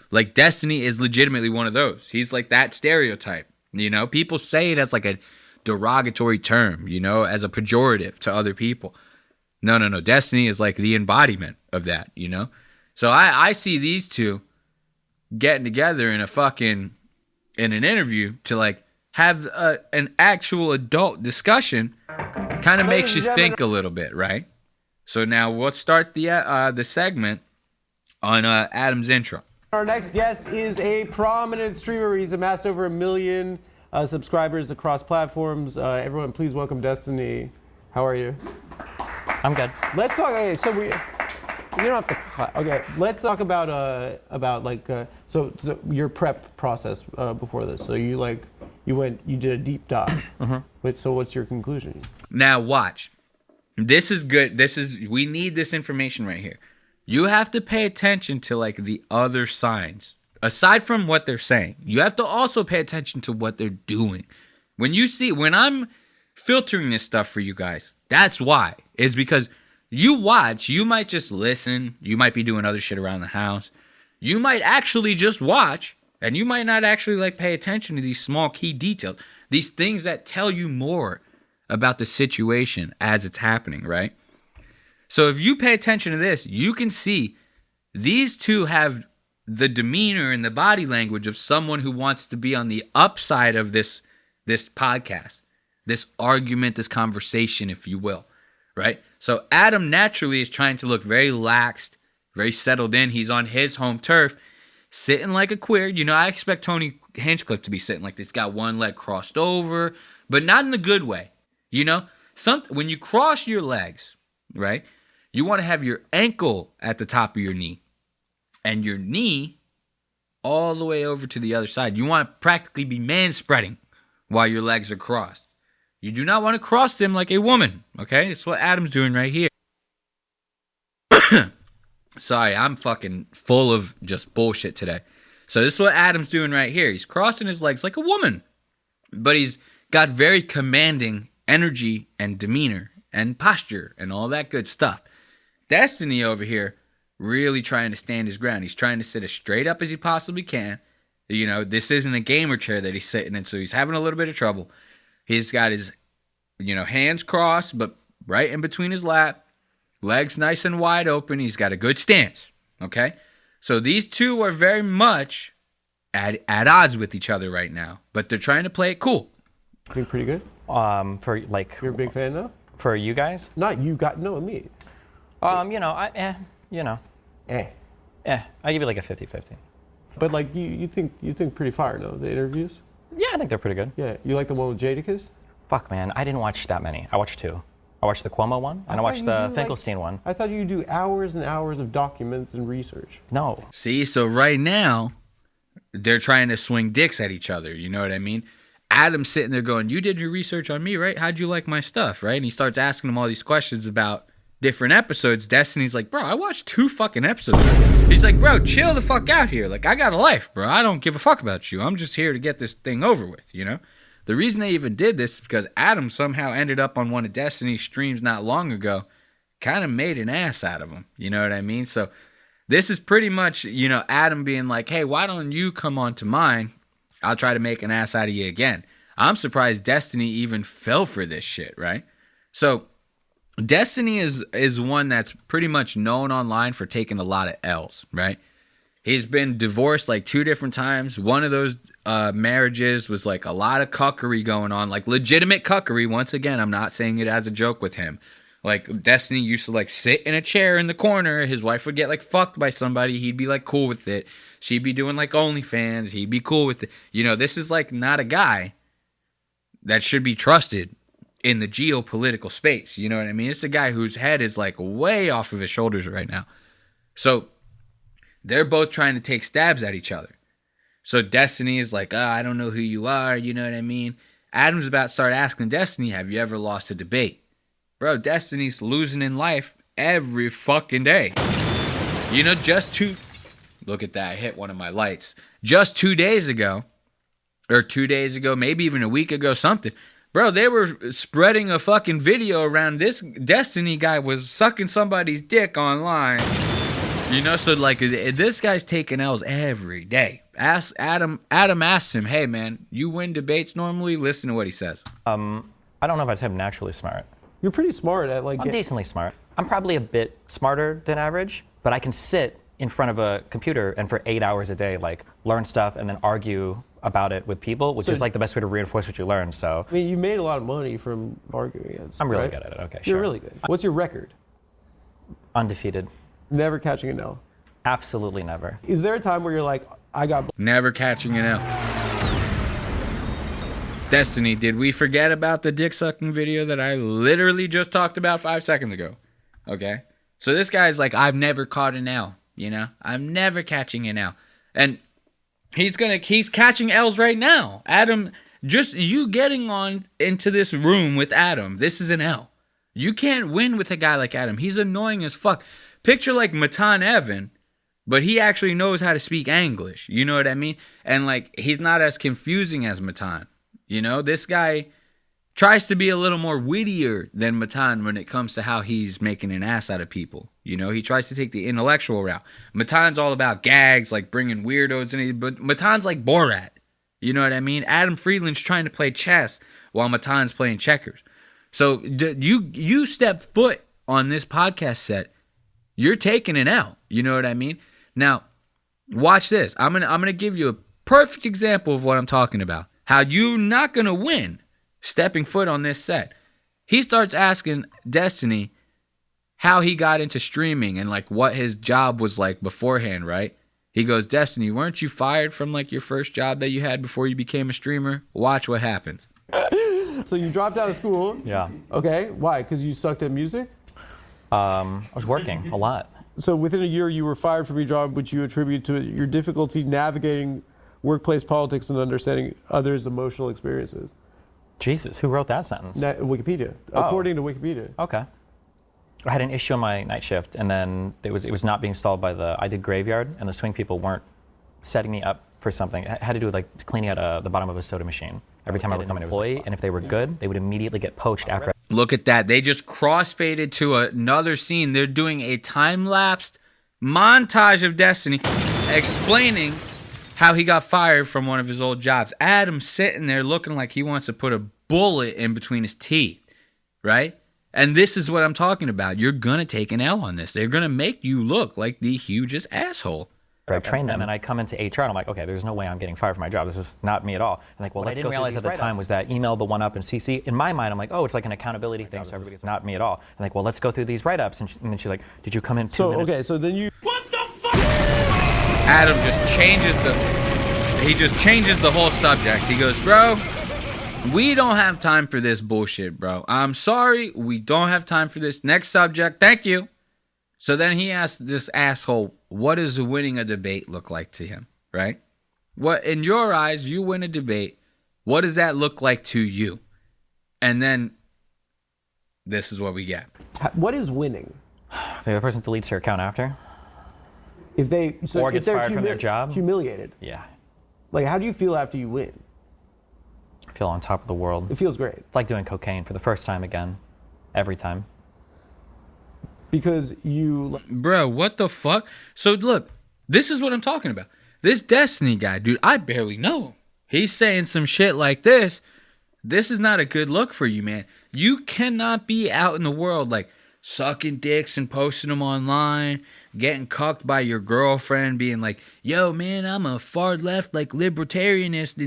Like Destiny is legitimately one of those. He's like that stereotype. You know, people say it as like a derogatory term, you know, as a pejorative to other people. No. Destiny is like the embodiment of that, you know? So I see these two getting together in an interview to like have an actual adult discussion. Kind of makes you think a little bit, right? So now let's start the segment on Adam's intro. Our next guest is a prominent streamer. He's amassed over 1 million subscribers across platforms. Everyone, please welcome Destiny. How are you? I'm good. Let's talk. Okay, so you don't have to. Okay, let's talk about so your prep process before this. So you did a deep dive. So what's your conclusion? Now watch. This is good. We need this information right here. You have to pay attention to like the other signs. Aside from what they're saying, you have to also pay attention to what they're doing. When I'm filtering this stuff for you guys, that's why. It's because you watch, you might just listen, you might be doing other shit around the house. You might actually just watch, and you might not actually like pay attention to these small key details. These things that tell you more about the situation as it's happening, right? So if you pay attention to this, you can see these two have the demeanor and the body language of someone who wants to be on the upside of this podcast, this argument, this conversation, if you will, right? So Adam naturally is trying to look very laxed, very settled in. He's on his home turf, sitting like a queer. You know, I expect Tony Hinchcliffe to be sitting like this. Got one leg crossed over, but not in the good way. You know, when you cross your legs, right, you want to have your ankle at the top of your knee and your knee all the way over to the other side. You want to practically be man-spreading while your legs are crossed. You do not want to cross them like a woman, okay? That's what Adam's doing right here. Sorry, I'm fucking full of just bullshit today. So this is what Adam's doing right here. He's crossing his legs like a woman, but he's got very commanding energy and demeanor and posture and all that good stuff. Destiny over here really trying to stand his ground. He's trying to sit as straight up as he possibly can. You know, this isn't a gamer chair that he's sitting in, so he's having a little bit of trouble. He's got his, hands crossed, but right in between his lap, legs nice and wide open. He's got a good stance, okay? So these two are very much at odds with each other right now, but they're trying to play it cool. Doing pretty good. You're a big fan though? For you guys? Not you got no me. You know, I give you like a 50-50. But like you think pretty fire, no? The interviews? Yeah, I think they're pretty good. Yeah. You like the one with Jadakiss? Fuck, man, I didn't watch that many. I watched 2. I watched the Cuomo one, and I watched the Finkelstein one. I thought you do hours and hours of documents and research. No. See, so right now, they're trying to swing dicks at each other. You know what I mean? Adam's sitting there going, you did your research on me, right? How'd you like my stuff, right? And he starts asking him all these questions about different episodes. Destiny's like, bro, I watched 2 fucking episodes. He's like, bro, chill the fuck out here. Like, I got a life, bro. I don't give a fuck about you. I'm just here to get this thing over with, you know? The reason they even did this is because Adam somehow ended up on one of Destiny's streams not long ago, kind of made an ass out of him. You know what I mean? So this is pretty much, you know, Adam being like, hey, why don't you come on to mine? I'll try to make an ass out of you again. I'm surprised Destiny even fell for this shit, right? So Destiny is one that's pretty much known online for taking a lot of L's, right? He's been divorced like 2 different times. One of those marriages was like a lot of cuckery going on, like legitimate cuckery. Once again, I'm not saying it as a joke with him. Like Destiny used to like sit in a chair in the corner. His wife would get like fucked by somebody. He'd be like cool with it. She'd be doing like OnlyFans. He'd be cool with it. You know, this is like not a guy that should be trusted in the geopolitical space. You know what I mean? It's a guy whose head is like way off of his shoulders right now. So they're both trying to take stabs at each other. So Destiny is like, I don't know who you are. You know what I mean? Adam's about to start asking Destiny, have you ever lost a debate? Bro, Destiny's losing in life every fucking day. You know, look at that, I hit one of my lights. Just 2 days ago, maybe even a week ago, something. Bro, they were spreading a fucking video around this Destiny guy was sucking somebody's dick online. You know, so like this guy's taking L's every day. Adam asks him, hey man, you win debates normally? Listen to what he says. I don't know if I'd say I'm naturally smart. You're pretty smart at like... I'm decently smart. I'm probably a bit smarter than average, but I can sit in front of a computer and for 8 hours a day, like learn stuff and then argue about it with people, which is like the best way to reinforce what you learn, so. I mean, you made a lot of money from arguing against. I'm really right? good at it, okay, sure. You're really good. What's your record? Undefeated. Never catching an L? Absolutely never. Is there a time where you're like, I got... Never catching an L. Destiny, did we forget about the dick sucking video that I literally just talked about 5 seconds ago? Okay. So this guy's like, I've never caught an L, you know? I'm never catching an L. And he's catching L's right now. Adam, just you getting on into this room with Adam, this is an L. You can't win with a guy like Adam. He's annoying as fuck. Picture like Matan Evan, but he actually knows how to speak English. You know what I mean? And like, he's not as confusing as Matan. You know, this guy tries to be a little more wittier than Matan when it comes to how he's making an ass out of people. You know, he tries to take the intellectual route. Matan's all about gags, like bringing weirdos in, but Matan's like Borat. You know what I mean? Adam Friedland's trying to play chess while Matan's playing checkers. So you step foot on this podcast set, you're taking an L. You know what I mean? Now, watch this. I'm gonna give you a perfect example of what I'm talking about. How you're not gonna win stepping foot on this set. He starts asking Destiny how he got into streaming and like what his job was like beforehand, right? He goes, Destiny, weren't you fired from like your first job that you had before you became a streamer? Watch what happens. So you dropped out of school? Yeah. Okay, why? Because you sucked at music? I was working a lot. So within a year you were fired from your job, which you attribute to your difficulty navigating workplace politics and understanding others' emotional experiences. Jesus, who wrote that sentence? Wikipedia, according to Wikipedia. Okay. I had an issue on my night shift, and then it was not being solved by I did graveyard, and the swing people weren't setting me up for something. It had to do with like cleaning out the bottom of a soda machine. Every time I would come in, employee, and if they were good, they would immediately get poached after. Look at that. They just crossfaded to another scene. They're doing a time-lapsed montage of Destiny explaining how he got fired from one of his old jobs. Adam's sitting there looking like he wants to put a bullet in between his teeth, right? And this is what I'm talking about. You're going to take an L on this. They're going to make you look like the hugest asshole. I train them, and then I come into HR, and I'm like, okay, there's no way I'm getting fired from my job. This is not me at all. And like, well, what I didn't realize at the time was that email the one up in CC. In my mind, I'm like, oh, it's like an accountability thing, so everybody's not me at all. And like, well, let's go through these write-ups. And then she's like, did you come in 2 minutes? Okay, so then you. Adam just changes the whole subject. He goes, bro, we don't have time for this bullshit, bro. I'm sorry, we don't have time for this. Next subject, thank you. So then he asked this asshole, what does winning a debate look like to him, right? What, in your eyes, you win a debate, what does that look like to you? And then this is what we get. What is winning? The other person deletes their account after. If they or gets fired from their job. Humiliated. Yeah. Like, how do you feel after you win? I feel on top of the world. It feels great. It's like doing cocaine for the first time again. Every time. Because you... Bro, what the fuck? So look, this is what I'm talking about. This Destiny guy, dude, I barely know him. He's saying some shit like this. This is not a good look for you, man. You cannot be out in the world like sucking dicks and posting them online, getting cucked by your girlfriend, being like, yo, man, I'm a far left, like, libertarianist,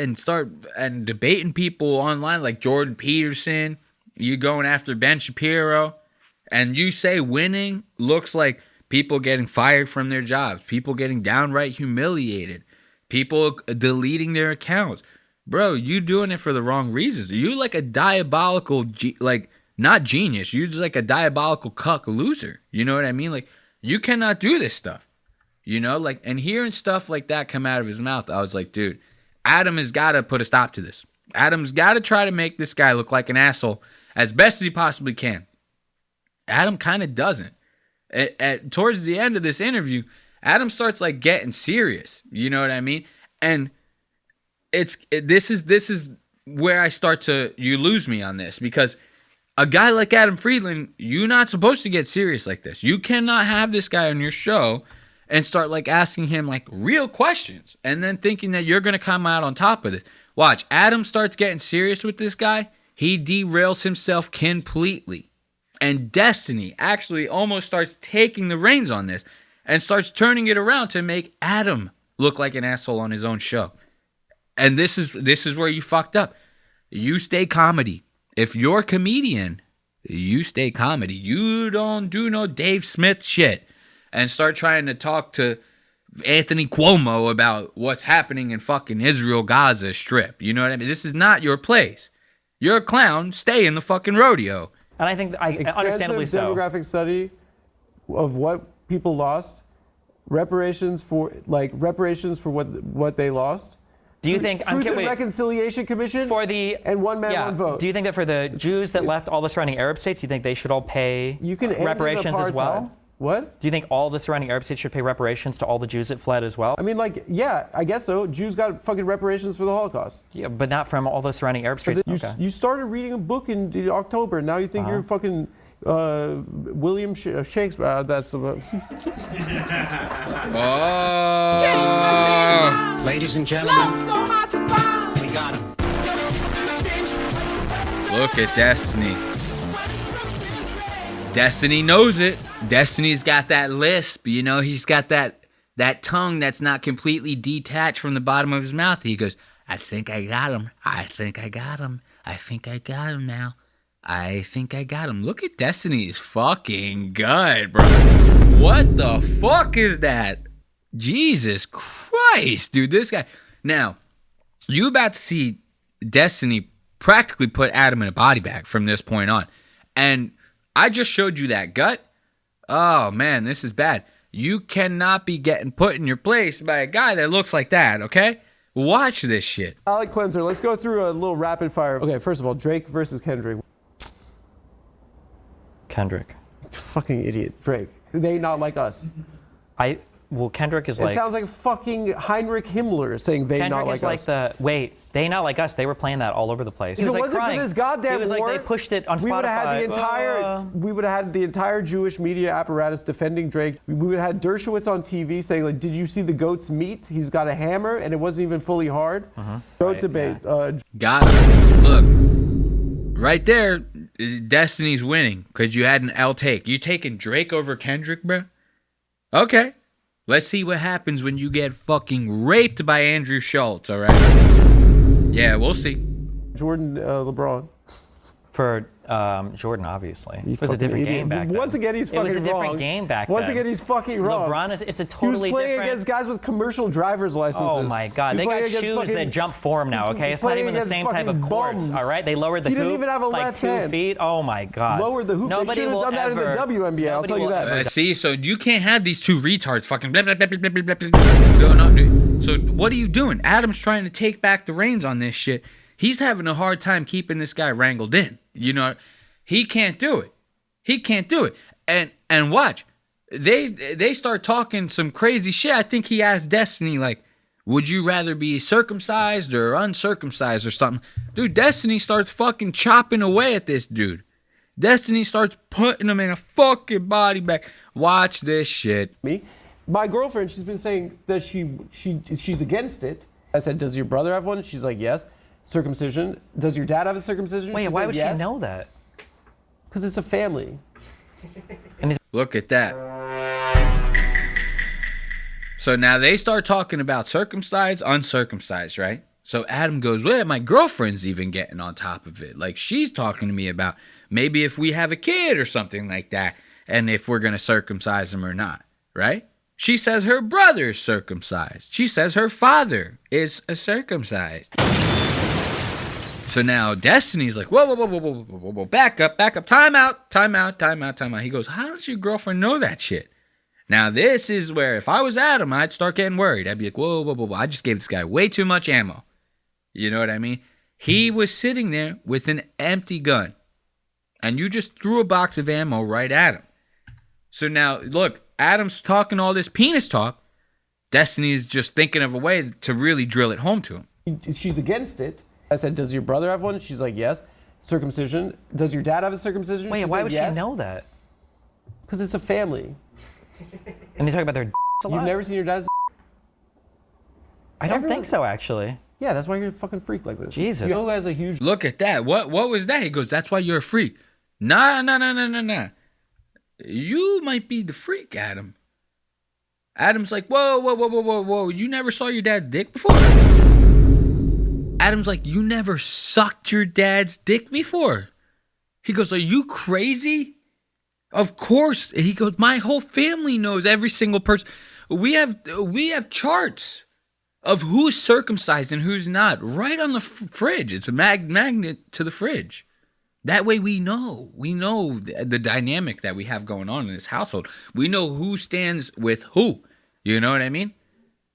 and start and debating people online like Jordan Peterson. You going after Ben Shapiro. And you say winning looks like people getting fired from their jobs, people getting downright humiliated, people deleting their accounts. Bro, you doing it for the wrong reasons. You like a diabolical, like, not genius. You're just like a diabolical cuck loser. You know what I mean? Like, you cannot do this stuff. You know, like, and hearing stuff like that come out of his mouth, I was like, dude, Adam has got to put a stop to this. Adam's got to try to make this guy look like an asshole as best as he possibly can. Adam kind of doesn't. Towards the end of this interview, Adam starts like getting serious. You know what I mean? And this is where I start to, you lose me on this, because a guy like Adam Friedland, you're not supposed to get serious like this. You cannot have this guy on your show and start like asking him like real questions and then thinking that you're going to come out on top of this. Watch, Adam starts getting serious with this guy. He derails himself completely. And Destiny actually almost starts taking the reins on this and starts turning it around to make Adam look like an asshole on his own show. And this is where you fucked up. You stay comedy. If you're a comedian, you stay comedy. You don't do no Dave Smith shit and start trying to talk to Anthony Cuomo about what's happening in fucking Israel, Gaza Strip. You know what I mean? This is not your place. You're a clown. Stay in the fucking rodeo. And I think, understandably so. Demographic study of what people lost, reparations for what they lost. Do you think Truth and Reconciliation Commission for the and one man one vote? Do you think that for the Jews that left all the surrounding Arab states, do you think they should all pay reparations as well? What? Do you think all the surrounding Arab states should pay reparations to all the Jews that fled as well? I mean, like, yeah, I guess so. Jews got fucking reparations for the Holocaust. Yeah, but not from all the surrounding Arab states. You started reading a book in October. Now you think you're fucking William Shakespeare. That's the book. Ladies and gentlemen, we got him. Look at Destiny. Destiny knows it. Destiny's got that lisp, you know, he's got that tongue that's not completely detached from the bottom of his mouth. He goes, I think I got him. I think I got him. I think I got him now. I think I got him. Look at Destiny's fucking gut, bro. What the fuck is that? Jesus Christ, dude, this guy. Now, you about to see Destiny practically put Adam in a body bag from this point on. And I just showed you that gut. Oh, man, this is bad. You cannot be getting put in your place by a guy that looks like that, okay? Watch this shit. Alec Cleanser, let's go through a little rapid fire. Okay, first of all, Drake versus Kendrick. Kendrick. Fucking idiot. Drake. They not like us. Well, Kendrick is it like... It sounds like fucking Heinrich Himmler saying they not like us. They not like us. They were playing that all over the place. If it wasn't for this goddamn war, like they pushed it on Spotify. We would have had the entire Jewish media apparatus defending Drake. We would have had Dershowitz on TV saying, like, did you see the goat's meat? He's got a hammer, and it wasn't even fully hard. Goat debate. Yeah. Got it. Look, right there, Destiny's winning because you had an L take. You taking Drake over Kendrick, bro? Okay. Let's see what happens when you get fucking raped by Andrew Schultz, all right? Yeah, we'll see. Jordan, LeBron. For Jordan, obviously. He's It was a fucking different idiot. game back then. Once again, he's It was a fucking different wrong. game back Once then. again, he's fucking wrong. LeBron it's a He was totally playing different. against guys with commercial driver's licenses. Oh my God! He's They got playing against shoes fucking- that jump for him now. Okay, he's it's not playing even the against same type of fucking courts. bums. All right, they lowered the He hoop didn't even have a like left 2 hand. feet. Oh my God! Lowered the hoop. They Nobody should have will done that in the ever- WNBA. I'll nobody tell you will that. ever- See, so you can't have these two retards fucking blah, blah, blah, blah, blah, blah, blah, blah, going on, dude. So what are you doing? Adam's trying to take back the reins on this shit. He's having a hard time keeping this guy wrangled in. You know, he can't do it. He can't do it. And watch, they start talking some crazy shit. I think he asked Destiny, like, would you rather be circumcised or uncircumcised or something? Dude, Destiny starts fucking chopping away at this dude. Destiny starts putting him in a fucking body bag. Watch this shit. Me, my girlfriend, she's been saying that she's against it. I said, does your brother have one? She's like, yes. Circumcision. Does your dad have a circumcision? Wait, She why said, would yes. she know that? Because it's a family. Look at that. So now they start talking about circumcised, uncircumcised, right? So Adam goes, well, my girlfriend's even getting on top of it. Like, she's talking to me about maybe if we have a kid or something like that, and if we're going to circumcise him or not, right? She says her brother's circumcised. She says her father is circumcised. So now Destiny's like, whoa, whoa, whoa, whoa, whoa, whoa, whoa, back up, time out. He goes, how does your girlfriend know that shit? Now this is where if I was Adam, I'd start getting worried. I'd be like, whoa, whoa, whoa, whoa, I just gave this guy way too much ammo. You know what I mean? He was sitting there with an empty gun, and you just threw a box of ammo right at him. So now, look, Adam's talking all this penis talk. Destiny's just thinking of a way to really drill it home to him. She's against it. I said, does your brother have one? She's like, yes. Circumcision. Does your dad have a circumcision? Wait, She why said, would yes. she know that? Because it's a family. And they talk about their a lot. You've never seen your dad's I don't think so, actually. Yeah, that's why you're a fucking freak like this. Jesus. You know who has a huge... Look at that. What was that? He goes, that's why you're a freak. Nah. You might be the freak, Adam. Adam's like, whoa. You never saw your dad's dick before? Adam's like, you never sucked your dad's dick before? He goes, are you crazy? Of course. He goes, my whole family knows every single person. We have charts of who's circumcised and who's not right on the fridge. It's a magnet to the fridge. That way we know the dynamic that we have going on in this household. We know who stands with who. You know what I mean?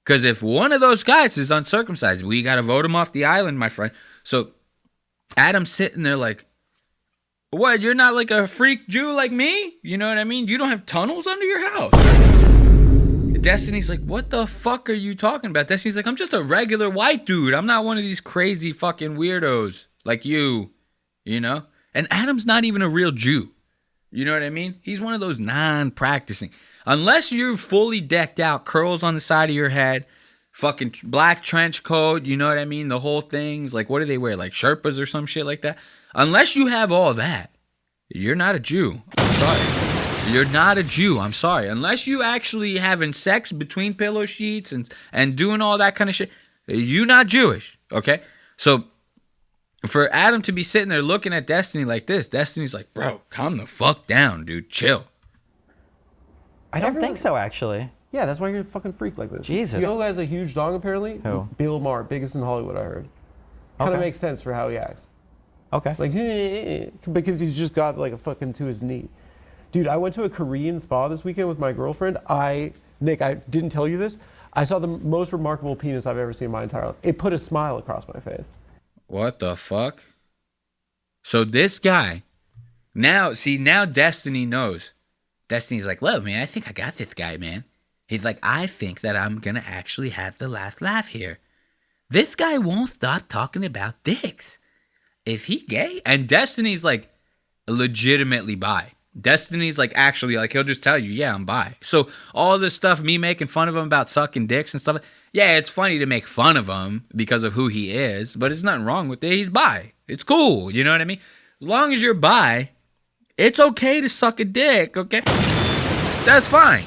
Because if one of those guys is uncircumcised, we got to vote him off the island, my friend. So Adam's sitting there like, what, you're not like a freak Jew like me? You know what I mean? You don't have tunnels under your house. Destiny's like, what the fuck are you talking about? Destiny's like, I'm just a regular white dude. I'm not one of these crazy fucking weirdos like you know? And Adam's not even a real Jew. You know what I mean? He's one of those non-practicing. Unless you're fully decked out, curls on the side of your head, fucking black trench coat, you know what I mean? The whole thing's like, what do they wear? Like Sherpas or some shit like that? Unless you have all that, you're not a Jew. I'm sorry. You're not a Jew. I'm sorry. Unless you actually having sex between pillow sheets and doing all that kind of shit, you're not Jewish, okay? So for Adam to be sitting there looking at Destiny like this, Destiny's like, bro, calm the fuck down, dude. Chill. I don't think so, actually. Yeah, that's why you're a fucking freak like this. Jesus. You know who has a huge dong apparently? Who? Bill Maher, biggest in Hollywood, I heard. Kind of Okay. makes sense for how he acts. Okay. Like, because he's just got like a fucking to his knee. Dude, I went to a Korean spa this weekend with my girlfriend. Nick, I didn't tell you this. I saw the most remarkable penis I've ever seen in my entire life. It put a smile across my face. What the fuck? So this guy, now Destiny knows. Destiny's like, well, man, I think I got this guy, man. He's like, I think that I'm going to actually have the last laugh here. This guy won't stop talking about dicks. Is he gay? And Destiny's like, legitimately bi. Destiny's like, actually, like, he'll just tell you, yeah, I'm bi. So all this stuff, me making fun of him about sucking dicks and stuff, yeah, it's funny to make fun of him because of who he is, but there's nothing wrong with it. He's bi. It's cool. You know what I mean? As long as you're bi, it's okay to suck a dick, okay? That's fine.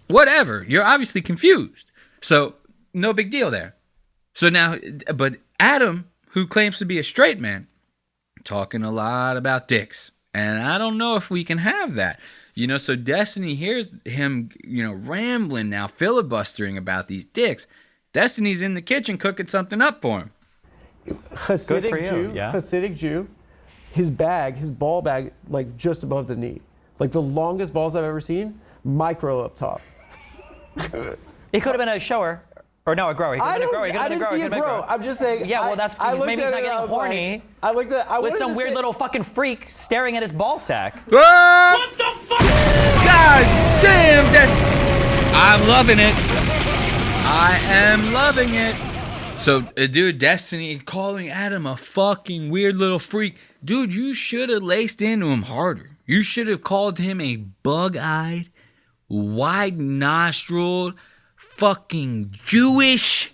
Whatever. You're obviously confused. So no big deal there. So now, but Adam, who claims to be a straight man, talking a lot about dicks. And I don't know if we can have that. So Destiny hears him, rambling now, filibustering about these dicks. Destiny's in the kitchen cooking something up for him. Hasidic Jew, his ball bag, like just above the knee. Like the longest balls I've ever seen, micro up top. It could have been a shower. Or no, a grower. He could have been a grower. I didn't see it grow. I'm just saying. Yeah, well, that's because maybe he's not getting horny. With some weird little fucking freak staring at his ball sack. What the fuck? God damn, I'm loving it. I am loving it. So, dude, Destiny calling Adam a fucking weird little freak. Dude, you should have laced into him harder. You should have called him a bug-eyed, wide-nostriled, fucking Jewish,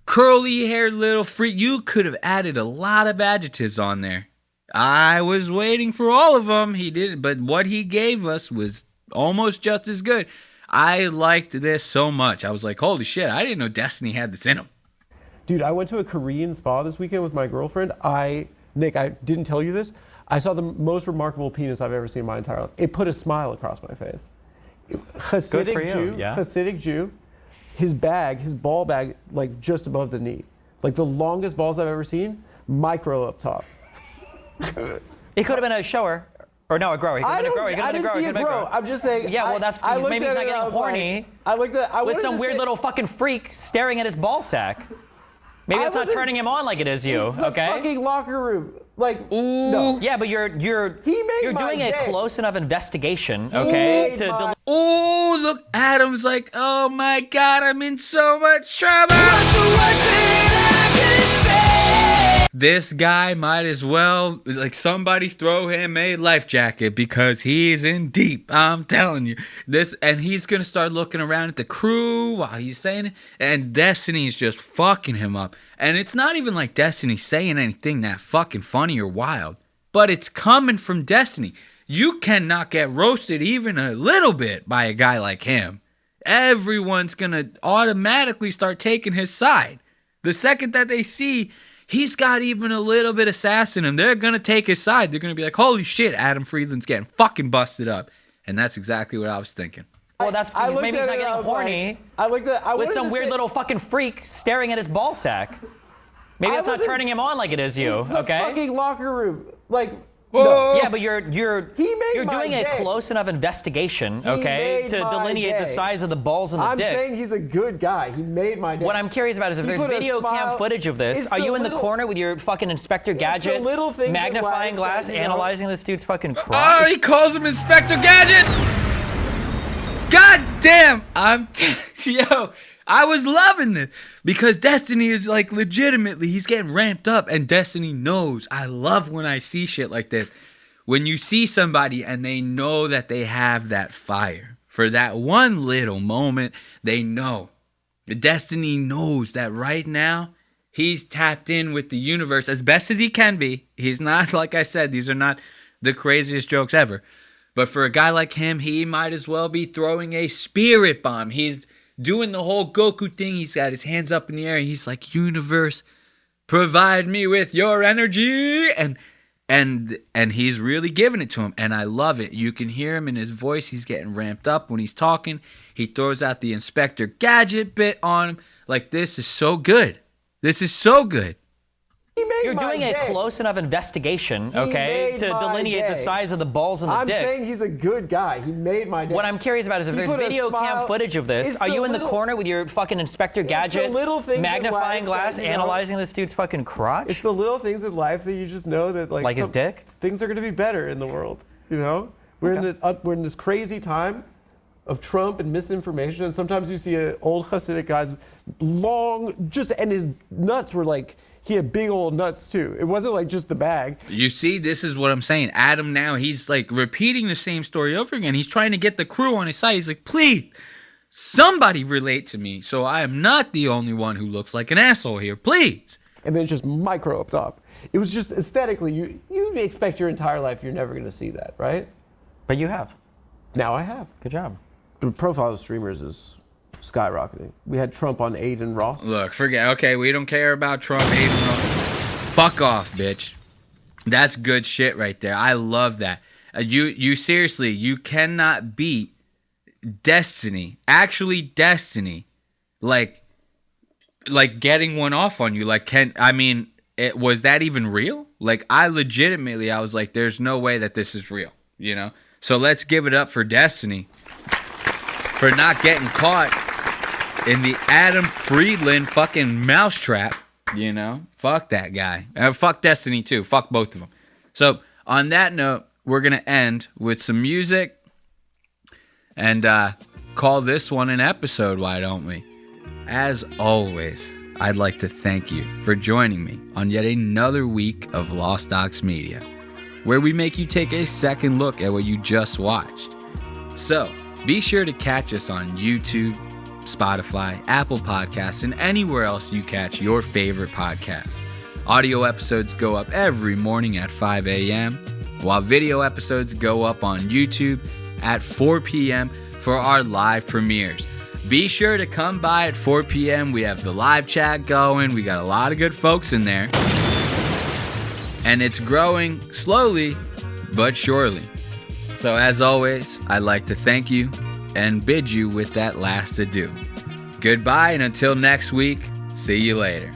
curly-haired little freak. You could have added a lot of adjectives on there. I was waiting for all of them. He didn't, but what he gave us was almost just as good. I liked this so much. I was like, holy shit, I didn't know Destiny had this in him. Dude, I went to a Korean spa this weekend with my girlfriend. Nick, I didn't tell you this. I saw the most remarkable penis I've ever seen in my entire life. It put a smile across my face. Hasidic Jew, his ball bag, like just above the knee. Like the longest balls I've ever seen, micro up top. It could have been a shower. Or no, a grower. He could have been a grower. I didn't see it grow. I'm just saying. Yeah, well, that's because maybe he's not getting horny. With some weird little fucking freak staring at his ball sack. Maybe it's not turning him on like it is you. It's a fucking locker room. Like, ooh. No. Yeah, but you're doing a close enough investigation, okay? Oh, look, Adam's like, oh my God, I'm in so much trouble. What's the worst thing I can say? This guy might as well, like, somebody throw him a life jacket because he's in deep. I'm telling you. And he's going to start looking around at the crew while he's saying it. And Destiny's just fucking him up. And it's not even like Destiny saying anything that fucking funny or wild. But it's coming from Destiny. You cannot get roasted even a little bit by a guy like him. Everyone's going to automatically start taking his side. The second that they see he's got even a little bit of sass in him, they're going to take his side. They're going to be like, holy shit, Adam Friedland's getting fucking busted up. And that's exactly what I was thinking. Well, that's because maybe he's not getting horny. With some weird little fucking freak staring at his ball sack. Maybe it's not turning him on like it is you, it's okay? It's a fucking locker room. Like, no. Yeah, but you're doing day. a close enough investigation, okay, to delineate the size of the balls and the dick. I'm saying he's a good guy. He made my day. What I'm curious about is if there's video cam footage of this, are you in the corner with your fucking Inspector Gadget magnifying glass analyzing this dude's fucking crotch? Oh, he calls him Inspector Gadget! God damn! Yo, I was loving this because Destiny is like legitimately, he's getting ramped up and Destiny knows. I love when I see shit like this. When you see somebody and they know that they have that fire for that one little moment, they know. Destiny knows that right now he's tapped in with the universe as best as he can be. He's not, like I said, these are not the craziest jokes ever. But for a guy like him, he might as well be throwing a spirit bomb. He's doing the whole Goku thing. He's got his hands up in the air. And he's like, universe, provide me with your energy. And he's really giving it to him. And I love it. You can hear him in his voice. He's getting ramped up when he's talking. He throws out the Inspector Gadget bit on him. Like, this is so good. This is so good. You're doing a close enough investigation, okay, to delineate the size of the balls and the dick. I'm saying he's a good guy. He made my day. What I'm curious about is if there's video cam footage of this, are you in the corner with your fucking Inspector Gadget magnifying glass analyzing this dude's fucking crotch? It's the little things in life that you just know that like his dick? Things are going to be better in the world, you know? We're in this crazy time of Trump and misinformation, and sometimes you see an old Hasidic guy's and his nuts were like, he had big old nuts too. It wasn't like just the bag. You see, this is what I'm saying. Adam now, he's like repeating the same story over again. He's trying to get the crew on his side. He's like, please, somebody relate to me so I am not the only one who looks like an asshole here. Please. And then just micro up top. It was just aesthetically, you expect your entire life you're never going to see that, right? But you have. Now I have. Good job. the profile of streamers is skyrocketing. We had Trump on Aiden Ross. Look, forget. Okay, we don't care about Trump. Aiden Ross. Fuck off, bitch. That's good shit right there. I love that. You seriously, you cannot beat Destiny. Actually, Destiny. Like getting one off on you. Like, was that even real? Like, I was like, there's no way that this is real, you know? So let's give it up for Destiny for not getting caught in the Adam Friedland fucking mousetrap, you know? Fuck that guy. Fuck Destiny too. Fuck both of them. So on that note, we're going to end with some music and call this one an episode, why don't we? As always, I'd like to thank you for joining me on yet another week of Lost Docs Media, where we make you take a second look at what you just watched. So be sure to catch us on YouTube, Spotify, Apple Podcasts, and anywhere else you catch your favorite podcasts. Audio episodes go up every morning at 5 a.m., while video episodes go up on YouTube at 4 p.m. for our live premieres. Be sure to come by at 4 p.m. We have the live chat going. We got a lot of good folks in there. And it's growing slowly but surely. So as always, I'd like to thank you and bid you with that last adieu. Goodbye, and until next week, see you later.